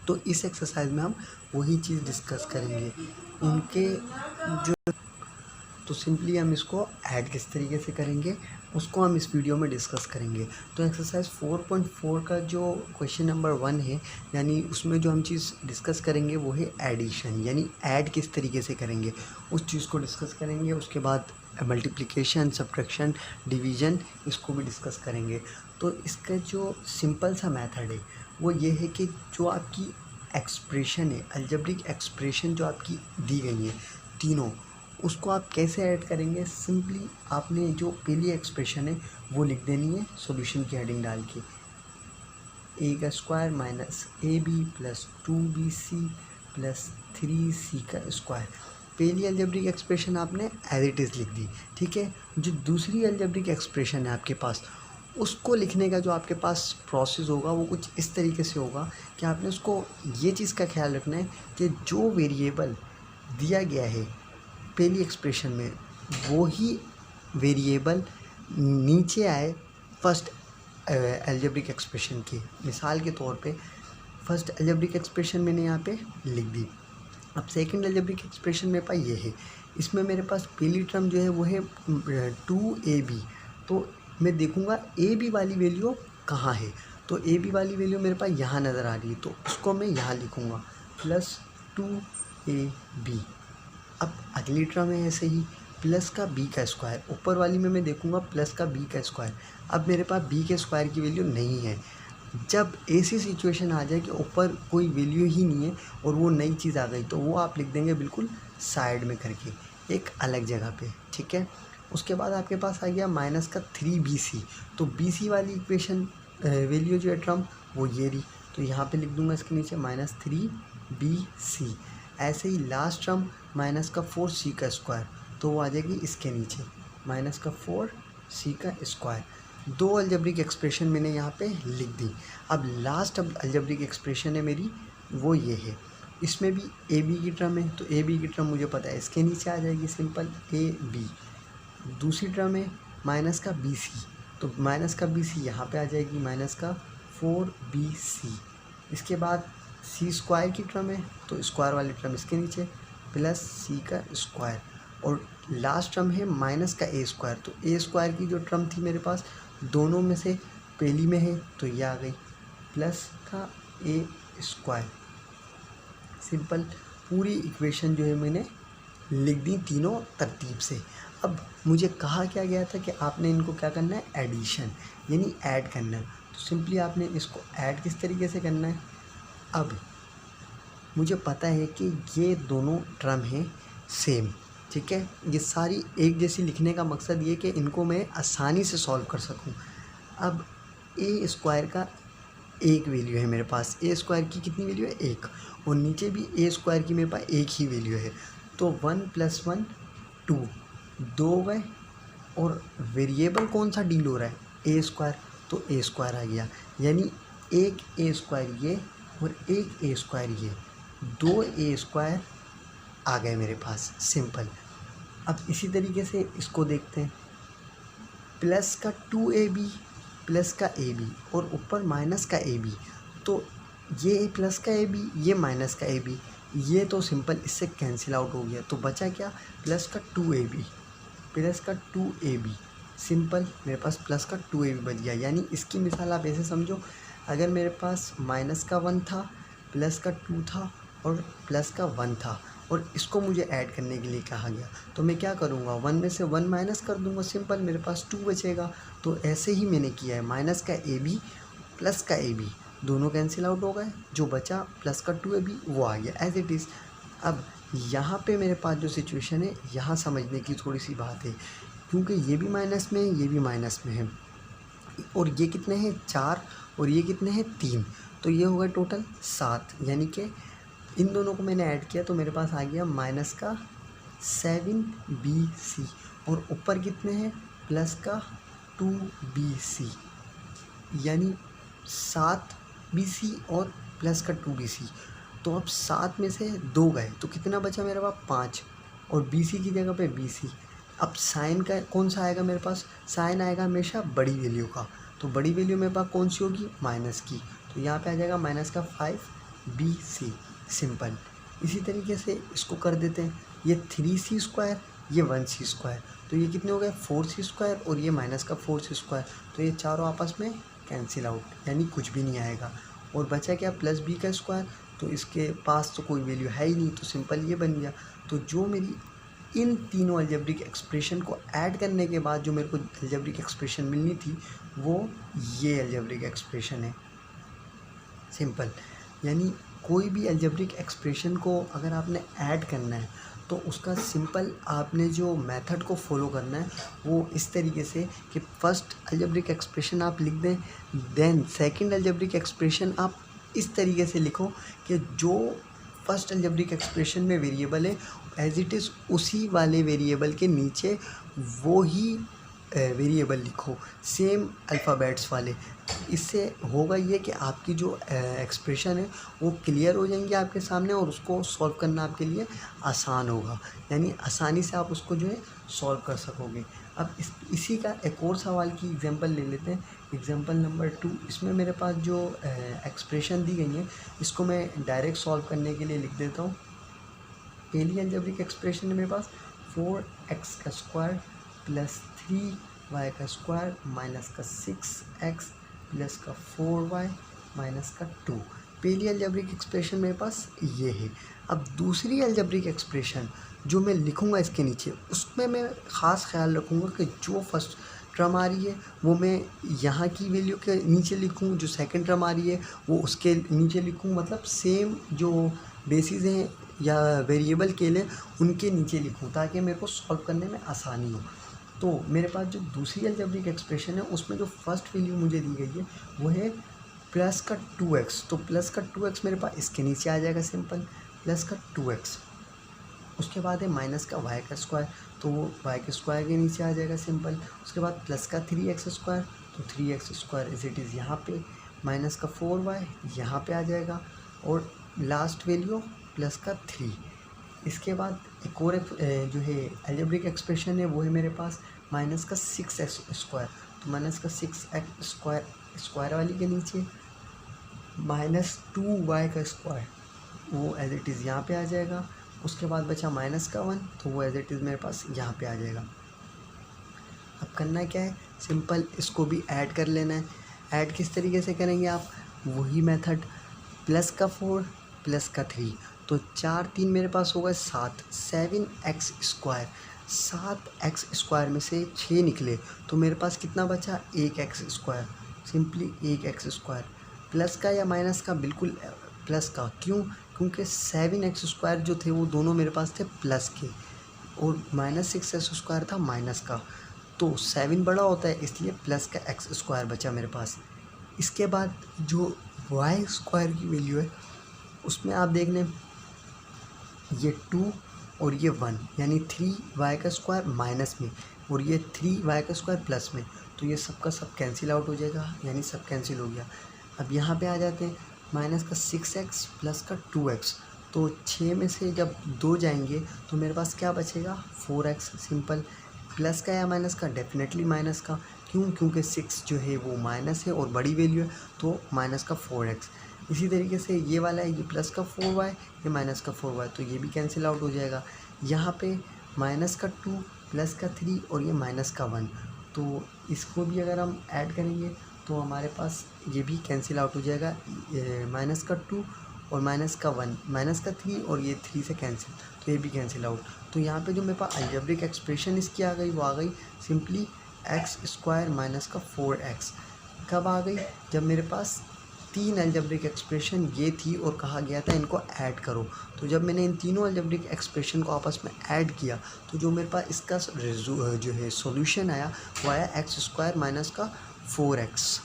Speaker 1: तो इस एक्सरसाइज में हम वही चीज़ डिस्कस करेंगे इनके जो। तो सिंपली हम इसको ऐड किस तरीके से करेंगे उसको हम इस वीडियो में डिस्कस करेंगे। तो एक्सरसाइज 4.4 का जो क्वेश्चन नंबर 1 है यानी उसमें जो हम चीज़ डिस्कस करेंगे वो है एडिशन, यानी ऐड किस तरीके से करेंगे उस चीज़ को डिस्कस करेंगे। उसके बाद मल्टीप्लिकेशन, सब्ट्रैक्शन, डिवीज़न इसको भी डिस्कस करेंगे। तो इसका जो सिंपल सा मेथड है वो ये है कि जो आपकी एक्सप्रेशन है अलजेब्रिक एक्सप्रेशन जो आपकी दी गई है तीनों, उसको आप कैसे ऐड करेंगे। सिंपली आपने जो पहली एक्सप्रेशन है वो लिख देनी है सॉल्यूशन की हेडिंग डाल के, a² - ab + 2bc + 3c²। पहली अलजेब्रिक एक्सप्रेशन आपने एज इट इज़ लिख दी, ठीक है। जो दूसरी अलजेब्रिक एक्सप्रेशन है आपके पास उसको लिखने का जो आपके पास प्रोसेस होगा वो कुछ इस तरीके से होगा कि आपने उसको ये चीज़ का ख्याल रखना है कि जो वेरिएबल दिया गया है पहली एक्सप्रेशन में वो ही वेरिएबल नीचे आए फर्स्ट अलजेब्रिक एक्सप्रेशन की। मिसाल के तौर पे फर्स्ट अलजेब्रिक एक्सप्रेशन मैंने यहाँ पे लिख दी। अब सेकंड अलजेब्रिक एक्सप्रेशन मेरे पास ये है, इसमें मेरे पास पहली टर्म जो है वो है 2ab। तो मैं देखूँगा ab वाली वैल्यू कहाँ है। तो ab वाली वैल्यू मेरे पास यहाँ नज़र आ रही है तो उसको मैं यहाँ लिखूँगा +2ab। अब अगली टर्म है ऐसे ही प्लस का b²। ऊपर वाली में मैं देखूँगा प्लस का b²। अब मेरे पास b² की वैल्यू नहीं है। जब ऐसी सिचुएशन आ जाए कि ऊपर कोई वैल्यू ही नहीं है और वो नई चीज़ आ गई तो वो आप लिख देंगे बिल्कुल साइड में करके एक अलग जगह पे, ठीक है। उसके बाद आपके पास आ गया -3bc। तो bc वाली इक्वेशन वैल्यू जो है टर्म वो ये रही, तो यहाँ पे लिख दूँगा इसके नीचे -3bc। ऐसे ही लास्ट टर्म -4c², तो वो आ जाएगी इसके नीचे -4c²। दो अलजेब्रिक एक्सप्रेशन मैंने यहाँ पे लिख दी। अब लास्ट अलजेब्रिक एक्सप्रेशन है मेरी वो ये है, इसमें भी ab की टर्म है तो ab की टर्म मुझे पता है इसके नीचे आ जाएगी सिंपल ab। दूसरी टर्म है -bc तो माइनस का बी सी यहाँ पे आ जाएगी, माइनस का 4bc। इसके बाद सी स्क्वायर की टर्म है तो स्क्वायर वाली टर्म इसके नीचे, प्लस सी का स्क्वायर, और लास्ट टर्म है माइनस का ए स्क्वायर। तो ए स्क्वायर की जो टर्म थी मेरे पास दोनों में से पहली में है तो ये आ गई, प्लस का ए स्क्वायर। सिंपल पूरी इक्वेशन जो है मैंने लिख दी तीनों तरतीब से। अब मुझे कहा क्या गया था कि आपने इनको क्या करना है, एडिशन यानी ऐड करना है। तो सिंपली आपने इसको ऐड किस तरीके से करना है, अब मुझे पता है कि ये दोनों टर्म हैं सेम, ठीक है। ये सारी एक जैसी लिखने का मकसद ये कि इनको मैं आसानी से सॉल्व कर सकूं। अब ए स्क्वायर का एक वैल्यू है मेरे पास, ए स्क्वायर की कितनी वैल्यू है, एक, और नीचे भी ए स्क्वायर की मेरे पास एक ही वैल्यू है। तो 1 + 1 2, दो गए, और वेरिएबल कौन सा डील हो रहा है, ए स्क्वायर, तो ए स्क्वायर आ गया। यानी एक ए स्क्वायर ये और एक ए स्क्वायर ये, दो ए स्क्वायर आ गए मेरे पास, सिंपल। अब इसी तरीके से इसको देखते हैं, प्लस का 2ab प्लस का ab और ऊपर माइनस का ab, तो ये प्लस का ab ये माइनस का ab, ये तो सिंपल इससे कैंसिल आउट हो गया। तो बचा क्या, प्लस का 2ab प्लस का 2ab, सिंपल मेरे पास प्लस का 2ab बच गया। यानी इसकी मिसाल आप ऐसे समझो, अगर मेरे पास माइनस का 1 था, प्लस का 2 था और प्लस का 1 था, और इसको मुझे ऐड करने के लिए कहा गया, तो मैं क्या करूँगा, 1 में से 1 माइनस कर दूँगा, सिंपल मेरे पास 2 बचेगा। तो ऐसे ही मैंने किया है, माइनस का ab प्लस का ab दोनों कैंसिल आउट हो गए, जो बचा प्लस का 2ab वो आ गया एज इट इज़। अब यहाँ पे मेरे पास जो सिचुएशन है, यहाँ समझने की थोड़ी सी बात है, क्योंकि ये भी माइनस में है, ये भी माइनस में है, और ये कितने हैं 4 और ये कितने हैं 3, तो ये हो गया टोटल 7। यानी कि इन दोनों को मैंने ऐड किया तो मेरे पास आ गया माइनस का 7bc, और ऊपर कितने हैं प्लस का 2bc, यानी 7bc और प्लस का 2bc। तो अब 7 में से 2 गए तो कितना बचा मेरे पास 5, और bc की जगह पे bc। अब साइन का कौन सा आएगा मेरे पास, साइन आएगा हमेशा बड़ी वैल्यू का, तो बड़ी वैल्यू मेरे पास कौन सी होगी, माइनस की, तो यहाँ पे आ जाएगा माइनस का 5bc, सिंपल। इसी तरीके से इसको कर देते हैं, ये 3c स्क्वायर ये 1c स्क्वायर, तो ये कितने हो गए 4c स्क्वायर, और ये माइनस का 4c स्क्वायर, तो ये चारों आपस में कैंसिल आउट, यानी कुछ भी नहीं आएगा। और बचा क्या, प्लस b का स्क्वायर, तो इसके पास तो कोई वैल्यू है ही नहीं, तो सिंपल ये बन गया। तो जो मेरी इन तीनों अलजेब्रिक एक्सप्रेशन को ऐड करने के बाद जो मेरे को अलजेब्रिक एक्सप्रेशन मिलनी थी, वो ये अलजेब्रिक एक्सप्रेशन है, सिंपल। यानी कोई भी अलजेब्रिक एक्सप्रेशन को अगर आपने ऐड करना है तो उसका सिंपल आपने जो मेथड को फॉलो करना है वो इस तरीके से कि फर्स्ट अलजेब्रिक एक्सप्रेशन आप लिख दें, देन सेकंड अलजेब्रिक एक्सप्रेशन आप इस तरीके से लिखो कि जो फर्स्ट अलजेब्रिक एक्सप्रेशन में वेरिएबल है एज इट इज़ उसी वाले वेरिएबल के नीचे वो ही वेरिएबल लिखो, सेम अल्फ़ाबेट्स वाले। इससे होगा ये कि आपकी जो एक्सप्रेशन है वो क्लियर हो जाएंगे आपके सामने, और उसको सॉल्व करना आपके लिए आसान होगा, यानी आसानी से आप उसको जो है सॉल्व कर सकोगे। अब इसी का एक और सवाल की एग्जांपल ले लेते हैं, एग्जांपल नंबर 2। इसमें मेरे पास जो एक्सप्रेशन दी गई है इसको मैं डायरेक्ट सॉल्व करने के लिए लिख देता हूँ। पहली अलजेब्रिक एक्सप्रेशन है मेरे पास 4x का स्क्वायर प्लस 3y का स्क्वायर माइनस का 6x प्लस का 4y माइनस का 2। पहली अलजेब्रिक एक्सप्रेशन मेरे पास ये है। अब दूसरी अलजेब्रिक एक्सप्रेशन जो मैं लिखूँगा इसके नीचे, उसमें मैं ख़ास ख्याल रखूँगा कि जो फर्स्ट टर्म आ रही है वो मैं यहाँ की वैल्यू के नीचे लिखूँ, जो सेकंड टर्म आ रही है वो उसके नीचे लिखूँ, मतलब सेम जो बेसिस हैं या वेरिएबल के लिए उनके नीचे लिखूँ ताकि मेरे को सॉल्व करने में आसानी हो। तो मेरे पास जो दूसरी अलजेब्रिक एक्सप्रेशन है उसमें जो फर्स्ट वैल्यू मुझे दी गई है वो है प्लस का 2x। तो प्लस का 2x मेरे पास इसके नीचे आ जाएगा, सिंपल प्लस का 2x। उसके बाद है माइनस का y का स्क्वायर, तो वो y के स्क्वायर के नीचे आ जाएगा, सिंपल। उसके बाद प्लस का 3x स्क्वायर, तो 3x square is it is यहाँ पे, माइनस का 4y यहाँ पे आ जाएगा, और लास्ट वैल्यू प्लस का 3। इसके बाद एक और जो है अलजेब्रिक एक्सप्रेशन है वो है मेरे पास माइनस का 6x स्क्वायर, तो माइनस का 6x स्क्वायर वाली के नीचे -2y का स्क्वायर, वो एज इट इज़ यहाँ पे आ जाएगा। उसके बाद बचा माइनस का 1, तो वो एज इट इज़ मेरे पास यहाँ पे आ जाएगा। अब करना क्या है, सिंपल इसको भी ऐड कर लेना है। ऐड किस तरीके से करेंगे आप, वही मेथड, प्लस का 4 प्लस का 3, तो 4 3 मेरे पास होगा 7, 7x स्क्वायर। 7x स्क्वायर में से 6 निकले तो मेरे पास कितना बचा, 1x square, simply 1x square. Plus का या माइनस का, बिल्कुल प्लस का, क्यों, क्योंकि 7x स्क्वायर जो थे वो दोनों मेरे पास थे प्लस के, और -6x स्क्वायर था माइनस का, तो 7 बड़ा होता है इसलिए प्लस का x स्क्वायर बचा मेरे पास। इसके बाद जो y स्क्वायर की वैल्यू है उसमें आप देख लें, ये 2 और ये 1, यानी 3y का स्क्वायर माइनस में और ये 3y का स्क्वायर प्लस में, तो ये सब का सब कैंसिल आउट हो जाएगा, यानी सब कैंसिल हो गया। अब यहाँ पे आ जाते हैं, माइनस का 6x प्लस का 2x, तो 6 में से जब 2 जाएंगे तो मेरे पास क्या बचेगा, 4x। सिंपल, प्लस का या माइनस का, डेफिनेटली माइनस का, क्यों, क्योंकि 6 जो है वो माइनस है और बड़ी वैल्यू है, तो माइनस का 4x। इसी तरीके से ये वाला है, ये प्लस का 4y, ये माइनस का 4y, तो ये भी कैंसिल आउट हो जाएगा। यहाँ पे माइनस का 2 प्लस का 3 और ये माइनस का 1, तो इसको भी अगर हम ऐड करेंगे तो हमारे पास ये भी कैंसिल आउट हो जाएगा, माइनस का 2 और माइनस का 1, माइनस का 3 और ये 3 से कैंसिल, तो ये भी कैंसिल आउट। तो यहाँ पे जो मेरे पास अलजेब्रिक एक्सप्रेशन इसकी आ गई, वो आ गई सिंपली x स्क्वायर माइनस का 4x। कब आ गई, जब मेरे पास 3 अलजेब्रिक एक्सप्रेशन ये थी और कहा गया था इनको ऐड करो। तो जब मैंने इन तीनों अलजेब्रिक एक्सप्रेशन को आपस में ऐड किया तो जो मेरे पास इसका जो है सॉल्यूशन आया वो आया x स्क्वायर माइनस का 4x।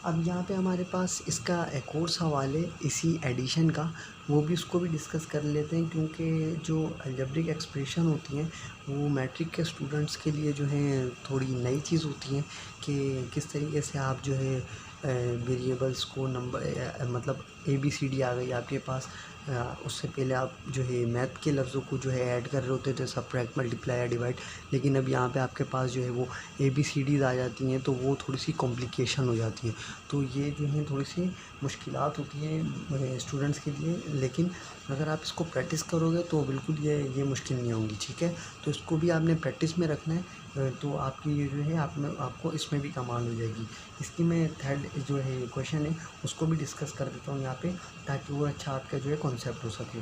Speaker 1: अब यहाँ पे हमारे पास इसका एक और सवाल है इसी एडिशन का, वो भी उसको भी डिस्कस कर लेते हैं, क्योंकि जो अलजेब्रिक एक्सप्रेशन होती हैं वो मैट्रिक के स्टूडेंट्स के लिए जो है थोड़ी नई चीज़ होती हैं कि किस तरीके से आप जो है वेरिएबल्स को नंबर, मतलब ABCD आ गई आपके पास, उससे पहले आप जो है मैथ के लफ्ज़ों को जो है ऐड कर रहे होते थे, सबट्रैक्ट, मल्टीप्लाई या डिवाइड, लेकिन अब यहाँ पे आपके पास जो है वो ABCDs आ जाती हैं, तो वो थोड़ी सी कॉम्प्लिकेशन हो जाती है। तो ये जो है थोड़ी सी मुश्किलात होती हैं स्टूडेंट्स के लिए, लेकिन अगर आप इसको प्रैक्टिस करोगे तो बिल्कुल ये मुश्किल नहीं होंगी, ठीक है। तो इसको भी आपने प्रैक्टिस में रखना है, तो आपकी ये जो है आपको इसमें भी कमाल हो जाएगी। इसकी मैं थर्ड जो है क्वेश्चन है उसको भी डिस्कस कर देता हूँ यहाँ पे, ताकि वो अच्छा आपका जो है कॉन्सेप्ट हो सके।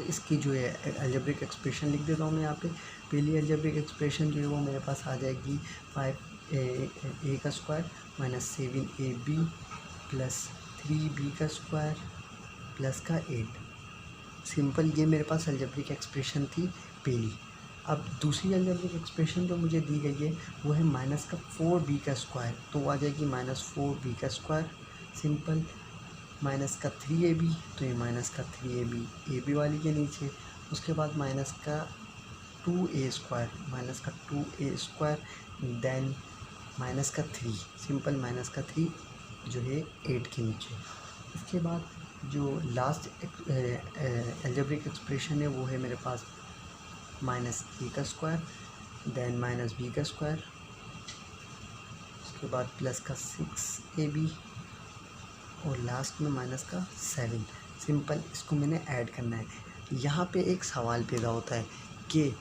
Speaker 1: इसकी जो है अलजेब्रिक एक्सप्रेशन लिख देता हूँ मैं यहाँ पे। पहली अलजेब्रिक एक्सप्रेशन जो है वो मेरे पास आ जाएगी 5a का square minus 7ab plus 3b का स्क्वायर प्लस का 8। सिंपल, ये मेरे पास अलजेब्रिक एक्सप्रेशन थी पहली। अब दूसरी अलजेब्रिक एक्सप्रेशन जो मुझे दी गई है वो है माइनस का 4b का स्क्वायर, तो वो आ जाएगी -4b का स्क्वायर। सिंपल, माइनस का 3ab, तो ये माइनस का 3ab वाली के नीचे। उसके बाद माइनस का 2a स्क्वायर, माइनस का 2a स्क्वायर, देन माइनस का 3, सिंपल माइनस का 3 जो है 8 के नीचे। इसके बाद जो लास्ट अलजेब्रिक एक्सप्रेशन है वो है मेरे पास -a का स्क्वायर, देन -b का स्क्वायर, उसके बाद प्लस का 6ab और लास्ट में माइनस का 7। सिंपल, इसको मैंने ऐड करना है। यहाँ पे एक सवाल पैदा होता है कि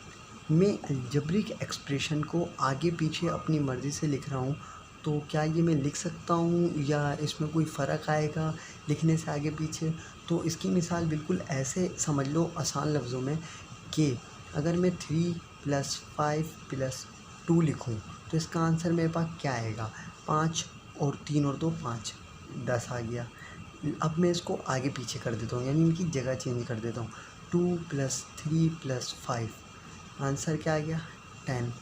Speaker 1: मैं अलजेब्रिक एक्सप्रेशन को आगे पीछे अपनी मर्ज़ी से लिख रहा हूँ, तो क्या ये मैं लिख सकता हूँ या इसमें कोई फ़र्क आएगा लिखने से आगे पीछे। तो इसकी मिसाल बिल्कुल ऐसे समझ लो आसान लफ्ज़ों में कि अगर मैं 3 + 5 + 2 लिखूँ तो इसका आंसर मेरे पास क्या आएगा, 5 और 3 और 2 5, 10 आ गया। अब मैं इसको आगे पीछे कर देता हूँ, यानी इनकी जगह चेंज कर देता हूँ। 2 + 3 + 5, आंसर क्या आ गया, 10।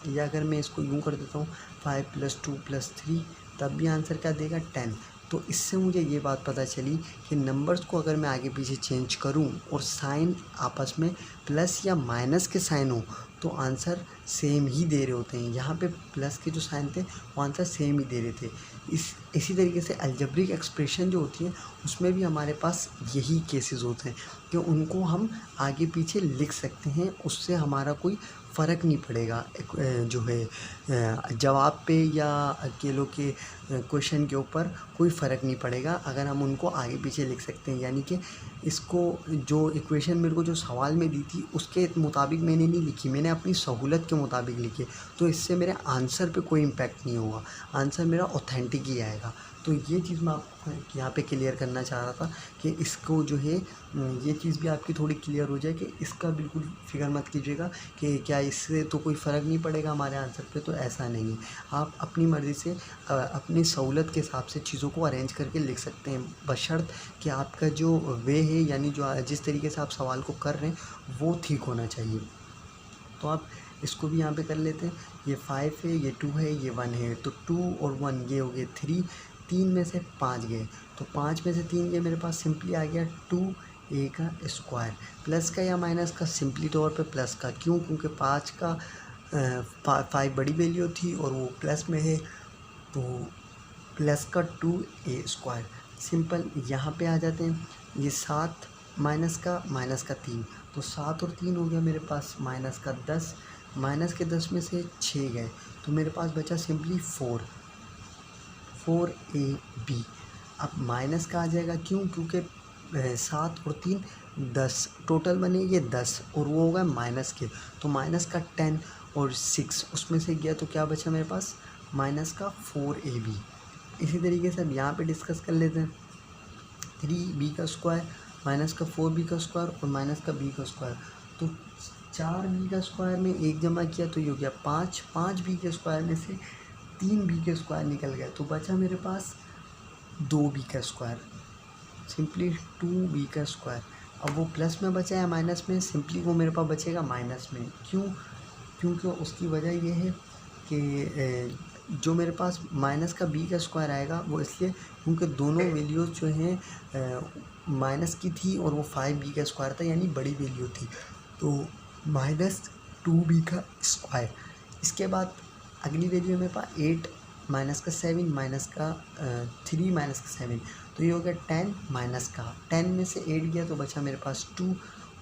Speaker 1: या अगर मैं इसको यूँ कर देता हूँ 5 + 2 + 3, तब भी आंसर क्या देगा, 10। तो इससे मुझे ये बात पता चली कि नंबर्स को अगर मैं आगे पीछे चेंज करूं और साइन आपस में प्लस या माइनस के साइन हो तो आंसर सेम ही दे रहे होते हैं। यहाँ पे प्लस के जो साइन थे वो आंसर सेम ही दे रहे थे। इसी तरीके से अलजेब्रिक एक्सप्रेशन जो होती है उसमें भी हमारे पास यही केसेस होते हैं कि उनको हम आगे पीछे लिख सकते हैं, उससे हमारा कोई फ़र्क नहीं पड़ेगा जो है जवाब पे या अकेलों के क्वेश्चन के ऊपर कोई फ़र्क नहीं पड़ेगा अगर हम उनको आगे पीछे लिख सकते हैं। यानी कि इसको जो इक्वेशन मेरे को जो सवाल में दी थी उसके मुताबिक मैंने नहीं लिखी, मैंने अपनी सहूलत के मुताबिक लिखी, तो इससे मेरे आंसर पे कोई इम्पैक्ट नहीं होगा, आंसर मेरा ऑथेंटिक ही आएगा। तो ये चीज़ मैं आपको यहाँ पे क्लियर करना चाह रहा था कि इसको जो है ये चीज़ भी आपकी थोड़ी क्लियर हो जाए कि इसका बिल्कुल फिक्र मत कीजिएगा कि क्या इससे तो कोई फ़र्क नहीं पड़ेगा हमारे आंसर पे, तो ऐसा नहीं है। आप अपनी मर्ज़ी से अपनी सहूलत के हिसाब से चीज़ों को अरेंज करके लिख सकते हैं, बशर्त कि आपका जो वे है यानी जो जिस तरीके से आप सवाल को कर रहे हैं वो ठीक होना चाहिए। तो आप इसको भी यहाँ पे कर लेते हैं। ये 5 है, ये 2 है, ये 1 है, तो 2 और 1 ये हो गए 3, 3 में से 5 गए, तो 5 में से 3 गए, मेरे पास सिंपली आ गया 2a का स्क्वायर। प्लस का या माइनस का, सिंपली तौर पे प्लस का, क्यों? क्योंकि 5 का 5 बड़ी वैल्यू थी और वो प्लस में है, तो प्लस का 2a स्क्वायर। सिंपल यहाँ पे आ जाते हैं। ये 7 माइनस का 3, तो 7 और 3 हो गया मेरे पास माइनस का 10, माइनस के 10 में से 6 गए, तो मेरे पास बचा सिंपली 4ab। अब माइनस का आ जाएगा, क्यों? क्योंकि 7 और 3 10, टोटल बने ये 10 और वो होगा माइनस के, तो माइनस का 10 और 6 उसमें से गया, तो क्या बचा मेरे पास माइनस का 4ab। इसी तरीके से अब यहाँ पे डिस्कस कर लेते हैं। 3b का स्क्वायर माइनस का 4b का स्क्वायर और माइनस का b का स्क्वायर, तो 4b का स्क्वायर में 1 जमा किया तो ये हो गया 5, 5b के स्क्वायर में से 3b के स्क्वायर निकल गया, तो बचा मेरे पास 2b का स्क्वायर, सिंपली 2b का स्क्वायर। अब वो प्लस में बचा है माइनस में, सिंपली वो मेरे पास बचेगा माइनस में, क्यों? क्योंकि उसकी वजह ये है कि जो मेरे पास माइनस का b का स्क्वायर आएगा वो इसलिए क्योंकि दोनों वैल्यूज़ जो हैं माइनस की थी और वो 5b का स्क्वायर था, यानी बड़ी वैल्यू थी, तो माइनस 2b का स्क्वायर। इसके बाद अगली वैल्यू मेरे पास 8 माइनस का 7 माइनस का 3 माइनस का 7, तो ये हो गया 10 माइनस का 10 में से 8 गया तो बचा मेरे पास 2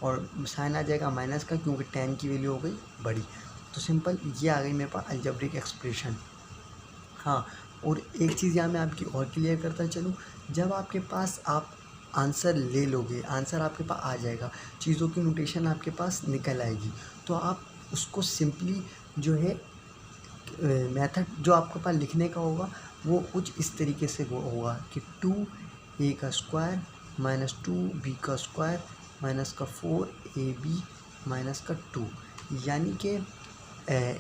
Speaker 1: और साइन आ जाएगा माइनस का क्योंकि 10 की वैल्यू हो गई बड़ी। तो सिंपल ये आ गई मेरे पास अलजेब्रिक एक्सप्रेशन। हाँ, और एक चीज़ यहाँ मैं आपकी और क्लियर करता चलूँ, जब आपके पास आप आंसर ले लोगे, आंसर आपके पास आ जाएगा, चीज़ों की नोटेशन आपके पास निकल आएगी, तो आप उसको सिंपली जो है मेथड जो आपके पास लिखने का होगा वो कुछ इस तरीके से होगा कि 2a का स्क्वायर माइनस 2b का स्क्वायर माइनस का 4ab माइनस का 2, यानी कि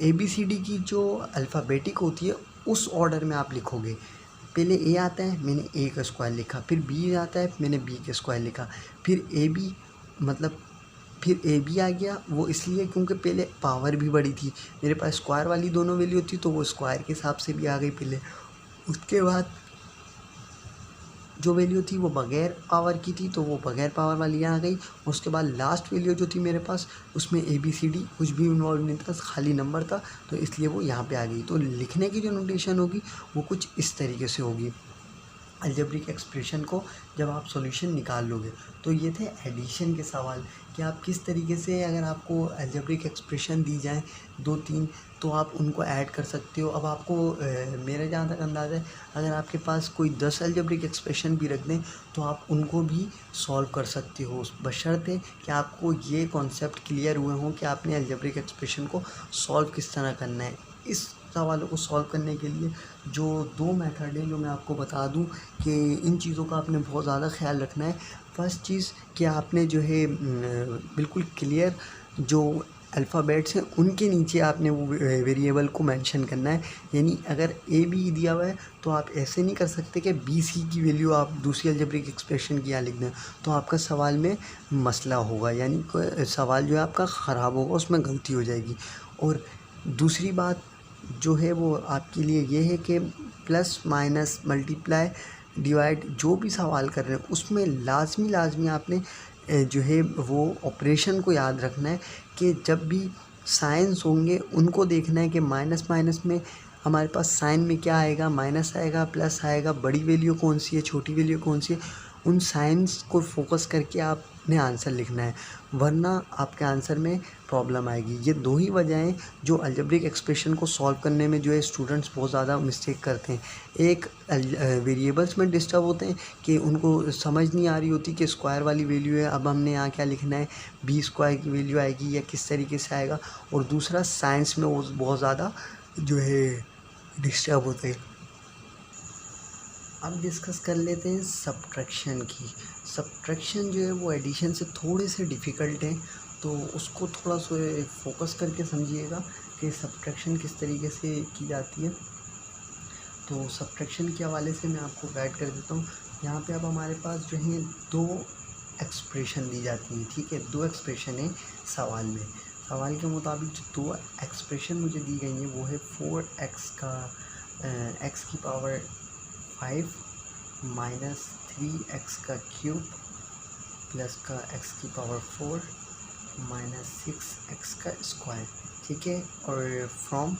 Speaker 1: ABCD की जो अल्फ़ाबेटिक होती है उस ऑर्डर में आप लिखोगे। पहले A आता है, मैंने A का स्क्वायर लिखा, फिर B आता है, मैंने B का स्क्वायर लिखा, फिर AB मतलब फिर AB आ गया, वो इसलिए क्योंकि पहले पावर भी बड़ी थी, मेरे पास स्क्वायर वाली दोनों वैल्यू थी तो वो स्क्वायर के हिसाब से भी आ गई पहले। उसके बाद जो वैल्यू थी वो बग़ैर पावर की थी तो वो बग़ैर पावर वाली यहाँ आ गई। उसके बाद लास्ट वैल्यू जो थी मेरे पास उसमें ABCD कुछ भी इन्वॉल्व नहीं था, खाली नंबर था, तो इसलिए वो यहाँ पे आ गई। तो लिखने की जो नोटेशन होगी वो कुछ इस तरीके से होगी अलजेब्रिक एक्सप्रेशन को जब आप सॉल्यूशन निकाल लोगे। तो ये थे एडिशन के सवाल कि आप किस तरीके से अगर आपको अलजेब्रिक एक्सप्रेशन दी जाए 2-3 तो आप उनको ऐड कर सकते हो। अब आपको मेरा जहाँ तक अंदाज़ा है अगर आपके पास कोई 10 अलजेब्रिक एक्सप्रेशन भी रख दें तो आप उनको भी सॉल्व कर सकते हो, बशर्ते कि आपको ये कॉन्सेप्ट क्लियर हुए हों कि आपने अलजेब्रिक एक्सप्रेशन को सॉल्व किस तरह करना है। इस सवालों को सॉल्व करने के लिए जो 2 मेथड हैं जो मैं आपको बता दूं कि इन चीज़ों का आपने बहुत ज़्यादा ख्याल रखना है। फर्स्ट चीज़ कि आपने जो है बिल्कुल क्लियर जो अल्फ़ाबेट्स हैं उनके नीचे आपने वो वेरिएबल को मेंशन करना है, यानी अगर AB दिया हुआ है तो आप ऐसे नहीं कर सकते कि BC की वैल्यू आप दूसरी अलजेब्रिक एक्सप्रेशन की यहाँ लिख दें, तो आपका सवाल में मसला होगा, यानी सवाल जो है आपका ख़राब होगा, उसमें गलती हो जाएगी। और दूसरी बात जो है वो आपके लिए ये है कि प्लस माइनस मल्टीप्लाई डिवाइड जो भी सवाल कर रहे हैं उसमें लाजमी आपने जो है वो ऑपरेशन को याद रखना है कि जब भी साइंस होंगे उनको देखना है कि माइनस माइनस में हमारे पास साइन में क्या आएगा, माइनस आएगा, प्लस आएगा, बड़ी वैल्यू कौन सी है, छोटी वैल्यू कौन सी है, उन साइंस को फोकस करके आपने आंसर लिखना है, वरना आपके आंसर में प्रॉब्लम आएगी। ये दो ही वजहें जो अलजेब्रिक एक्सप्रेशन को सॉल्व करने में जो है स्टूडेंट्स बहुत ज़्यादा मिस्टेक करते हैं। एक वेरिएबल्स में डिस्टर्ब होते हैं कि उनको समझ नहीं आ रही होती कि स्क्वायर वाली वैल्यू है, अब हमने यहाँ क्या लिखना है, बी स्क्वायर की वैल्यू आएगी या किस तरीके से आएगा। और दूसरा साइंस में वो बहुत ज़्यादा जो है डिस्टर्ब होते हैं। अब डिस्कस कर लेते हैं सब्ट्रैक्शन की। सब्ट्रैक्शन जो है वो एडिशन से थोड़े से डिफ़िकल्ट हैं, तो उसको थोड़ा सा फोकस करके समझिएगा कि सब्ट्रैक्शन किस तरीके से की जाती है। तो सब्ट्रैक्शन के हवाले से मैं आपको गाइड कर देता हूँ। यहाँ पे अब हमारे पास जो है दो एक्सप्रेशन दी जाती हैं, ठीक है, दो एक्सप्रेशन है सवाल में। सवाल के मुताबिक जो दो एक्सप्रेशन मुझे दी गई हैं वो है 4x का x की पावर 5 माइनस 3x का क्यूब प्लस का x की पावर 4 माइनस 6x का स्क्वायर, ठीक है। और फ्रॉम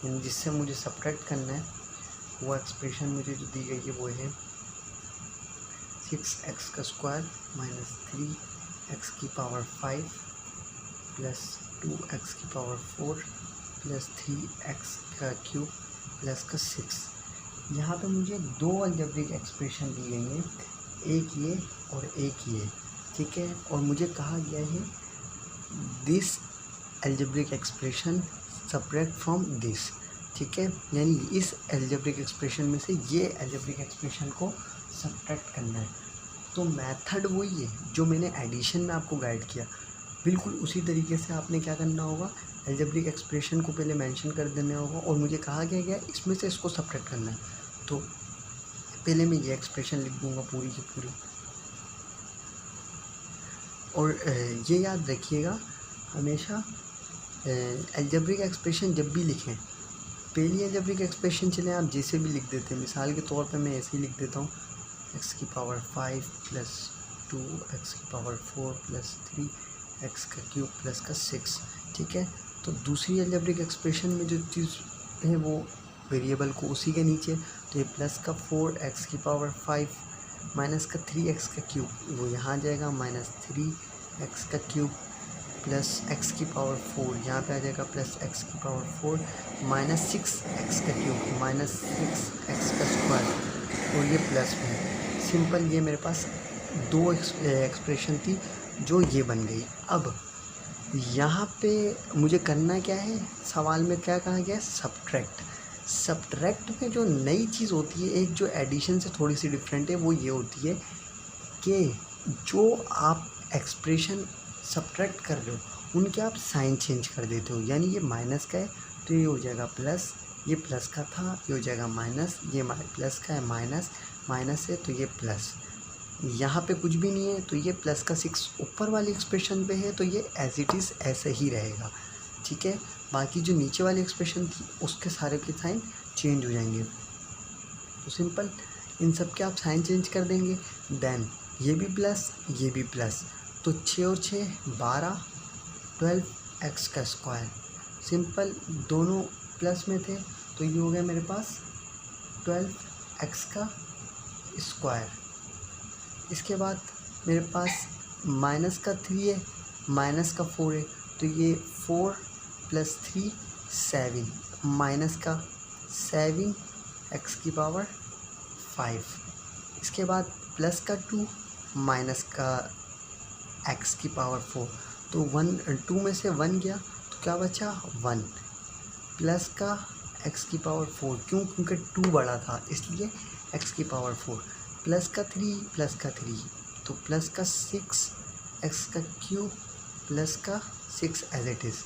Speaker 1: जिससे मुझे सब्ट्रैक्ट करना है वो एक्सप्रेशन मुझे जो दी गई है वो है 6x का स्क्वायर माइनस 3x की पावर 5 प्लस 2x की पावर 4 प्लस 3x का क्यूब प्लस का 6। यहाँ पे मुझे दो अलजेब्रिक एक्सप्रेशन दी गई हैं, एक ये और एक ये, ठीक है। और मुझे कहा गया है this algebraic expression subtract from this, ठीक है, यानी इस अलजेब्रिक एक्सप्रेशन में से ये अलजेब्रिक एक्सप्रेशन को सब्ट्रैक्ट करना है। तो मेथड वही है जो मैंने एडिशन में आपको गाइड किया, बिल्कुल उसी तरीके से आपने क्या करना होगा, अलजेब्रिक एक्सप्रेशन को पहले मेंशन कर देना होगा और मुझे कहा गया इसमें से इसको सब्ट्रैक्ट करना है। तो पहले मैं ये एक्सप्रेशन लिख दूंगा पूरी की पूरी। और ये याद रखिएगा हमेशा अलजेब्रिक एक्सप्रेशन जब भी लिखें, पहली अलजेब्रिक एक्सप्रेशन चले आप जैसे भी लिख देते हैं, मिसाल के तौर पे मैं ऐसे ही लिख देता हूँ x की पावर 5 प्लस 2x की पावर 4 प्लस 3x का क्यूब प्लस का 6, ठीक है। तो दूसरी अलजेब्रिक एक्सप्रेशन में जो चीज़ है वो वेरिएबल को उसी के नीचे, तो ये प्लस का 4x की पावर 5 माइनस का 3x का क्यूब वो यहाँ आ जाएगा, माइनस 3x का क्यूब प्लस x की पावर 4 यहाँ पे आ जाएगा, प्लस x की पावर 4 माइनस 6x का क्यूब माइनस 6x का स्क्वायर और ये प्लस में। सिंपल ये मेरे पास दो एक्सप्रेशन थी जो ये बन गई। अब यहाँ पे मुझे करना क्या है, सवाल में क्या कहा गया है, सब्ट्रैक्ट। सब्ट्रैक्ट में जो नई चीज़ होती है, एक जो एडिशन से थोड़ी सी डिफरेंट है, वो ये होती है कि जो आप एक्सप्रेशन सब्ट्रैक्ट कर रहे हो उनके आप साइन चेंज कर देते हो। यानी ये माइनस का है तो ये हो जाएगा प्लस, ये प्लस का था ये हो जाएगा माइनस, ये प्लस का है माइनस, माइनस है तो ये प्लस, यहाँ पे कुछ भी नहीं है तो ये प्लस का 6 ऊपर वाली एक्सप्रेशन पे है तो ये एज इट इज़ ऐसे ही रहेगा, ठीक है। बाकी जो नीचे वाली एक्सप्रेशन थी उसके सारे के साइन चेंज हो जाएंगे। तो सिंपल इन सब के आप साइन चेंज कर देंगे, देन ये भी प्लस ये भी प्लस, तो 6 और 6 12 12x का स्क्वायर। सिंपल दोनों प्लस में थे तो ये हो गया मेरे पास 12x का स्क्वायर। इसके बाद मेरे पास माइनस का 3 है, माइनस का 4 है तो ये 4 प्लस 3 7, माइनस का 7x की पावर 5। इसके बाद प्लस का 2 माइनस का x की पावर 4, तो 2 में से 1 गया तो क्या बचा 1, प्लस का x की पावर 4, क्यों, क्योंकि 2 बड़ा था इसलिए x की पावर 4, प्लस का 3 तो प्लस का 6x का क्यूब प्लस का 6 एज इट इज़।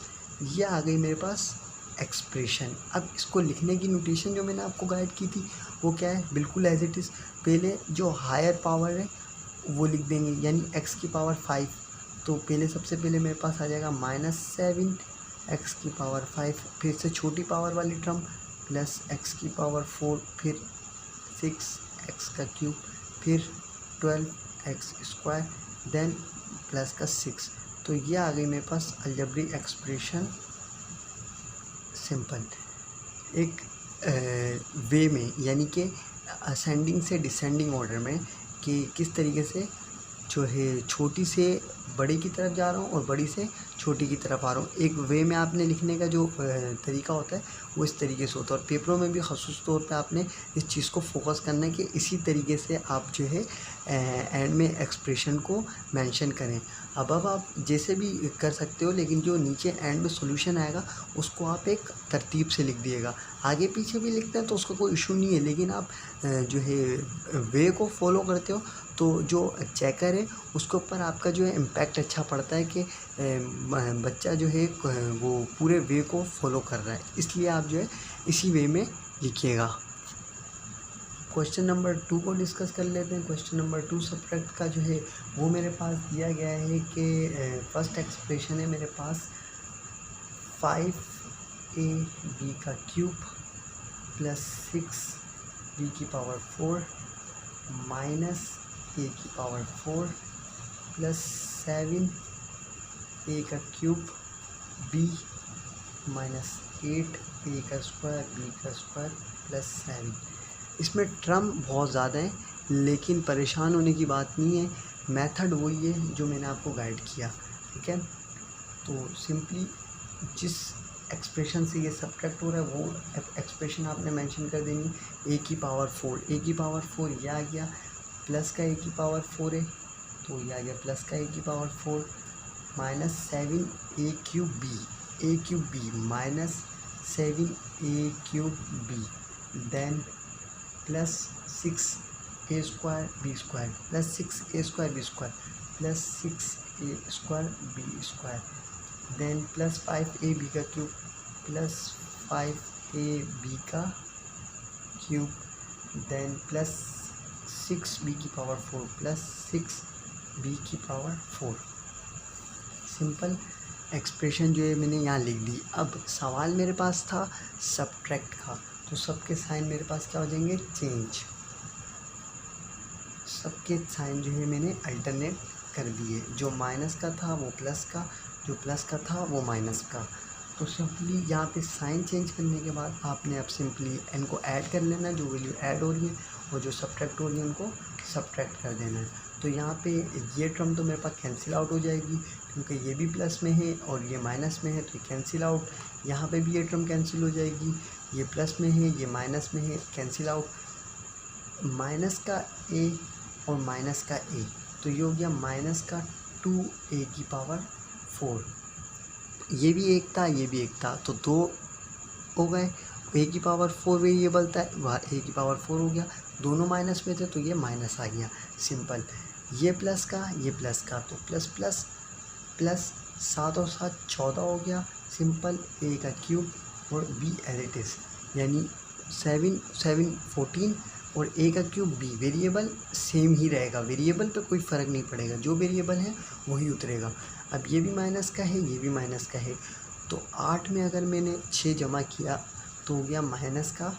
Speaker 1: ये आ गई मेरे पास एक्सप्रेशन। अब इसको लिखने की नोटेशन जो मैंने आपको गाइड की थी वो क्या है, बिल्कुल एज इट इज़। पहले जो हायर पावर है वो लिख देंगे, यानी x की पावर 5, तो पहले सबसे पहले मेरे पास आ जाएगा -7x की पावर 5, फिर से छोटी पावर वाली टर्म प्लस x की पावर 4, फिर 6x का क्यूब, फिर 12x स्क्वायर, देन प्लस का 6। तो ये आ गई मेरे पास अलजेब्रिक एक्सप्रेशन सिंपल एक वे में, यानी कि असेंडिंग से डिसेंडिंग ऑर्डर में, कि किस तरीके से जो है छोटी से बड़ी की तरफ जा रहा हूँ और बड़ी से छोटी की तरफ आ रहा हूँ। एक वे में आपने लिखने का जो तरीका होता है वो इस तरीके से होता है, और पेपरों में भी ख़ास तौर पे आपने इस चीज़ को फोकस करना है कि इसी तरीके से आप जो है एंड में एक्सप्रेशन को मेंशन करें। अब आप जैसे भी कर सकते हो, लेकिन जो नीचे एंड में सॉल्यूशन आएगा उसको आप एक तरतीब से लिख दिएगा। आगे पीछे भी लिखते हैं तो उसका कोई इशू नहीं है, लेकिन आप जो है वे को फॉलो करते हो तो जो चेकर है उसके ऊपर आपका जो है इम्पैक्ट अच्छा पड़ता है कि बच्चा जो है वो पूरे वे को फॉलो कर रहा है, इसलिए आप जो है इसी वे में लिखिएगा। क्वेश्चन नंबर 2 को डिस्कस कर लेते हैं। क्वेश्चन नंबर 2 सब्ट्रैक्ट का जो है वो मेरे पास दिया गया है कि फर्स्ट एक्सप्रेशन है मेरे पास 5ab का क्यूब प्लस 6b की पावर 4 माइनस a की पावर 4 प्लस 7a का क्यूब b माइनस 8a का स्क्वायर b का स्क्वायर प्लस 7। इसमें टर्म बहुत ज़्यादा है, लेकिन परेशान होने की बात नहीं है, मेथड वही है जो मैंने आपको गाइड किया, ठीक है। तो सिंपली जिस एक्सप्रेशन से ये सब्ट्रैक्ट हो रहा है वो एक्सप्रेशन आपने मेंशन कर देनी, a की पावर 4, a की पावर 4 ये आ गया, प्लस का a की पावर 4 है तो ये आ गया प्लस का a की power 4 minus 7a cube b minus 7a cube b then plus 6a square b square plus 6a square b square plus 6a square b square then plus 5ab का cube plus 5ab का cube then plus 6b की power 4 plus 6b की power 4। Simple expression जो है मैंने यहाँ लिख दी। अब सवाल मेरे पास था सब्ट्रैक्ट का, तो सबके साइन मेरे पास क्या हो जाएंगे, चेंज। सबके साइन जो है मैंने अल्टरनेट कर दिए, जो माइनस का था वो प्लस का, जो प्लस का था वो माइनस का। तो सिंपली यहाँ पे साइन चेंज करने के बाद आपने अब सिंपली इनको ऐड कर लेना है, जो वैल्यू ऐड हो रही है और जो सब्ट्रैक्ट हो रही है उनको सब्ट्रैक्ट कर देना है। तो यहाँ पे ये टर्म तो मेरे पास कैंसिल आउट हो जाएगी, क्योंकि ये भी प्लस में है और ये माइनस में है, तो ये कैंसिल आउट। यहाँ पे भी ये टर्म कैंसिल हो जाएगी, ये प्लस में है ये माइनस में है, कैंसिल आउट। माइनस का a और माइनस का a, तो ये हो गया माइनस का 2a की पावर 4। ये भी एक था ये भी एक था, तो दो हो गए। a की पावर 4 वेरिएबल था, वहाँ a की पावर 4 हो गया, दोनों माइनस में थे तो ये माइनस आ गया। सिंपल ये प्लस का ये प्लस का, तो प्लस प्लस प्लस 7 और 7 14 हो गया। सिंपल a का क्यूब और b एज इट इज़, यानी 7 7 14 और a का क्यूब b। वेरिएबल सेम ही रहेगा, वेरिएबल पे कोई फ़र्क नहीं पड़ेगा, जो वेरिएबल है वही उतरेगा। अब ये भी माइनस का है ये भी माइनस का है, तो 8 में अगर मैंने 6 जमा किया तो हो गया माइनस का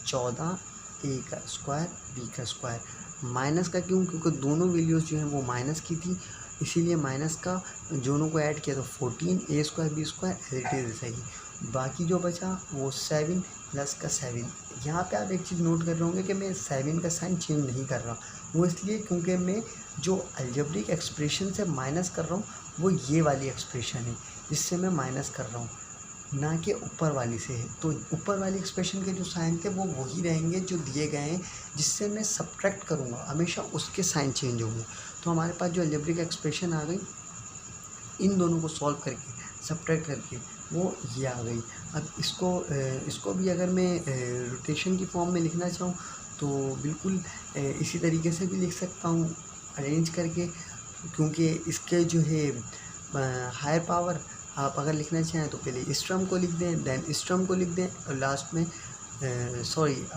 Speaker 1: 14 a का स्क्वायर b का स्क्वायर। माइनस का क्यों, क्योंकि दोनों वैल्यूज़ जो हैं वो माइनस की थी, इसीलिए माइनस का दोनों को ऐड किया तो 14 a square b square as it is सही। बाकी जो बचा वो 7 प्लस का 7। यहाँ पे आप एक चीज़ नोट कर रहे होंगे कि मैं 7 का साइन चेंज नहीं कर रहा, वो इसलिए क्योंकि मैं जो अलजेब्रिक एक्सप्रेशन से माइनस कर रहा हूँ वो ये वाली एक्सप्रेशन है जिससे मैं माइनस कर रहा हूँ, ना कि ऊपर वाली से है। तो ऊपर वाली एक्सप्रेशन के जो साइन थे वो वही रहेंगे जो दिए गए हैं, जिससे मैं सब्ट्रैक्ट करूँगा हमेशा उसके साइन चेंज होंगे। तो हमारे पास जो अलजेब्रिक एक्सप्रेशन आ गई, इन दोनों को सॉल्व करके सब्ट्रैक्ट करके वो ये आ गई। अब इसको भी अगर मैं रोटेशन की फॉर्म में लिखना चाहूँ तो बिल्कुल इसी तरीके से भी लिख सकता हूँ अरेंज करके, क्योंकि इसके जो है हायर पावर आप अगर लिखना चाहें तो पहले इस टर्म को लिख दें, देन इस टर्म को लिख दें और लास्ट में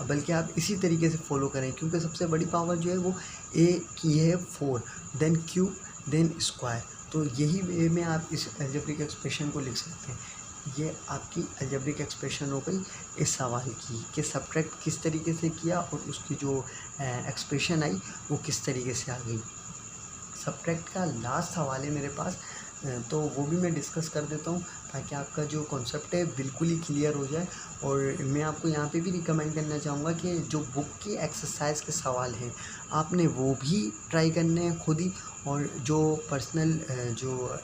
Speaker 1: बल्कि आप इसी तरीके से फॉलो करें, क्योंकि सबसे बड़ी पावर जो है वो a की है 4, देन क्यूब देन स्क्वायर। तो यही वे में आप इस अलजेब्रिक एक्सप्रेशन को लिख सकते हैं। ये आपकी अलजेब्रिक एक्सप्रेशन हो गई इस सवाल की कि सब्ट्रैक्ट किस तरीके से किया और उसकी जो एक्सप्रेशन आई वो किस तरीके से आ गई। सब्ट्रैक्ट का लास्ट सवाल है मेरे पास, तो वो भी मैं डिस्कस कर देता हूँ ताकि आपका जो कॉन्सेप्ट है बिल्कुल ही क्लियर हो जाए। और मैं आपको यहाँ पे भी रिकमेंड करना चाहूँगा कि जो बुक की एक्सरसाइज के सवाल हैं आपने वो भी ट्राई करने हैं खुद ही, और जो पर्सनल जो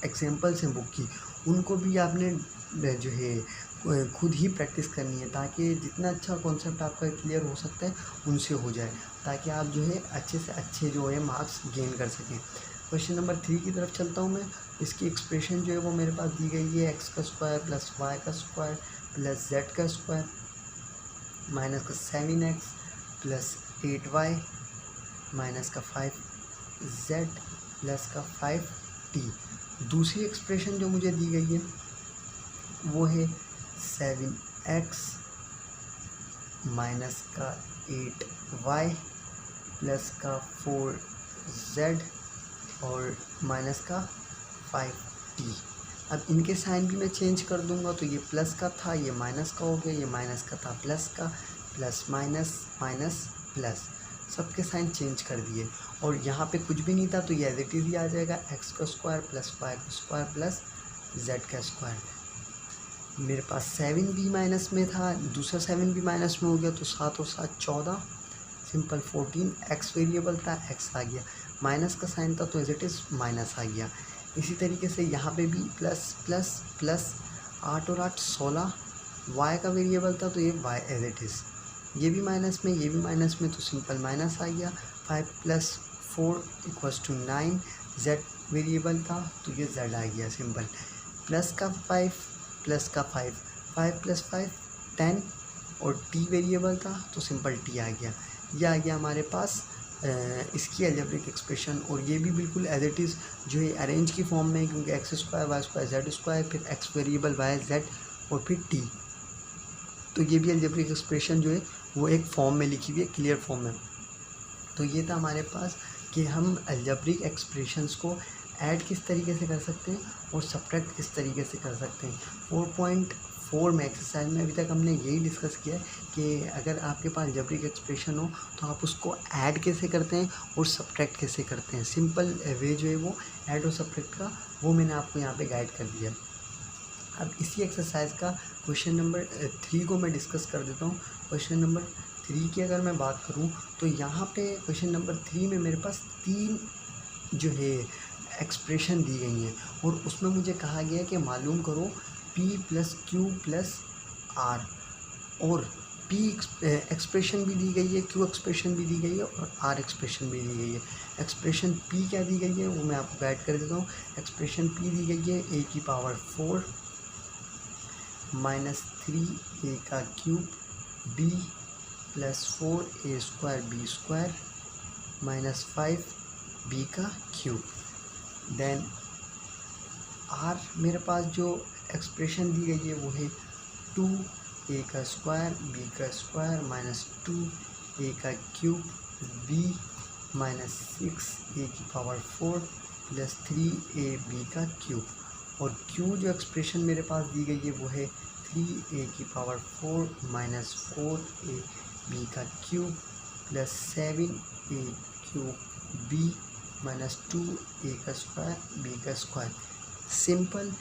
Speaker 1: एग्जांपल्स हैं बुक की उनको भी आपने जो है खुद ही प्रैक्टिस करनी है, ताकि जितना अच्छा कॉन्सेप्ट आपका क्लियर हो सकता है उनसे हो जाए, ताकि आप जो है अच्छे से अच्छे जो है मार्क्स गेन कर सकें। क्वेश्चन नंबर 3 की तरफ चलता हूँ मैं। इसकी एक्सप्रेशन जो है वो मेरे पास दी गई है, एक्स का स्क्वायर प्लस वाई का स्क्वायर प्लस जेड का स्क्वायर माइनस का 7x प्लस 8y माइनस का 5z प्लस का 5t। दूसरी एक्सप्रेशन जो मुझे दी गई है वो है 7x माइनस का 8y प्लस का 4z और माइनस का 5t। अब इनके साइन भी मैं चेंज कर दूंगा, तो ये प्लस का था ये माइनस का हो गया, ये माइनस का था प्लस का, प्लस माइनस माइनस प्लस, सबके साइन चेंज कर दिए। और यहाँ पे कुछ भी नहीं था तो ये एज इट इज़ ही आ जाएगा, एक्स का स्क्वायर प्लस वाई का स्क्वायर प्लस जेड का स्क्वायर। मेरे पास 7 भी माइनस में था, दूसरा 7 भी माइनस में हो गया, तो 7 और 7 14, सिंपल 14। एक्स वेरिएबल था, एक्स आ गया, माइनस का साइन था तो एज इट इज़ माइनस आ गया। इसी तरीके से यहाँ पे भी प्लस प्लस प्लस 8 और 8 16, वाई का वेरिएबल था तो ये वाई एज इट इज़, ये भी माइनस में ये भी माइनस में, तो सिंपल माइनस आ गया। 5 plus 4 equals to 9, Z variable था तो ये जेड आ गया, सिंपल प्लस का 5 प्लस का 5, 5 प्लस 5 10 और टी वेरिएबल था तो सिंपल टी आ गया। ये आ गया हमारे पास इसकी अलजेब्रिक एक्सप्रेशन। और ये भी बिल्कुल एज इट इज़ जो है अरेंज की फॉर्म में है, क्योंकि X square Y square Z square फिर एक्स वेरिएबल वाई जेड और फिर टी, तो ये भी अलजेब्रिक एक्सप्रेशन जो है वो एक फॉर्म में लिखी हुई है, क्लियर फॉर्म में। तो ये था हमारे पास कि हम अलजेब्रिक एक्सप्रेशंस को ऐड किस तरीके से कर सकते हैं और सब्ट्रैक्ट किस तरीके से कर सकते हैं। 4.4 में एक्सरसाइज में अभी तक हमने यही डिस्कस किया है कि अगर आपके पास अलजेब्रिक एक्सप्रेशन हो तो आप उसको ऐड कैसे करते हैं और सब्ट्रैक्ट कैसे करते हैं। सिंपल वे जो है वो ऐड और सब्ट्रैक्ट का वो मैंने आपको यहाँ पे गाइड कर दिया। अब इसी एक्सरसाइज का क्वेश्चन नंबर 3 को मैं डिस्कस कर देता हूँ। क्वेश्चन नंबर 3 की अगर मैं बात करूँ तो यहाँ पे क्वेश्चन नंबर 3 में मेरे पास 3 जो है एक्सप्रेशन दी गई हैं और उसमें मुझे कहा गया है कि मालूम करो P plus Q plus R, और P एक्सप्रेशन भी दी गई है, Q एक्सप्रेशन भी दी गई है और R एक्सप्रेशन भी दी गई है। एक्सप्रेशन P क्या दी गई है वो मैं आपको गाइड कर देता हूँ। एक्सप्रेशन P दी गई है a की पावर 4 माइनस 3a का cube b plus 4a square b square minus 5b का क्यूब। देन R मेरे पास जो एक्सप्रेशन दी गई है वो है 2a का स्क्वायर b का स्क्वायर माइनस 2a का क्यूब b माइनस 6a की पावर 4 प्लस 3ab का क्यूब। और Q जो एक्सप्रेशन मेरे पास दी गई है वो है 3a की पावर 4 माइनस 4ab का cube plus 7a cube b minus 2a का स्क्वायर b का स्क्वायर। सिंपल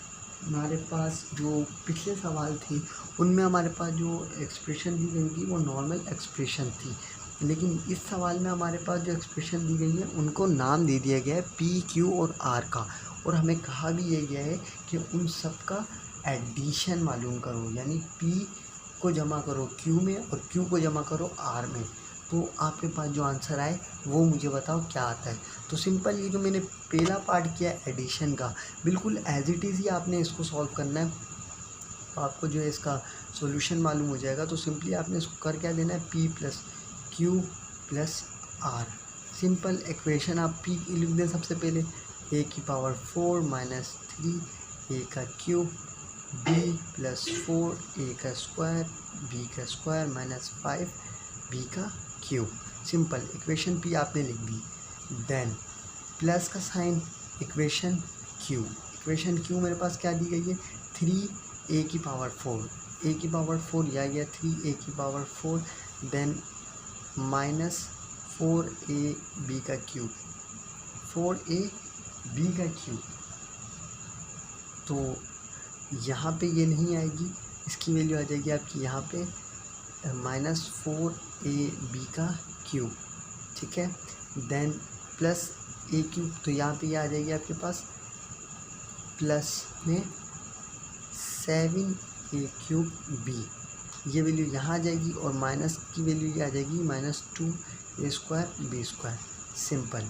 Speaker 1: हमारे पास जो पिछले सवाल थी उनमें हमारे पास जो एक्सप्रेशन दी गई थी वो नॉर्मल एक्सप्रेशन थी, लेकिन इस सवाल में हमारे पास जो एक्सप्रेशन दी गई है उनको नाम दे दिया गया है P, Q और R का, और हमें कहा भी ये गया है कि उन सब का एडिशन मालूम करो, यानी P को जमा करो Q में और Q को जमा करो R में, तो आपके पास जो आंसर आए वो मुझे बताओ क्या आता है। तो सिंपल ये जो मैंने पहला पार्ट किया एडिशन का, बिल्कुल एज इट इज़ ही आपने इसको सॉल्व करना है, तो आपको जो है इसका सॉल्यूशन मालूम हो जाएगा। तो सिंपली आपने इसको कर क्या देना है, P plus Q plus R। Simple equation आप P की लिख दें सबसे पहले, a की पावर 4 माइनस 3a का क्यूब b प्लस 4a का स्क्वायर b का स्क्वायर माइनस 5b का क्यूब। सिंपल इक्वेशन P आपने लिख दी। देन प्लस का साइन इक्वेशन Q मेरे पास क्या दी गई है, 3a की पावर 4 या 3a की पावर 4 देन माइनस 4ab का क्यूब 4ab का क्यूब, तो यहाँ पे ये नहीं आएगी, इसकी वैल्यू आ जाएगी आपकी यहाँ पे -4ab का क्यूब, ठीक है। देन प्लस ए क्यूब, तो यहाँ पे ये आ जाएगी आपके पास प्लस में 7a क्यूब बी, ये वैल्यू यहाँ आ जाएगी, और माइनस की वैल्यू ये आ जाएगी -2a² b², सिंपल,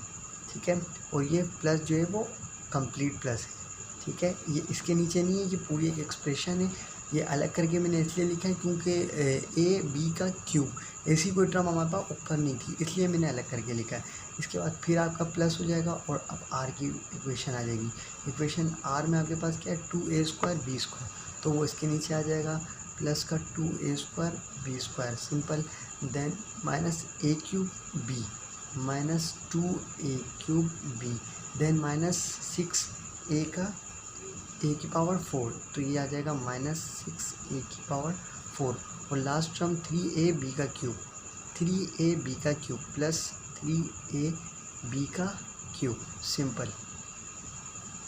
Speaker 1: ठीक है। और ये प्लस जो है वो कंप्लीट प्लस है, ठीक है। ये इसके नीचे नहीं है, ये पूरी एक एक्सप्रेशन है। ये अलग करके मैंने इसलिए लिखा है क्योंकि ए बी का क्यूब, ऐसी कोई टर्म हमारे पास ऊपर नहीं थी, इसलिए मैंने अलग करके लिखा है। इसके बाद फिर आपका प्लस हो जाएगा, और अब आर की इक्वेशन आ जाएगी। इक्वेशन आर में आपके पास क्या है, 2a² b², तो वो इसके नीचे आ जाएगा प्लस का 2a² b², simple. Then -a³ b, -2a³ b, then -6a का a⁴, तो ये आ जाएगा -6a⁴, और लास्ट टर्म 3ab का क्यूब, 3ab का क्यूब प्लस 3ab का क्यूब, सिंपल,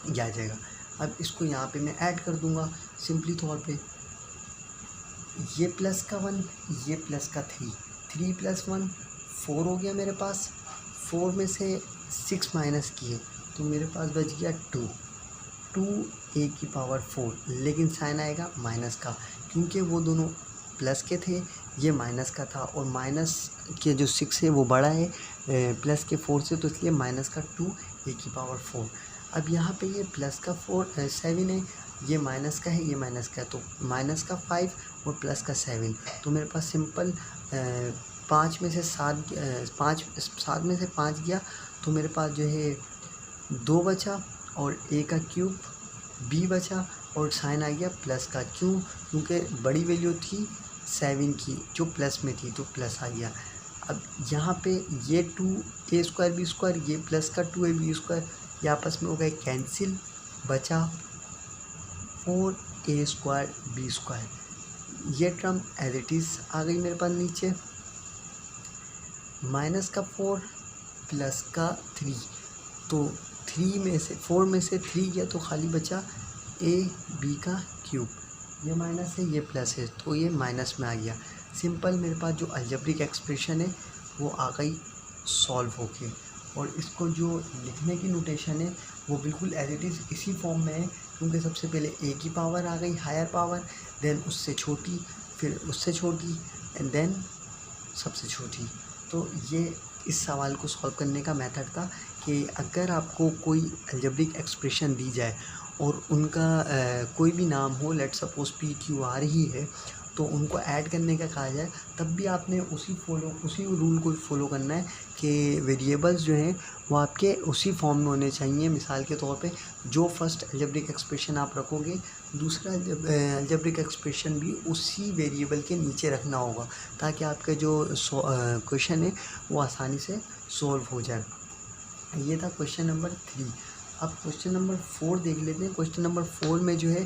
Speaker 1: ये आ जाएगा। अब इसको यहाँ पे मैं ऐड कर दूँगा सिंपली तौर पे, ये प्लस का 1, ये प्लस का 3, 3 + 1 4 हो गया मेरे पास। 4 में से 6 माइनस किए तो मेरे पास बच गया 2a⁴, लेकिन साइन आएगा माइनस का, क्योंकि वो दोनों प्लस के थे, ये माइनस का था, और माइनस के जो 6 है वो बड़ा है प्लस के 4 से, तो इसलिए माइनस का 2a⁴। अब यहाँ पे ये प्लस का 7 है, ये माइनस का है, ये माइनस का है, तो माइनस का 5 और प्लस का 7, तो मेरे पास सिंपल 7 में से 5 गया, तो मेरे पास जो है 2 बचा, और a का क्यूब b बचा, और साइन आ गया प्लस का, क्योंकि बड़ी वैल्यू थी 7 की जो प्लस में थी, तो प्लस आ गया। अब यहाँ पे ये 2a² b², ये प्लस का 2ab², ये आपस में हो गए कैंसिल, बचा 4a² b², ये टर्म एज इट इज़ आ गई मेरे पास नीचे, माइनस का 4 प्लस का 3, तो 4 में से 3 गया, तो खाली बचा ab का क्यूब, ये माइनस है, ये प्लस है, तो ये माइनस में आ गया। सिंपल, मेरे पास जो अलजेब्रिक एक्सप्रेशन है वो आ गई सॉल्व होके, और इसको जो लिखने की नोटेशन है वो बिल्कुल एज इट इज़ इसी फॉर्म में है, क्योंकि सबसे पहले a की पावर आ गई हायर पावर, देन उससे छोटी, फिर उससे छोटी, एंड देन सबसे छोटी। तो ये इस सवाल को सॉल्व करने का मेथड था कि अगर आपको कोई अलजेब्रिक एक्सप्रेशन दी जाए और उनका कोई भी नाम हो, लेट सपोज PQR ही है, तो उनको ऐड करने का कहा जाए, तब भी आपने उसी रूल को फॉलो करना है कि वेरिएबल्स जो हैं वो आपके उसी फॉर्म में होने चाहिए। मिसाल के तौर पे जो फर्स्ट अलजेब्रिक एक्सप्रेशन आप रखोगे, दूसरा अलजेब्रिक एक्सप्रेशन भी उसी वेरिएबल के नीचे रखना होगा, ताकि आपका जो क्वेश्चन है वो आसानी से सॉल्व हो जाए। ये था क्वेश्चन नंबर 3। अब क्वेश्चन नंबर 4 देख लेते हैं। क्वेश्चन नंबर 4 में जो है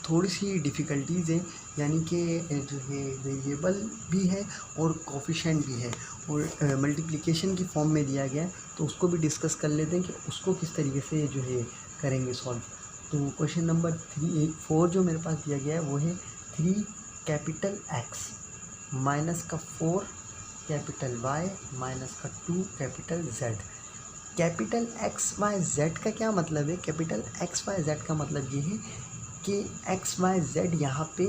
Speaker 1: थोड़ी सी डिफ़िकल्टीज़ हैं, यानी कि जो है वेरिएबल भी है और कोफिशिएंट भी है, और मल्टीप्लिकेशन की फॉर्म में दिया गया है, तो उसको भी डिस्कस कर लेते हैं कि उसको किस तरीके से जो है करेंगे सॉल्व। तो क्वेश्चन नंबर 4 जो मेरे पास दिया गया है वो है 3 कैपिटल X माइनस का 4 कैपिटल Y माइनस का 2 capital Z। Capital X Y Z का क्या मतलब है? कैपिटल X Y Z का मतलब ये है कि X Y Z यहाँ पे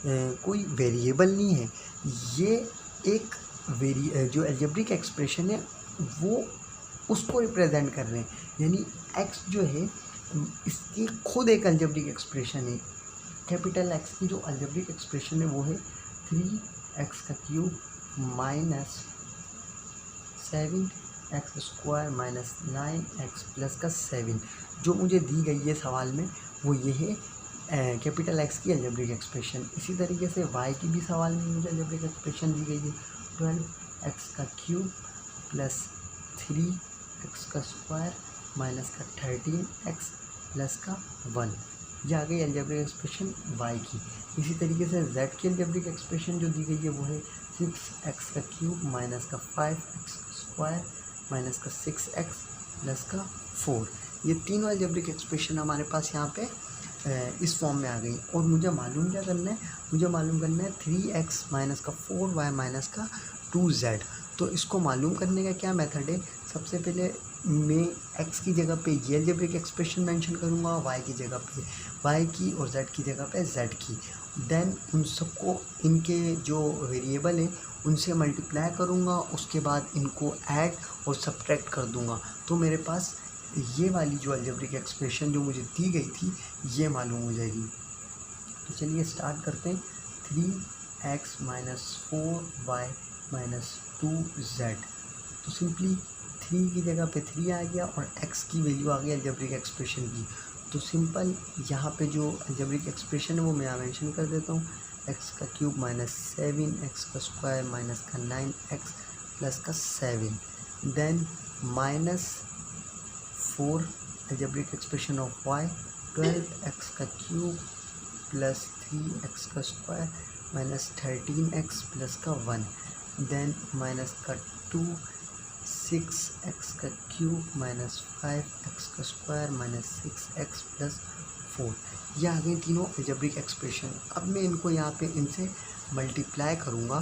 Speaker 1: कोई वेरिएबल नहीं है, ये एक जो अलजेब्रिक एक्सप्रेशन है वो उसको रिप्रेजेंट कर रहे हैं, यानी X जो है इसकी खुद एक अलजेब्रिक एक्सप्रेशन है। कैपिटल X की जो अलजेब्रिक एक्सप्रेशन है वो है 3x का cube minus 7x² minus 9x plus का 7, जो मुझे दी गई है सवाल में वो ये है कैपिटल X की अलजेब्रिक एक्सप्रेशन। इसी तरीके से Y की भी सवाल में मुझे अलजेब्रिक एक्सप्रेशन दी गई है 12x का क्यूब प्लस 3x का स्क्वायर माइनस का 13x प्लस का 1, ये आ गई अलजेब्रिक एक्सप्रेशन Y की। इसी तरीके से Z की अलजेब्रिक एक्सप्रेशन जो दी गई है वो है 6x का क्यूब माइनस का 5x स्क्वायर माइनस का 6x प्लस का 4। ये तीनों अलजेब्रिक एक्सप्रेशन हमारे पास यहाँ पे इस फॉर्म में आ गई। और मुझे मालूम क्या करना है, मुझे मालूम करना है 3x माइनस का 4y माइनस का 2z। तो इसको मालूम करने का क्या मेथड है, सबसे पहले मैं x की जगह पे ये अलजेब्रिक एक्सप्रेशन मेंशन करूँगा, y की जगह पे y की और z की जगह पे z की। देन उन सबको इनके जो वेरिएबल है उनसे मल्टीप्लाई करूँगा, उसके बाद इनको ऐड और सब्ट्रैक्ट कर दूँगा। तो मेरे पास ये वाली जो अलजेब्रिक एक्सप्रेशन जो मुझे दी गई थी ये मालूम हो जाएगी। तो चलिए स्टार्ट करते हैं। 3x minus 4y minus 2z। तो सिंपली 3 की जगह पे 3 आ गया और x की वैल्यू आ गई अलजेब्रिक एक्सप्रेशन की। तो सिंपल यहाँ पे जो अलजेब्रिक एक्सप्रेशन है वो मैं मेंशन कर देता हूँ। x का क्यूब माइनस 7, x का स्क्वायर माइनस का 9x प्लस का 7, then minus 4 algebraic expression of y, 12x का क्यूब प्लस 3x का स्क्वायर माइनस 13x प्लस का 1, देन माइनस का 2, 6x का क्यूब माइनस 5x का स्क्वायर माइनस 6x प्लस 4। ये आ गई तीनों अलजेब्रिक एक्सप्रेशन। अब मैं इनको यहाँ पे इनसे मल्टीप्लाई करूँगा।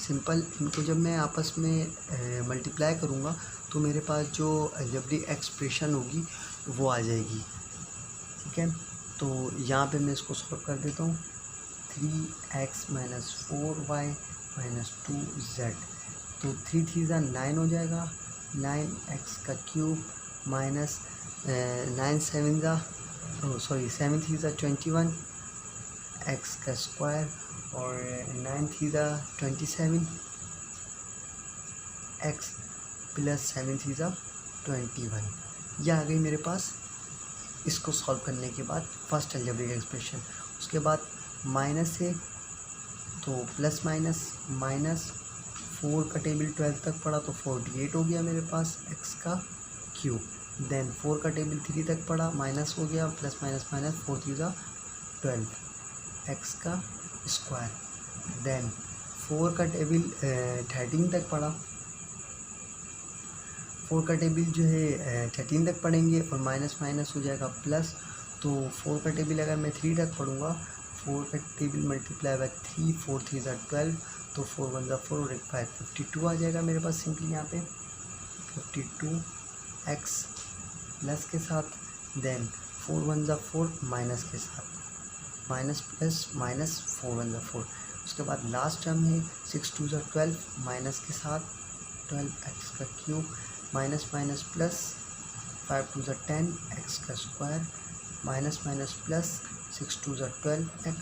Speaker 1: सिंपल इनको जब मैं आपस में मल्टीप्लाई करूँगा तो मेरे पास जो अलजेब्रिक एक्सप्रेशन होगी वो आ जाएगी। ठीक है, तो यहाँ पे मैं इसको सॉल्व कर देता हूँ। 3x minus 4y minus 2z। तो 3 3 9 हो जाएगा, 9x का क्यूब माइनस 9 7 7 3 21 x का स्क्वायर और 9 3 27 x प्लस 7 3 21। यह आ गई मेरे पास इसको सॉल्व करने के बाद फर्स्ट अलजेब्रिक एक्सप्रेशन। उसके बाद माइनस है तो प्लस माइनस माइनस 4 का टेबल 12 तक पढ़ा तो 48 हो गया मेरे पास x का क्यूब। देन 4 का टेबल 3 तक पढ़ा, माइनस हो गया, प्लस माइनस माइनस 4 3 12 x का स्क्वायर। देन 4 का टेबल 13 तक पढ़ा, 4 का टेबल जो है 13 तक पढ़ेंगे और माइनस माइनस हो जाएगा प्लस। तो 4 का टेबल अगर मैं 3 तक पढ़ूँगा, 4 का टेबल मल्टीप्लाई बाय 3, 4 3 12, तो 4 1 4 और 5 52 आ जाएगा मेरे पास। सिंपली यहाँ पे 52x प्लस के साथ, देन 4 1 4 माइनस के साथ, माइनस प्लस माइनस 4 1 4। उसके बाद लास्ट टर्म है 6 2 12 माइनस के साथ 12x का cube minus minus plus 5 2 10 x का square minus minus plus 6 2 12x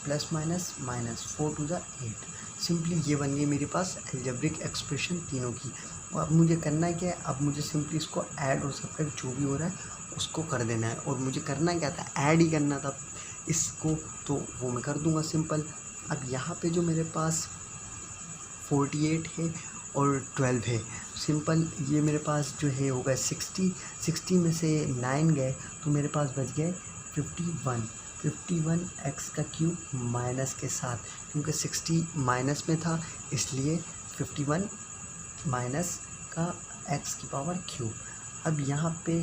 Speaker 1: plus minus minus 4 2 8। Simply ये बन गई मेरे पास अलजेब्रिक एक्सप्रेशन तीनों की। और अब मुझे करना क्या है, अब मुझे सिंपली इसको ऐड और सब्ट्रैक्ट जो भी हो रहा है उसको कर देना है। और मुझे करना क्या था, ऐड ही करना था इसको, तो वो मैं कर दूंगा सिंपल। अब यहाँ पे जो मेरे पास 48 है और 12 है, सिंपल ये मेरे पास जो है होगा 60 में से 9 गए तो मेरे पास बच गए 51 x का क्यूब माइनस के साथ, क्योंकि 60 माइनस में था इसलिए 51 माइनस का x की पावर क्यूब। अब यहाँ पे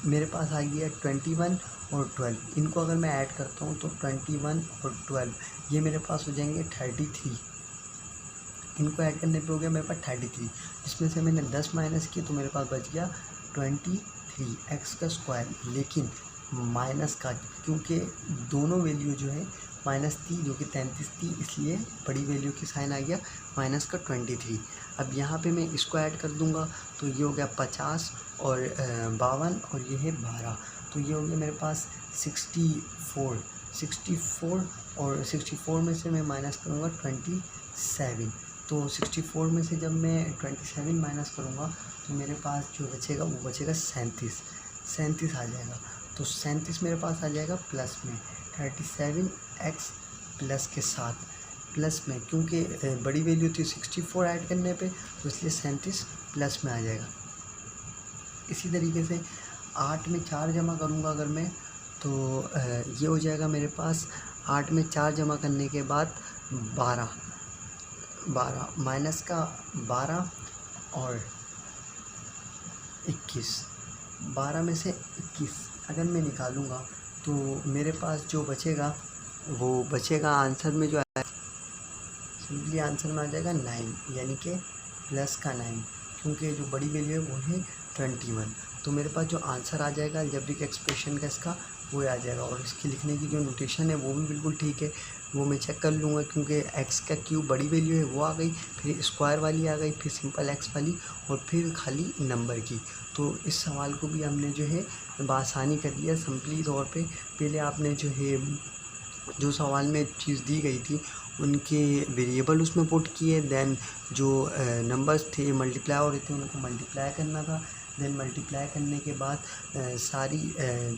Speaker 1: मेरे पास आ गया 21 और 12। इनको अगर मैं ऐड करता हूँ तो 21 और 12 ये मेरे पास हो जाएंगे 33। इनको ऐड करने पे हो गया मेरे पास 33, इसमें से मैंने 10 माइनस किया तो मेरे पास बच गया 23 x का स्क्वायर। लेकिन माइनस का, क्योंकि दोनों वैल्यू जो है माइनस थी जो कि 33 थी, इसलिए बड़ी वैल्यू की साइन आ गया माइनस का 23। अब यहाँ पे मैं इसको ऐड कर दूँगा तो ये हो गया 50 और 52 और ये है 12, तो ये हो गया मेरे पास 64 और 64 में से मैं माइनस करूँगा 27। तो 64 में से जब मैं 27 माइनस करूँगा तो मेरे पास जो बचेगा वो बचेगा 37 आ जाएगा। तो 37 मेरे पास आ जाएगा प्लस में 37x प्लस के साथ, प्लस में क्योंकि बड़ी वैल्यू थी 64 ऐड करने पे तो इसलिए 37 प्लस में आ जाएगा। इसी तरीके से 8 में 4 जमा करूँगा अगर मैं तो ये हो जाएगा मेरे पास 8 में 4 जमा करने के बाद 12 माइनस का 12 और 21, 12 में से 21 अगर मैं निकालूँगा तो मेरे पास जो बचेगा वो बचेगा आंसर में जो है, सिंपली आंसर में आ जाएगा 9, यानी कि प्लस का 9, क्योंकि जो बड़ी वैल्यू है वो है 21। तो मेरे पास जो आंसर आ जाएगा अलजेब्रिक एक्सप्रेशन का इसका वो आ जाएगा। और इसकी लिखने की जो नोटेशन है वो भी बिल्कुल ठीक है, वो मैं चेक कर लूँगा, क्योंकि x का क्यूब बड़ी वैल्यू है वो आ गई, फिर स्क्वायर वाली आ गई, फिर सिंपल x वाली, और फिर खाली नंबर की। तो इस सवाल को भी हमने जो है बआसानी कर लिया सिंपली तौर पे। पहले आपने जो है जो सवाल में चीज़ दी गई थी उनके वेरिएबल उसमें पुट किए, देन जो नंबर्स थे मल्टीप्लाई हो रहे थे उनको मल्टीप्लाई करना था, देन मल्टीप्लाई करने के बाद सारी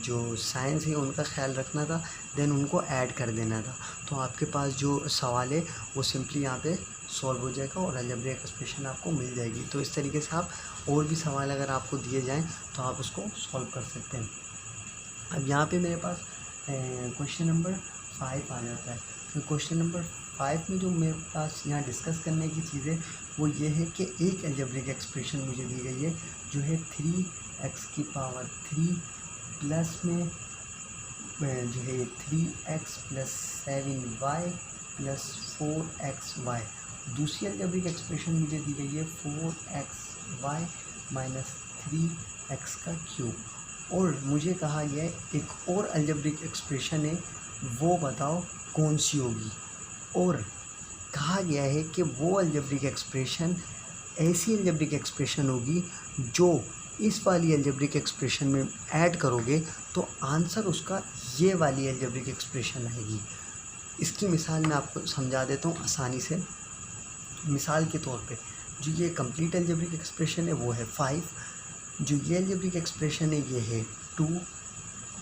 Speaker 1: जो साइंस है उनका ख्याल रखना था, देन उनको ऐड कर देना था। तो आपके पास जो सवाल है वो सिंपली यहाँ पे सॉल्व हो जाएगा और अलजेब्रिक एक्सप्रेशन आपको मिल जाएगी। तो इस तरीके से आप और भी सवाल अगर आपको दिए जाएं तो आप उसको सॉल्व कर सकते हैं। अब यहाँ पे मेरे पास क्वेश्चन नंबर 5 आ जाता है। तो क्वेश्चन नंबर 5 में जो मेरे पास यहाँ डिस्कस करने की चीज़ें वो ये है कि एक अलजेब्रिक एक्सप्रेशन मुझे दी गई है जो है 3x⁻³ प्लस में जो है 3x + 7y + 4xy। दूसरी अलजेब्रिक एक्सप्रेशन मुझे दी गई है 4xy - 3x³। और मुझे कहा गया है एक और अलजेब्रिक एक्सप्रेशन है, वो बताओ कौन सी होगी। और कहा गया है कि वो अलजेब्रिक एक्सप्रेशन ऐसी अलजेब्रिक एक्सप्रेशन होगी जो इस वाली अलजेब्रिक एक्सप्रेशन में ऐड करोगे तो आंसर उसका ये वाली अलजेब्रिक एक्सप्रेशन आएगी। इसकी मिसाल मैं आपको समझा देता हूँ आसानी से। मिसाल के तौर पे जो ये कंप्लीट अलजेब्रिक एक्सप्रेशन है वो है 5, जो ये अलजेब्रिक एक्सप्रेशन है ये है 2,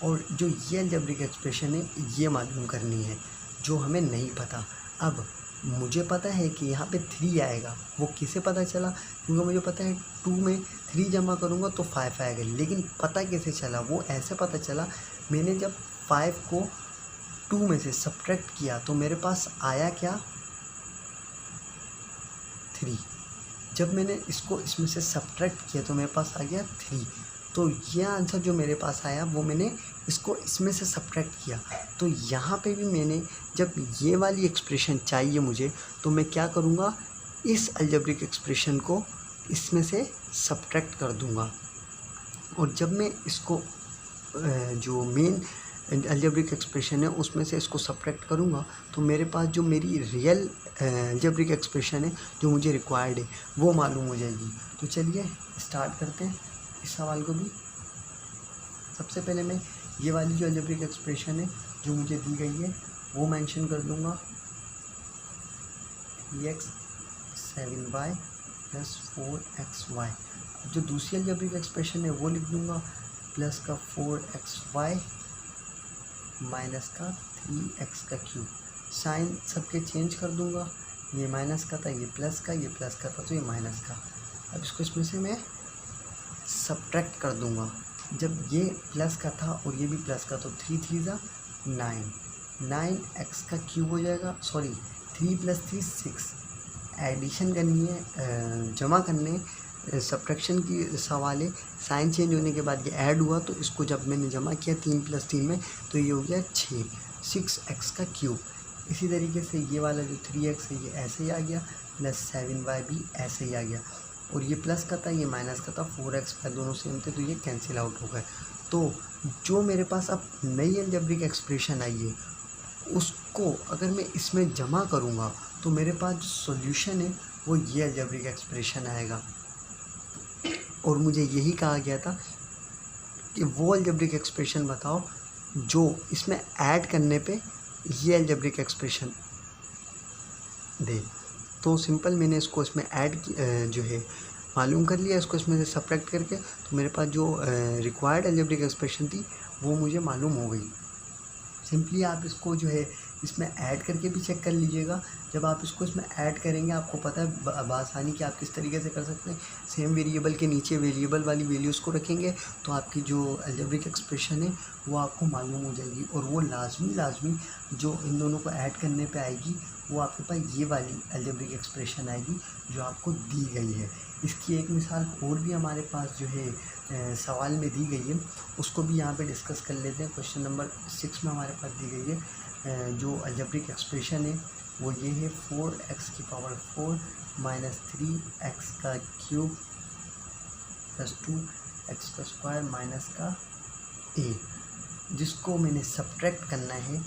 Speaker 1: और जो ये अलजेब्रिक एक्सप्रेशन है ये मालूम करनी है जो हमें नहीं पता। अब मुझे पता है कि यहाँ पे 3 आएगा, वो किसे पता चला? क्योंकि मुझे पता है 2 में 3 जमा करूँगा तो 5 आएगा, लेकिन पता कैसे चला? वो ऐसे पता चला, मैंने जब 5 को 2 में से सब्ट्रैक्ट किया तो मेरे पास आया क्या? 3। जब मैंने इसको इसमें से सब्ट्रैक्ट किया तो मेरे पास आ गया 3। तो यह आंसर जो मेरे पास आया वो मैंने इसको इसमें से सब्ट्रैक्ट किया। तो यहाँ पे भी मैंने जब ये वाली एक्सप्रेशन चाहिए मुझे तो मैं क्या करूँगा? इस अलजेब्रिक एक्सप्रेशन को इसमें से सब्ट्रैक्ट कर दूँगा। और जब मैं इसको जो मेन अलजेब्रिक एक्सप्रेशन है उसमें से इसको सब्ट्रैक्ट करूँगा तो मेरे पास जो मेरी रियल अलजेब्रिक एक्सप्रेशन है जो मुझे रिक्वायर्ड है वो मालूम हो जाएगी। तो चलिए स्टार्ट करते हैं इस सवाल को भी। सबसे पहले मैं ये वाली जो अलजेब्रिक एक्सप्रेशन है जो मुझे दी गई है वो मेंशन कर दूँगा, 3x 7y + 4xy। जो दूसरी अलजेब्रिक एक्सप्रेशन है वो लिख दूँगा, प्लस का 4xy माइनस का 3x³। साइन सबके चेंज कर दूँगा, ये माइनस का था ये प्लस का, ये प्लस का था तो ये माइनस का। अब इसको इसमें से मैं सब्ट्रैक्ट कर दूँगा। जब ये प्लस का था और ये भी प्लस का तो 3 3 = 9, 9x³ हो जाएगा। सॉरी 3 + 3 6। एडिशन करनी है, जमा करने सब्ट्रैक्शन की सवाल है। साइन चेंज होने के बाद ये ऐड हुआ तो इसको जब मैंने जमा किया 3 + 3 में तो ये हो गया 6, 6x³। इसी तरीके से ये वाला जो 3x है ये ऐसे ही आ गया, प्लस 7y भी ऐसे ही आ गया। और ये प्लस का था ये माइनस का था, 4x दोनों सेम थे तो ये कैंसिल आउट हो गए। तो जो मेरे पास अब नई अलजेब्रिक एक्सप्रेशन आई है उसको अगर मैं इसमें जमा करूँगा तो मेरे पास जो सॉल्यूशन है वो ये अलजेब्रिक एक्सप्रेशन आएगा। और मुझे यही कहा गया था कि वो अलजेब्रिक एक्सप्रेशन बताओ जो इसमें ऐड करने पे ये अलजेब्रिक एक्सप्रेशन दे। तो सिंपल मैंने इसको इसमें ऐड जो है मालूम कर लिया, इसको इसमें से सब्ट्रैक्ट करके तो मेरे पास जो रिक्वायर्ड अलजेब्रिक एक्सप्रेशन थी वो मुझे मालूम हो गई। सिंपली आप इसको जो है इसमें ऐड करके भी चेक कर लीजिएगा। जब आप इसको इसमें ऐड करेंगे आपको पता है बआसानी कि आप किस तरीके से कर सकते हैं। सेम वेरिएबल के नीचे वेरिएबल वाली वैल्यूज़ को रखेंगे तो आपकी जो अलजेब्रिक एक्सप्रेशन है वो आपको मालूम हो जाएगी। और वो लाजमी जो इन दोनों को ऐड करने पे आएगी वो आपके पास ये वाली अलजेब्रिक एक्सप्रेशन आएगी जो आपको दी गई है। इसकी एक मिसाल और भी हमारे पास जो है सवाल में दी गई है, उसको भी यहाँ पे डिस्कस कर लेते हैं। क्वेश्चन नंबर 6 में हमारे पास दी गई है जो अलजेब्रिक एक्सप्रेशन है वो ये है 4x की पावर 4 माइनस 3x का क्यूब प्लस 2x का स्क्वायर माइनस का a, जिसको मैंने सब्ट्रैक्ट करना है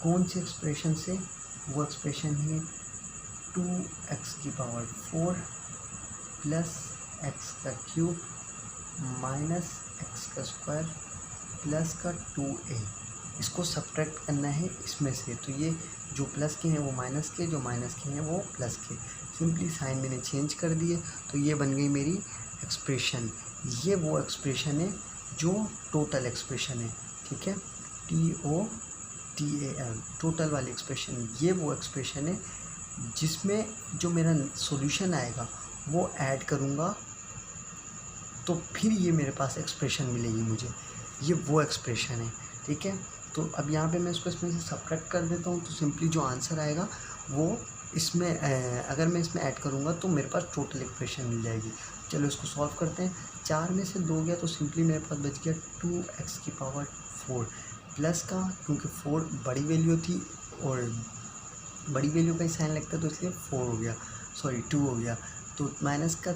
Speaker 1: कौन सी एक्सप्रेशन से? वो एक्सप्रेशन है 2x की पावर 4 प्लस x का क्यूब माइनस x का स्क्वायर प्लस का 2a, इसको सब्ट्रैक्ट करना है इसमें से। तो ये जो प्लस के हैं वो माइनस के, जो माइनस के हैं वो प्लस के, सिंपली साइन मैंने चेंज कर दिए तो ये बन गई मेरी एक्सप्रेशन। ये वो एक्सप्रेशन है जो टोटल एक्सप्रेशन है, ठीक है, TOTAL, टोटल वाली एक्सप्रेशन। ये वो एक्सप्रेशन है जिसमें जो मेरा सॉल्यूशन आएगा वो ऐड करूँगा तो फिर ये मेरे पास एक्सप्रेशन मिलेगी मुझे, ये वो एक्सप्रेशन है, ठीक है। तो अब यहाँ पे मैं इसको इसमें से सब्ट्रैक्ट कर देता हूँ तो सिंपली जो आंसर आएगा वो इसमें अगर मैं इसमें ऐड करूँगा तो मेरे पास टोटल एक्सप्रेशन मिल जाएगी। चलो इसको सॉल्व करते हैं। 4 में से 2 गया तो सिंपली मेरे पास बच गया 2x की पावर 4 प्लस का, क्योंकि 4 बड़ी वैल्यू थी और बड़ी वैल्यू का ही साइन लगता है तो इसलिए 4 हो गया, सॉरी 2 हो गया। तो माइनस का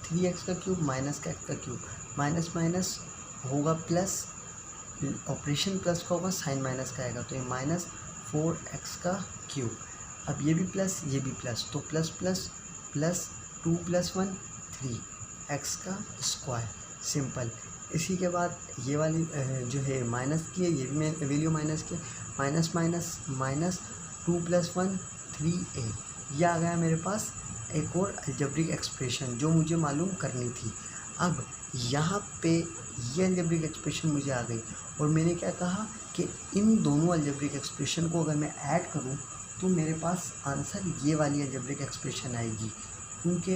Speaker 1: 3x का क्यूब माइनस का x का क्यूब, माइनस माइनस होगा प्लस, ऑपरेशन प्लस का होगा, साइन माइनस का आएगा तो ये माइनस 4x का क्यूब। अब ये भी प्लस ये भी प्लस, तो प्लस प्लस प्लस 2 + 1 3x का स्क्वायर, सिंपल। इसी के बाद ये वाली जो है माइनस की है, ये भी मैं वैल्यू माइनस की, माइनस माइनस माइनस 2 + 1 3a, यह आ गया मेरे पास एक और अलजेब्रिक एक्सप्रेशन जो मुझे मालूम करनी थी। अब यहाँ पे ये अलजेब्रिक एक्सप्रेशन मुझे आ गई और मैंने क्या कहा कि इन दोनों अलजेब्रिक एक्सप्रेशन को अगर मैं ऐड करूँ तो मेरे पास आंसर ये वाली अलजेब्रिक एक्सप्रेशन आएगी, क्योंकि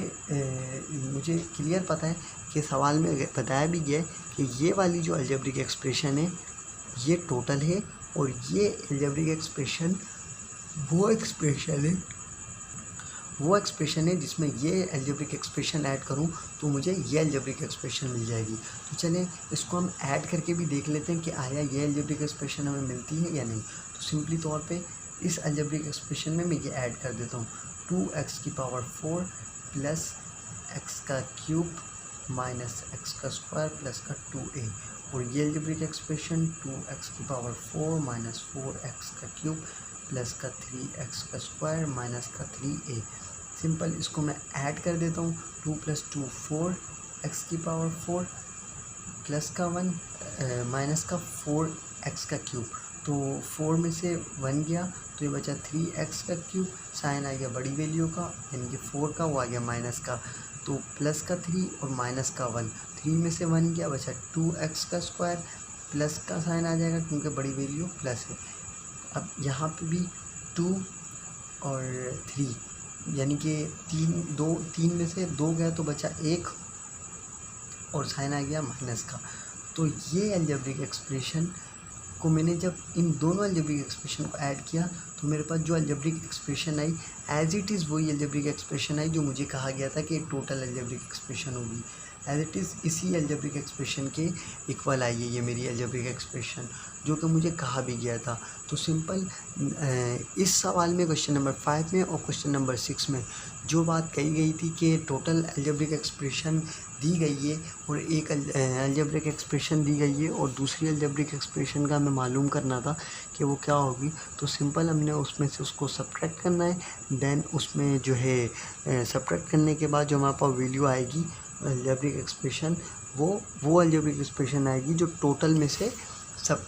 Speaker 1: मुझे क्लियर पता है कि सवाल में बताया भी गया है कि ये वाली जो अलजेब्रिक एक्सप्रेशन है ये टोटल है और ये अलजेब्रिक एक्सप्रेशन वो एक्सप्रेशन है जिसमें ये अलजेब्रिक एक्सप्रेशन ऐड करूं तो मुझे ये अलजेब्रिक एक्सप्रेशन मिल जाएगी। तो चलें इसको हम ऐड करके भी देख लेते हैं कि आया ये अलजेब्रिक एक्सप्रेशन हमें मिलती है या नहीं। तो सिंपली तौर पे इस अलजेब्रिक एक्सप्रेशन में मैं ये ऐड कर देता हूँ 2x की पावर 4 प्लस x का क्यूब माइनस x का स्क्वायर प्लस का 2a, और ये अलजेब्रिक एक्सप्रेशन 2x की पावर 4 माइनस 4x का क्यूब प्लस का 3x का स्क्वायर माइनस का 3a, सिंपल। इसको मैं ऐड कर देता हूँ 2 + 2 4 x की पावर 4 प्लस का 1 माइनस का 4x का क्यूब, तो 4 में से 1 गया तो ये बचा 3x का क्यूब, साइन आ गया बड़ी वैल्यू का यानी कि 4 का, वो आ गया माइनस का, तो प्लस का 3 और माइनस का 1, 3 में से 1 गया बचा 2x का स्क्वायर, प्लस का साइन आ जाएगा क्योंकि बड़ी वैल्यू प्लस है। अब यहाँ पे भी 2 और 3 यानी कि 3 में से 2 गया तो बचा 1 और साइन आ गया माइनस का। तो ये अलजेब्रिक एक्सप्रेशन को मैंने जब इन दोनों अलजेब्रिक एक्सप्रेशन को ऐड किया तो मेरे पास जो अलजेब्रिक एक्सप्रेशन आई एज इट इज़ वही अलजेब्रिक एक्सप्रेशन आई जो मुझे कहा गया था कि टोटल अलजेब्रिक एक्सप्रेशन होगी, एज इट इज़ इसी अलजेब्रिक एक्सप्रेशन के इक्वल आई है ये मेरी अलजेब्रिक एक्सप्रेशन जो कि मुझे कहा भी गया था। तो सिंपल इस सवाल में क्वेश्चन नंबर 5 में और क्वेश्चन नंबर 6 में जो बात कही गई थी कि टोटल अलजेब्रिक एक्सप्रेशन दी गई है और एक अलजेब्रिक एक्सप्रेशन दी गई है और दूसरी अलजेब्रिक एक्सप्रेशन का हमें मालूम करना था कि वो क्या होगी, तो सिंपल हमने उसमें से उसको सब्ट्रैक्ट करना है। देन उसमें जो है सब्ट्रैक्ट करने के बाद जो हमारे पास वैल्यू आएगी अलजेब्रिक एक्सप्रेशन वो अलजेब्रिक एक्सप्रेशन आएगी जो टोटल में से सब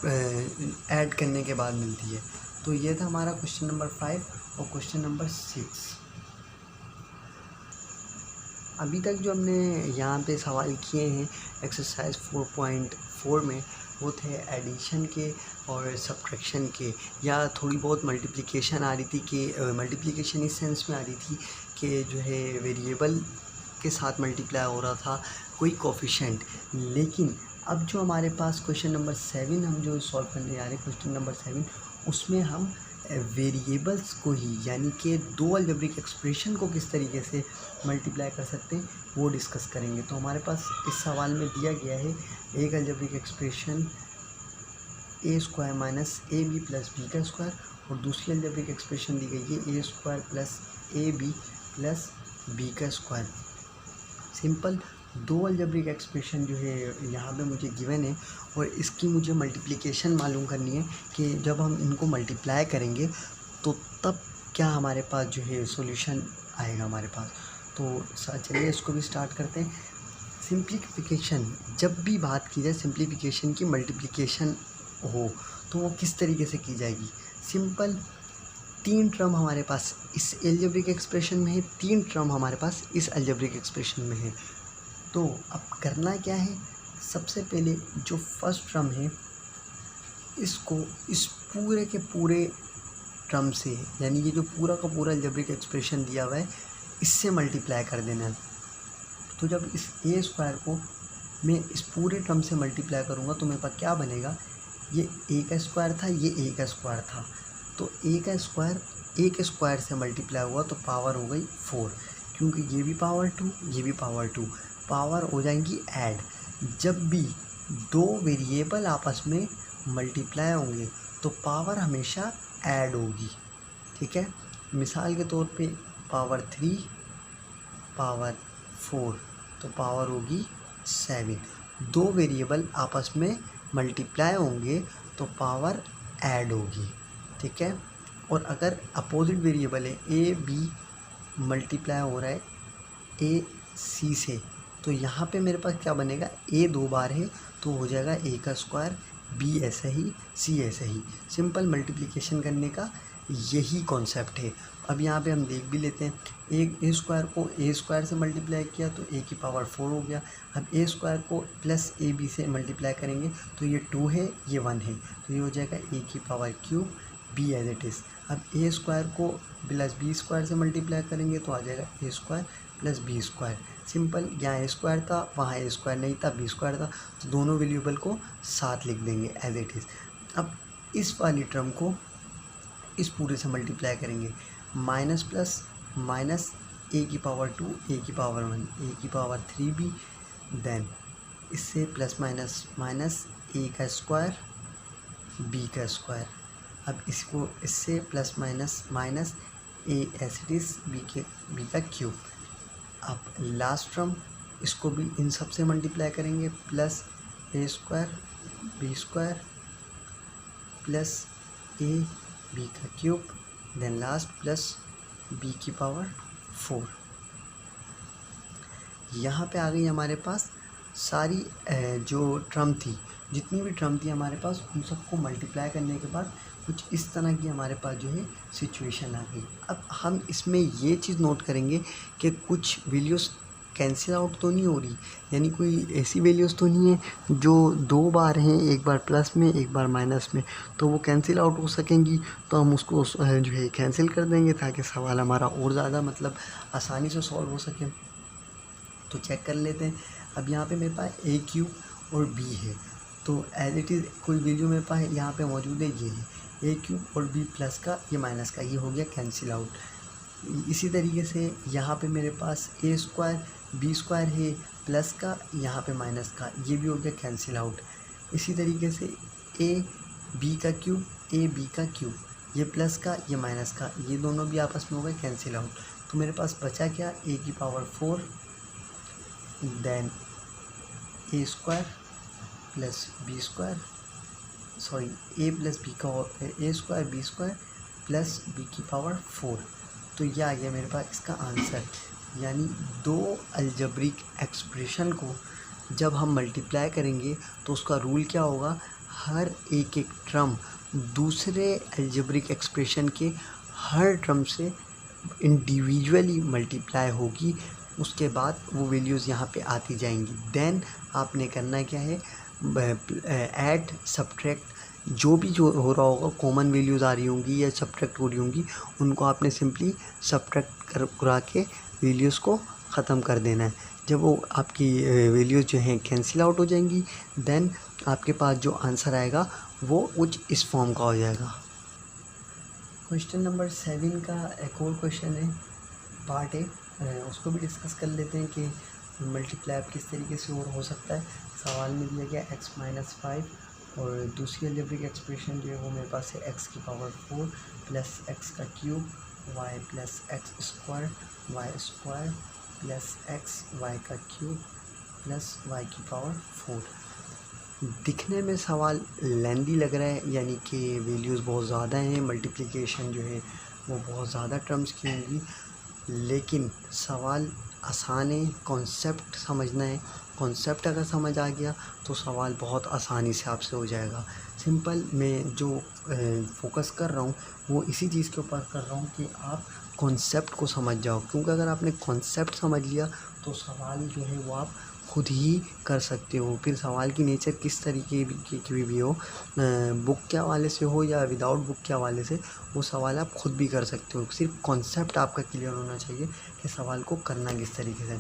Speaker 1: ऐड करने के बाद मिलती है। तो ये था हमारा क्वेश्चन नंबर 5 और क्वेश्चन नंबर 6। अभी तक जो हमने यहाँ पे सवाल किए हैं एक्सरसाइज 4.4 में वो थे एडिशन के और सब्ट्रैक्शन के, या थोड़ी बहुत मल्टीप्लिकेशन आ रही थी कि मल्टीप्लिकेशन इस सेंस में आ रही थी कि जो है वेरिएबल के साथ मल्टीप्लाई हो रहा था कोई कोफिशिएंट। लेकिन अब जो हमारे पास क्वेश्चन नंबर 7 हम जो सॉल्व करने जा रहे हैं क्वेश्चन नंबर 7 उसमें हम वेरिएबल्स को ही, यानी कि दो अलजेब्रिक एक्सप्रेशन को किस तरीके से मल्टीप्लाई कर सकते हैं वो डिस्कस करेंगे। तो हमारे पास इस सवाल में दिया गया है एक algebraic expression A square minus A B plus B का स्क्वायर, और दूसरी अलजेब्रिक एक्सप्रेशन दी गई है A square plus A B plus B का स्क्वायर। सिंपल दो अलजेब्रिक एक्सप्रेशन जो है यहाँ पे मुझे गिवन है, और इसकी मुझे मल्टीप्लिकेशन मालूम करनी है कि जब हम इनको मल्टीप्लाई करेंगे तो तब क्या हमारे पास जो है सॉल्यूशन आएगा हमारे पास। तो चलिए इसको भी स्टार्ट करते हैं। सिंप्लीफिकेशन, जब भी बात की जाए सिंप्लीफिकेशन की, मल्टीप्लिकेशन हो तो वो किस तरीके से की जाएगी। सिंपल तीन टर्म हमारे पास इस अलजेब्रिक एक्सप्रेशन में है, तीन टर्म हमारे पास इस अलजेब्रिक एक्सप्रेशन में है। तो अब करना क्या है, सबसे पहले जो फर्स्ट टर्म है इसको इस पूरे के पूरे टर्म से, यानी ये जो पूरा का पूरा अलजेब्रिक एक्सप्रेशन दिया हुआ है इससे मल्टीप्लाई कर देना है। तो जब इस ए स्क्वायर को मैं इस पूरे टर्म से मल्टीप्लाई करूँगा तो मेरे पास क्या बनेगा, ये ए का स्क्वायर था, ये ए का स्क्वायर था, तो ए का स्क्वायर ए के स्क्वायर से मल्टीप्लाई हुआ तो पावर हो गई 4, क्योंकि ये भी पावर 2 ये भी पावर 2, पावर हो जाएंगी ऐड। जब भी दो वेरिएबल आपस में मल्टीप्लाई होंगे तो पावर हमेशा ऐड होगी, ठीक है। मिसाल के तौर पे पावर 3 पावर 4 तो पावर होगी 7। दो वेरिएबल आपस में मल्टीप्लाई होंगे तो पावर ऐड होगी, ठीक है। और अगर अपोजिट वेरिएबल है ए बी मल्टीप्लाई हो रहा है ए सी से, तो यहाँ पे मेरे पास क्या बनेगा, ए 2 बार है तो हो जाएगा ए का स्क्वायर, बी ऐसा ही, सी ऐसा ही। सिंपल मल्टीप्लिकेशन करने का यही कॉन्सेप्ट है। अब यहाँ पे हम देख भी लेते हैं, एक ए स्क्वायर को ए स्क्वायर से मल्टीप्लाई किया तो ए की पावर 4 हो गया। अब ए स्क्वायर को प्लस ए बी से मल्टीप्लाई करेंगे तो ये 2 है ये 1 है, तो ये हो जाएगा ए की power cube B as it is. अब ए स्क्वायर को प्लस बी स्क्वायर से मल्टीप्लाई करेंगे तो आ जाएगा A square plus B square. Simple, यहाँ ए स्क्वायर था वहाँ ए स्क्वायर नहीं था, बी स्क्वायर था, तो दोनों वेरिएबल को साथ लिख देंगे एज इट इज़। अब इस वाली टर्म को इस पूरे से मल्टीप्लाई करेंगे, माइनस प्लस माइनस ए की पावर 2 ए की पावर 1 ए की पावर 3b, देन इससे प्लस माइनस माइनस ए का स्क्वायर बी का स्क्वायर। अब इसको इससे plus minus minus A as it is B का क्यूब। अब लास्ट टर्म इसको भी इन सब से मल्टीप्लाई करेंगे, plus A square B square plus A B का cube, then last plus B की पावर 4। यहाँ पे आ गई हमारे पास सारी जो टर्म थी, जितनी भी टर्म थी हमारे पास, उन सबको मल्टीप्लाई करने के बाद कुछ इस तरह की हमारे पास जो है सिचुएशन आ गई। अब हम इसमें ये चीज़ नोट करेंगे कि कुछ वैल्यूज़ कैंसिल आउट तो नहीं हो रही, यानी कोई ऐसी वैल्यूज़ तो नहीं है जो 2 बार हैं, एक बार प्लस में एक बार माइनस में, तो वो कैंसिल आउट हो सकेंगी। तो हम उसको जो है कैंसिल कर देंगे ताकि सवाल हमारा और ज़्यादा मतलब आसानी से सॉल्व हो सके। तो चेक कर लेते हैं। अब यहाँ पे मेरे पास ए क्यूब और बी है, तो एज इट इज़ कोई वैल्यू मेरे पास यहाँ पे मौजूद है, ये है ए क्यूब और बी प्लस का ये माइनस का, ये हो गया कैंसिल आउट। इसी तरीके से यहाँ पे मेरे पास ए स्क्वायर बी स्क्वायर है प्लस का, यहाँ पे माइनस का, ये भी हो गया कैंसिल आउट। इसी तरीके से ए बी का क्यूब ए बी का क्यूब, ये प्लस का ये माइनस का, ये दोनों भी आपस में हो गए कैंसिल आउट। तो मेरे पास बचा क्या, ए की power 4 then A square plus B square, sorry A plus B का A square B square plus B की पावर 4। तो ये आ गया मेरे पास इसका आंसर। यानी दो अलजेब्रिक एक्सप्रेशन को जब हम मल्टीप्लाई करेंगे तो उसका रूल क्या होगा, हर एक एक टर्म दूसरे अलजेब्रिक एक्सप्रेशन के हर टर्म से इंडिविजुअली मल्टीप्लाई होगी, उसके बाद वो वैल्यूज़ यहाँ पे आती जाएंगी। देन आपने करना क्या है, ऐड सब्ट्रैक्ट, जो भी जो हो रहा होगा, कॉमन वैल्यूज़ आ रही होंगी या सब्ट्रैक्ट हो रही होंगी, उनको आपने सिंपली सब्ट्रैक्ट करा के वैल्यूज़ को ख़त्म कर देना है। जब वो आपकी वैल्यूज़ जो हैं कैंसिल आउट हो जाएंगी, देन आपके पास जो आंसर आएगा वो कुछ इस फॉर्म का हो जाएगा। क्वेश्चन नंबर 7 का एक और क्वेश्चन है, पार्ट है, उसको भी डिस्कस कर लेते हैं कि मल्टीप्लाई किस तरीके से और हो सकता है। सवाल में दिया गया x-5 और दूसरी अलजेब्रिक एक्सप्रेशन जो है वो मेरे पास है x की पावर 4 प्लस x का cube y plus X square Y square plus X Y का क्यूब प्लस y की पावर 4। दिखने में सवाल लेंदी लग रहा है, यानी कि वैल्यूज़ बहुत ज़्यादा हैं, मल्टीप्लिकेशन जो है वो बहुत ज़्यादा टर्म्स की होंगी, लेकिन सवाल आसान है। कॉन्सेप्ट समझना है, कॉन्सेप्ट अगर समझ आ गया तो सवाल बहुत आसानी से आपसे हो जाएगा। सिंपल मैं जो फोकस कर रहा हूँ वो इसी चीज़ के ऊपर कर रहा हूँ कि आप कॉन्सेप्ट को समझ जाओ, क्योंकि अगर आपने कॉन्सेप्ट समझ लिया तो सवाल जो है वो आप खुद ही कर सकते हो। फिर सवाल की नेचर किस तरीके की भी हो, बुक के हवाले से हो या विदाउट बुक के हवाले से, वो सवाल आप खुद भी कर सकते हो। सिर्फ कॉन्सेप्ट आपका क्लियर होना चाहिए कि सवाल को करना किस तरीके से।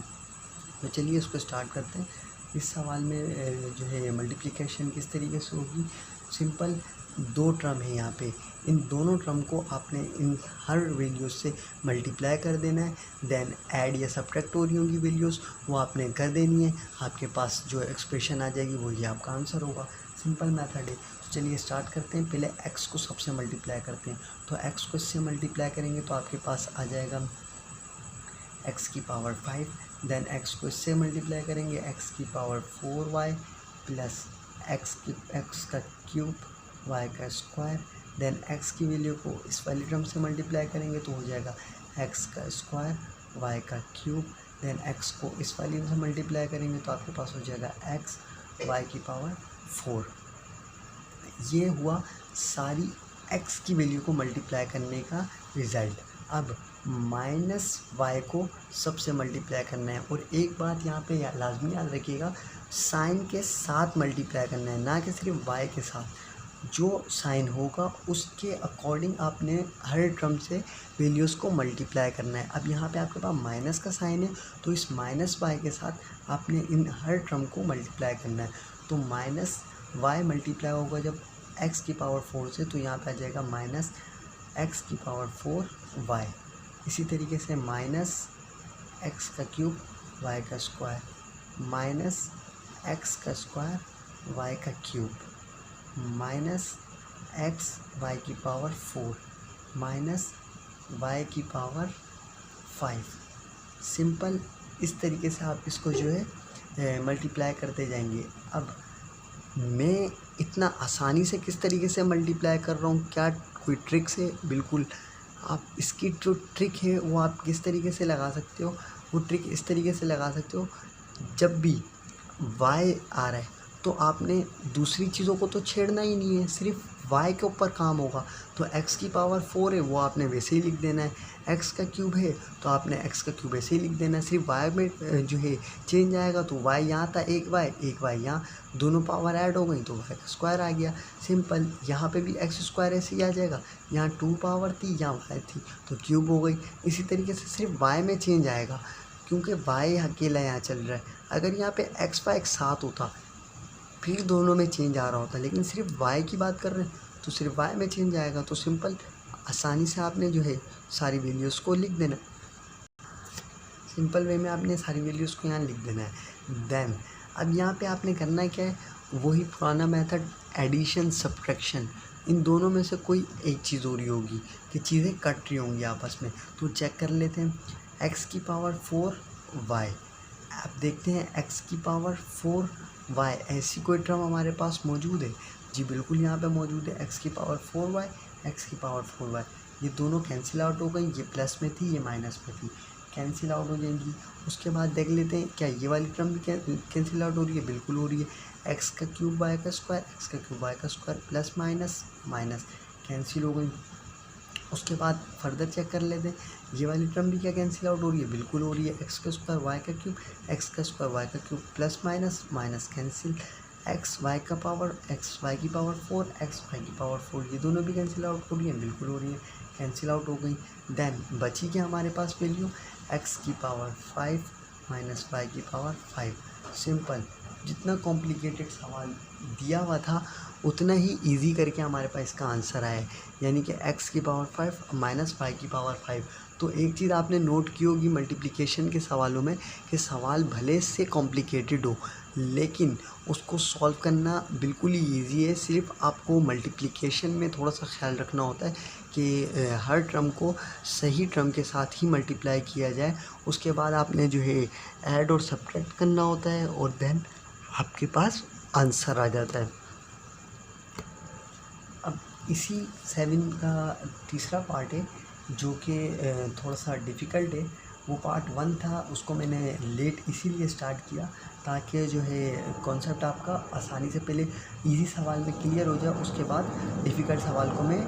Speaker 1: तो चलिए इसको स्टार्ट करते हैं। इस सवाल में जो है मल्टीप्लिकेशन किस तरीके से होगी। सिंपल दो टर्म है यहाँ पे, इन दोनों टर्म को आपने इन हर वैल्यूज़ से मल्टीप्लाई कर देना है। देन ऐड या सब्ट्रैक्ट हो रही होंगी वैल्यूज़, वो आपने कर देनी है। आपके पास जो एक्सप्रेशन आ जाएगी वो ये आपका आंसर होगा। सिंपल मेथड है। तो चलिए स्टार्ट करते हैं। पहले x को सबसे मल्टीप्लाई करते हैं, तो x को इससे मल्टीप्लाई करेंगे तो आपके पास आ जाएगा x की पावर 5। देन x को इससे मल्टीप्लाई करेंगे x की पावर 4y प्लस x का क्यूब y का स्क्वायर। देन x की वैल्यू को इस वाली टर्म से मल्टीप्लाई करेंगे तो हो जाएगा x का स्क्वायर y का क्यूब। देन x को इस वाली से मल्टीप्लाई करेंगे तो आपके पास हो जाएगा x y की पावर 4। ये हुआ सारी x की वैल्यू को मल्टीप्लाई करने का रिज़ल्ट। अब माइनस y को सबसे मल्टीप्लाई करना है, और एक बात यहाँ पे लाजमी याद रखिएगा, साइन के साथ मल्टीप्लाई करना है, ना कि सिर्फ y के साथ। जो साइन होगा उसके अकॉर्डिंग आपने हर टर्म से वैल्यूज़ को मल्टीप्लाई करना है। अब यहाँ पे आपके पास माइनस का साइन है, तो इस माइनस y के साथ आपने इन हर टर्म को मल्टीप्लाई करना है। तो माइनस y मल्टीप्लाई होगा जब x की पावर 4 से, तो यहाँ पे आ जाएगा माइनस x की पावर 4y। इसी तरीके से माइनस x का क्यूब y का स्क्वायर माइनस x का स्क्वायर y का क्यूब माइनस x y की पावर 4 माइनस y की पावर 5। सिंपल इस तरीके से आप इसको जो है मल्टीप्लाई करते जाएंगे। अब मैं इतना आसानी से किस तरीके से मल्टीप्लाई कर रहा हूँ, क्या कोई ट्रिक्स है? बिल्कुल। आप इसकी जो ट्रिक है वो आप किस तरीके से लगा सकते हो, वो ट्रिक इस तरीके से लगा सकते हो, जब भी y आ रहा है तो आपने दूसरी चीज़ों को तो छेड़ना ही नहीं है, सिर्फ y के ऊपर काम होगा। तो x की पावर 4 है वो आपने वैसे ही लिख देना है, x का क्यूब है तो आपने x का क्यूब ऐसे ही लिख देना है। सिर्फ y में जो है चेंज आएगा, तो y यहाँ था एक y यहाँ, दोनों पावर ऐड हो गई तो y का स्क्वायर आ गया। सिंपल। यहाँ पे भी x स्क्वायर ऐसे ही आ जाएगा, यहाँ 2 पावर थी यहाँ y थी तो क्यूब हो गई। इसी तरीके से सिर्फ y में चेंज आएगा, क्योंकि y अकेला यहाँ चल रहा है। अगर यहाँ पे x y एक साथ होता फिर दोनों में चेंज आ रहा होता, लेकिन सिर्फ y की बात कर रहे हैं तो सिर्फ y में चेंज आएगा। तो सिंपल आसानी से आपने जो है सारी वैल्यूज़ को लिख देना, सिंपल वे में आपने सारी वैल्यूज़ को यहाँ लिख देना है। देन अब यहाँ पे आपने करना क्या है, वही पुराना मेथड एडिशन सब्ट्रैक्शन, इन दोनों में से कोई एक चीज़ हो रही होगी कि चीज़ें कट रही होंगी आपस में। तो चेक कर लेते हैं। x की पावर 4y, आप देखते हैं x की पावर 4y, ऐसी कोई टर्म हमारे पास मौजूद है? जी बिल्कुल, यहाँ पे मौजूद है। x की पावर 4y, x की पावर 4y, ये दोनों कैंसिल आउट हो गई, ये प्लस में थी ये माइनस में थी, कैंसिल आउट हो जाएंगी। उसके बाद देख लेते हैं क्या ये वाली टर्म भी कैंसिल आउट हो रही है? बिल्कुल हो रही है। x का क्यूब y का स्क्वायर, x का क्यूब y का square plus minus minus cancel हो गई। उसके बाद फर्दर चेक कर लेते हैं, ये वाली टर्म भी क्या कैंसिल आउट हो रही है? बिल्कुल हो रही है। x का स्क्वायर y का क्यूब, x का स्क्वायर y का cube plus minus minus cancel, x y का पावर x y की पावर 4 x y की पावर 4, ये दोनों भी कैंसिल आउट हो रही है? बिल्कुल हो रही है, कैंसिल आउट हो गई। देन बची क्या हमारे पास वैल्यू? x की पावर 5 माइनस y की पावर 5। सिंपल। जितना कॉम्प्लिकेटेड सवाल दिया हुआ था उतना ही ईजी करके हमारे पास इसका आंसर आया है, यानी कि x की पावर 5 माइनस 5 की पावर 5। तो एक चीज़ आपने नोट की होगी मल्टीप्लिकेशन के सवालों में कि सवाल भले से कॉम्प्लिकेटेड हो लेकिन उसको सॉल्व करना बिल्कुल ही ईजी है। सिर्फ आपको मल्टीप्लिकेशन में थोड़ा सा ख्याल रखना होता है कि हर टर्म को सही टर्म के साथ ही मल्टीप्लाई किया जाए। उसके बाद आपने जो है ऐड और सब्ट्रैक्ट करना होता है और देन आपके पास आंसर आ जाता है। अब इसी 7 का तीसरा पार्ट है जो कि थोड़ा सा डिफ़िकल्ट है। वो पार्ट 1 था, उसको मैंने लेट इसीलिए स्टार्ट किया ताकि जो है कॉन्सेप्ट आपका आसानी से पहले इजी सवाल में क्लियर हो जाए, उसके बाद डिफ़िकल्ट सवाल को मैं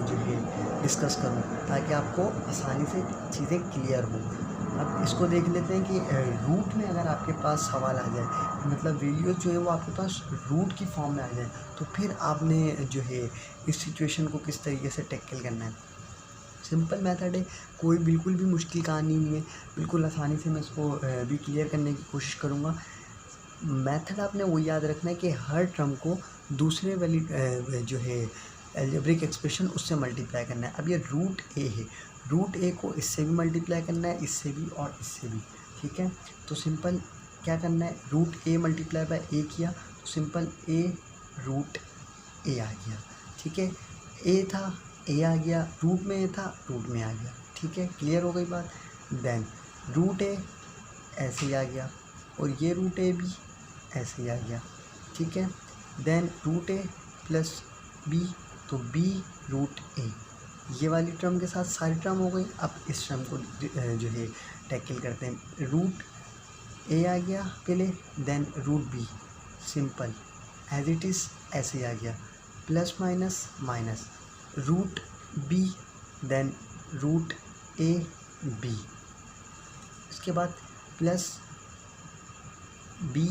Speaker 1: जो है डिस्कस करूं ताकि आपको आसानी से चीज़ें क्लियर हों। अब इसको देख लेते हैं कि रूट में अगर आपके पास सवाल आ जाए, मतलब वैल्यूज़ जो है वो आपके पास रूट की फॉर्म में आ जाए, तो फिर आपने जो है इस सिचुएशन को किस तरीके से टैकल करना है। सिंपल मेथड है, कोई बिल्कुल भी मुश्किल कहानी नहीं है, बिल्कुल आसानी से मैं इसको भी क्लियर करने की कोशिश करूँगा। मेथड आपने वो याद रखना है कि हर टर्म को दूसरे वाली जो है अलजेब्रिक एक्सप्रेशन उससे मल्टीप्लाई करना है। अब ये रूट ए है, रूट ए को इससे भी मल्टीप्लाई करना है, इससे भी और इससे भी, ठीक है। तो सिंपल क्या करना है, रूट ए मल्टीप्लाई बाय ए किया तो सिंपल ए रूट ए आ गया, ठीक है। ए था ए आ गया, रूट में ए था रूट में आ गया, ठीक है। क्लियर हो गई बात। देन रूट ए ऐसे ही आ गया और ये रूट ए भी ऐसे ही आ गया, ठीक है। देन रूट ए प्लस बी, तो बी रूट ए, ये वाली टर्म के साथ सारी टर्म हो गई। अब इस टर्म को जो है टैकल करते हैं। रूट ए आ गया पहले, then root B, simple as it is ऐसे ही आ गया, plus minus minus root B, then root A B, इसके बाद plus B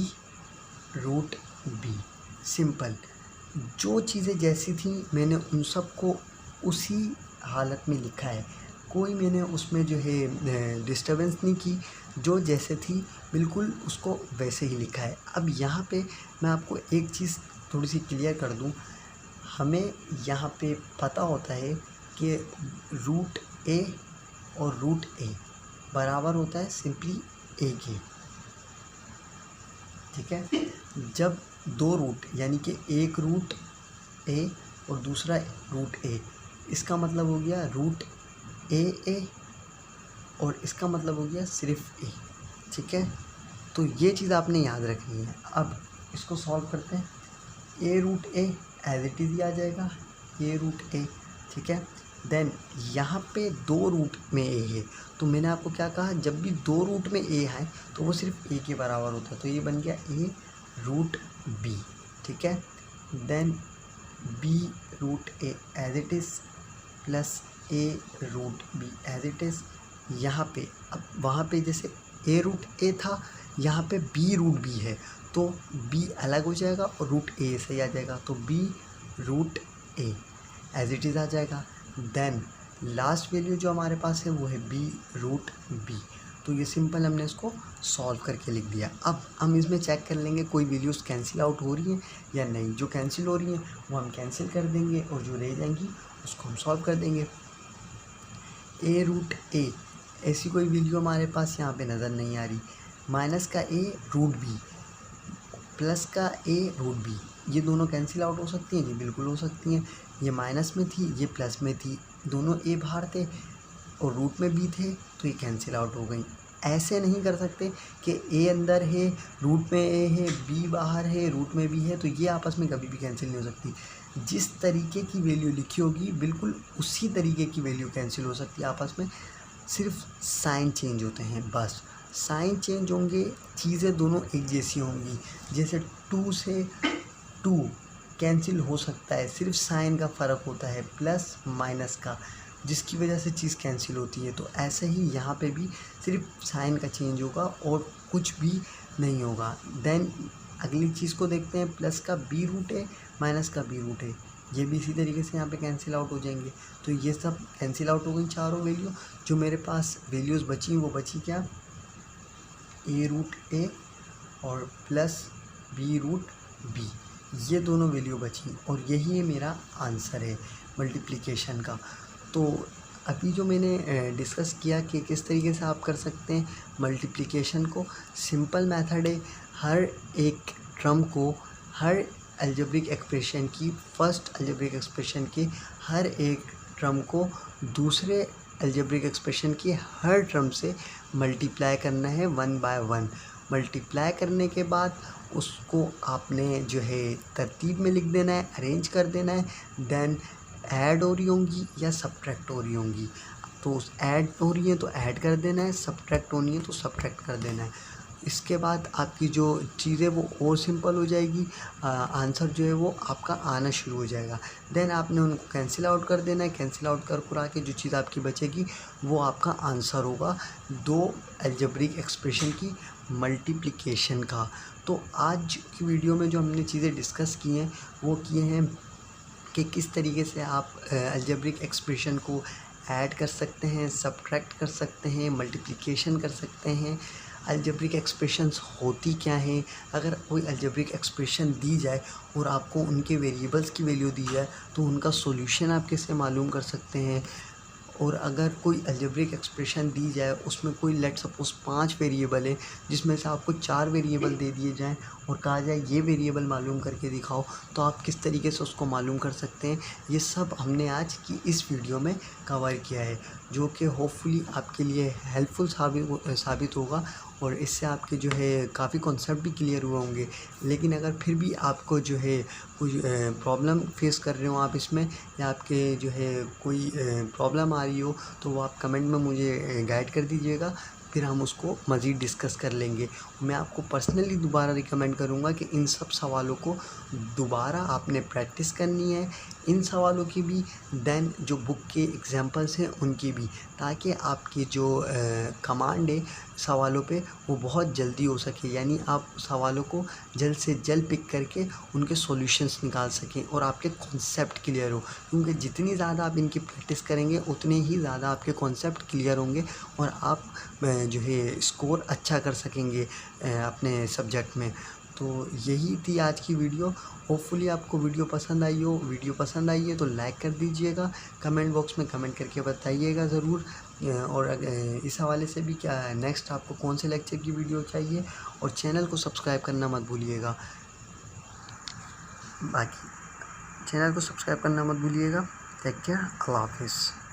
Speaker 1: root B, simple. जो चीज़ें जैसी थी मैंने उन सब को उसी हालत में लिखा है, कोई मैंने उसमें जो है डिस्टर्बेंस नहीं की, जो जैसे थी बिल्कुल उसको वैसे ही लिखा है। अब यहाँ पे मैं आपको एक चीज़ थोड़ी सी क्लियर कर दूँ, हमें यहाँ पे पता होता है कि रूट ए और रूट ए बराबर होता है सिंपली ए के, ठीक है। जब दो रूट यानी कि एक रूट ए और दूसरा रूट ए, इसका मतलब हो गया रूट ए और इसका मतलब हो गया सिर्फ ए, ठीक है। तो ये चीज़ आपने याद रखनी है। अब इसको सॉल्व करते हैं। A root A as it is आ जाएगा, ए रूट ए, ठीक है। देन यहाँ पे दो रूट में ए है, तो मैंने आपको क्या कहा, जब भी दो रूट में ए है तो वो सिर्फ ए के बराबर होता है, तो ये बन गया ए रूट बी, ठीक है। Then B root A as it is plus A root B as it is. यहाँ पे अब वहाँ पे जैसे ए रूट ए था, यहाँ पे बी रूट बी है, तो बी अलग हो जाएगा और रूट ए सही आ जाएगा, तो B root A as it is आ जाएगा। देन लास्ट वैल्यू जो हमारे पास है वो है बी रूट बी, तो ये सिंपल हमने इसको सॉल्व करके लिख दिया। अब हम इसमें चेक कर लेंगे कोई वैल्यूज़ कैंसिल आउट हो रही हैं या नहीं। जो कैंसिल हो रही हैं वो हम कैंसिल कर देंगे और जो रह जाएंगी उसको हम सॉल्व कर देंगे। ए रूट ए, ऐसी कोई वैल्यू हमारे पास यहाँ पे नज़र नहीं आ रही। माइनस का ए रूट बी, प्लस का ए रूट बी, ये दोनों कैंसिल आउट हो सकती हैं जी, बिल्कुल हो सकती हैं। ये माइनस में थी, ये प्लस में थी, दोनों ए बाहर थे और रूट में बी थे, तो ये कैंसिल आउट हो गई। ऐसे नहीं कर सकते कि ए अंदर है रूट में ए है, बी बाहर है रूट में बी है, तो ये आपस में कभी भी कैंसिल नहीं हो सकती। जिस तरीके की वैल्यू लिखी होगी बिल्कुल उसी तरीके की वैल्यू कैंसिल हो सकती है आपस में, सिर्फ साइन चेंज होते हैं बस। साइन चेंज होंगे, चीज़ें दोनों एक जैसी होंगी। जैसे 2 से 2 कैंसिल हो सकता है, सिर्फ साइन का फ़र्क होता है प्लस माइनस का, जिसकी वजह से चीज़ कैंसिल होती है। तो ऐसे ही यहाँ पे भी सिर्फ साइन का चेंज होगा और कुछ भी नहीं होगा। देन अगली चीज़ को देखते हैं, प्लस का बी रूट है, माइनस का बी रूट है, ये भी इसी तरीके से यहाँ पे कैंसिल आउट हो जाएंगे। तो ये सब कैंसिल आउट हो गई चारों वैल्यू। जो मेरे पास वैल्यूज़ बची वो बची क्या, ए रूट ए और प्लस बी रूट बी, ये दोनों वैल्यू बची और यही मेरा आंसर है मल्टीप्लिकेशन का। तो अभी जो मैंने डिस्कस किया कि किस तरीके से आप कर सकते हैं मल्टीप्लिकेशन को, सिंपल मेथड है। हर एक टर्म को, हर अलजेब्रिक एक्सप्रेशन की, फर्स्ट अलजेब्रिक एक्सप्रेशन की हर एक टर्म को दूसरे अलजेब्रिक एक्सप्रेशन की हर टर्म से मल्टीप्लाई करना है 1 बाय 1। मल्टीप्लाई करने के बाद उसको आपने जो है तरतीब में लिख देना है, अरेंज कर देना है। देन ऐड हो रही होंगी या सब्ट्रैक्ट हो रही होंगी, तो ऐड हो रही है तो ऐड कर देना है, सब्ट्रैक्ट होनी है तो सब्ट्रैक्ट कर देना है। इसके बाद आपकी जो चीज़ें वो और सिंपल हो जाएगी, आंसर जो है वो आपका आना शुरू हो जाएगा। देन आपने उनको कैंसिल आउट कर देना है। कैंसिल आउट कर के जो चीज़ आपकी बचेगी वो आपका आंसर होगा दो अलजेब्रिक एक्सप्रेशन की मल्टीप्लिकेशन का। तो आज की वीडियो में जो हमने चीज़ें डिस्कस की हैं वो किए हैं कि किस तरीके से आप अलजेब्रिक एक्सप्रेशन को ऐड कर सकते हैं, सब्ट्रैक्ट कर सकते हैं, मल्टीप्लिकेशन कर सकते हैं। अलजेब्रिक एक्सप्रेशंस होती क्या हैं, अगर कोई अलजेब्रिक एक्सप्रेशन दी जाए और आपको उनके वेरिएबल्स की वैल्यू दी जाए तो उनका सॉल्यूशन आप कैसे मालूम कर सकते हैं। और अगर कोई अलजेब्रिक एक्सप्रेशन दी जाए उसमें कोई लेट सपोज 5 वेरिएबल है जिसमें से आपको 4 वेरिएबल दे दिए जाएं और कहा जाए ये वेरिएबल मालूम करके दिखाओ, तो आप किस तरीके से उसको मालूम कर सकते हैं। ये सब हमने आज की इस वीडियो में कवर किया है, जो कि होपफुली आपके लिए हेल्पफुल साबित होगा और इससे आपके जो है काफ़ी कॉन्सेप्ट भी क्लियर हुए होंगे। लेकिन अगर फिर भी आपको जो है कोई प्रॉब्लम फेस कर रहे हो आप इसमें, या आपके जो है कोई प्रॉब्लम आ रही हो, तो वो आप कमेंट में मुझे गाइड कर दीजिएगा, फिर हम उसको मज़ीद डिस्कस कर लेंगे। मैं आपको पर्सनली दोबारा रिकमेंड करूँगा कि इन सब सवालों को दोबारा आपने प्रैक्टिस करनी है, इन सवालों की भी, देन जो बुक के एग्जांपल्स हैं उनकी भी, ताकि आपकी जो कमांड है सवालों पे वो बहुत जल्दी हो सके। यानी आप सवालों को जल्द से जल्द पिक करके उनके सॉल्यूशंस निकाल सकें और आपके कॉन्सेप्ट क्लियर हो, क्योंकि जितनी ज़्यादा आप इनकी प्रैक्टिस करेंगे उतने ही ज़्यादा आपके कॉन्सेप्ट क्लियर होंगे और आप जो है स्कोर अच्छा कर सकेंगे अपने सब्जेक्ट में। तो यही थी आज की वीडियो। होपफुली आपको वीडियो पसंद आई हो। वीडियो पसंद आई है तो लाइक कर दीजिएगा, कमेंट बॉक्स में कमेंट करके बताइएगा ज़रूर। और इस हवाले से भी क्या नेक्स्ट आपको कौन से लेक्चर की वीडियो चाहिए, और चैनल को सब्सक्राइब करना मत भूलिएगा। बाकी चैनल को सब्सक्राइब करना मत भूलिएगा। टेक केयर, अल्लाह हाफिज़।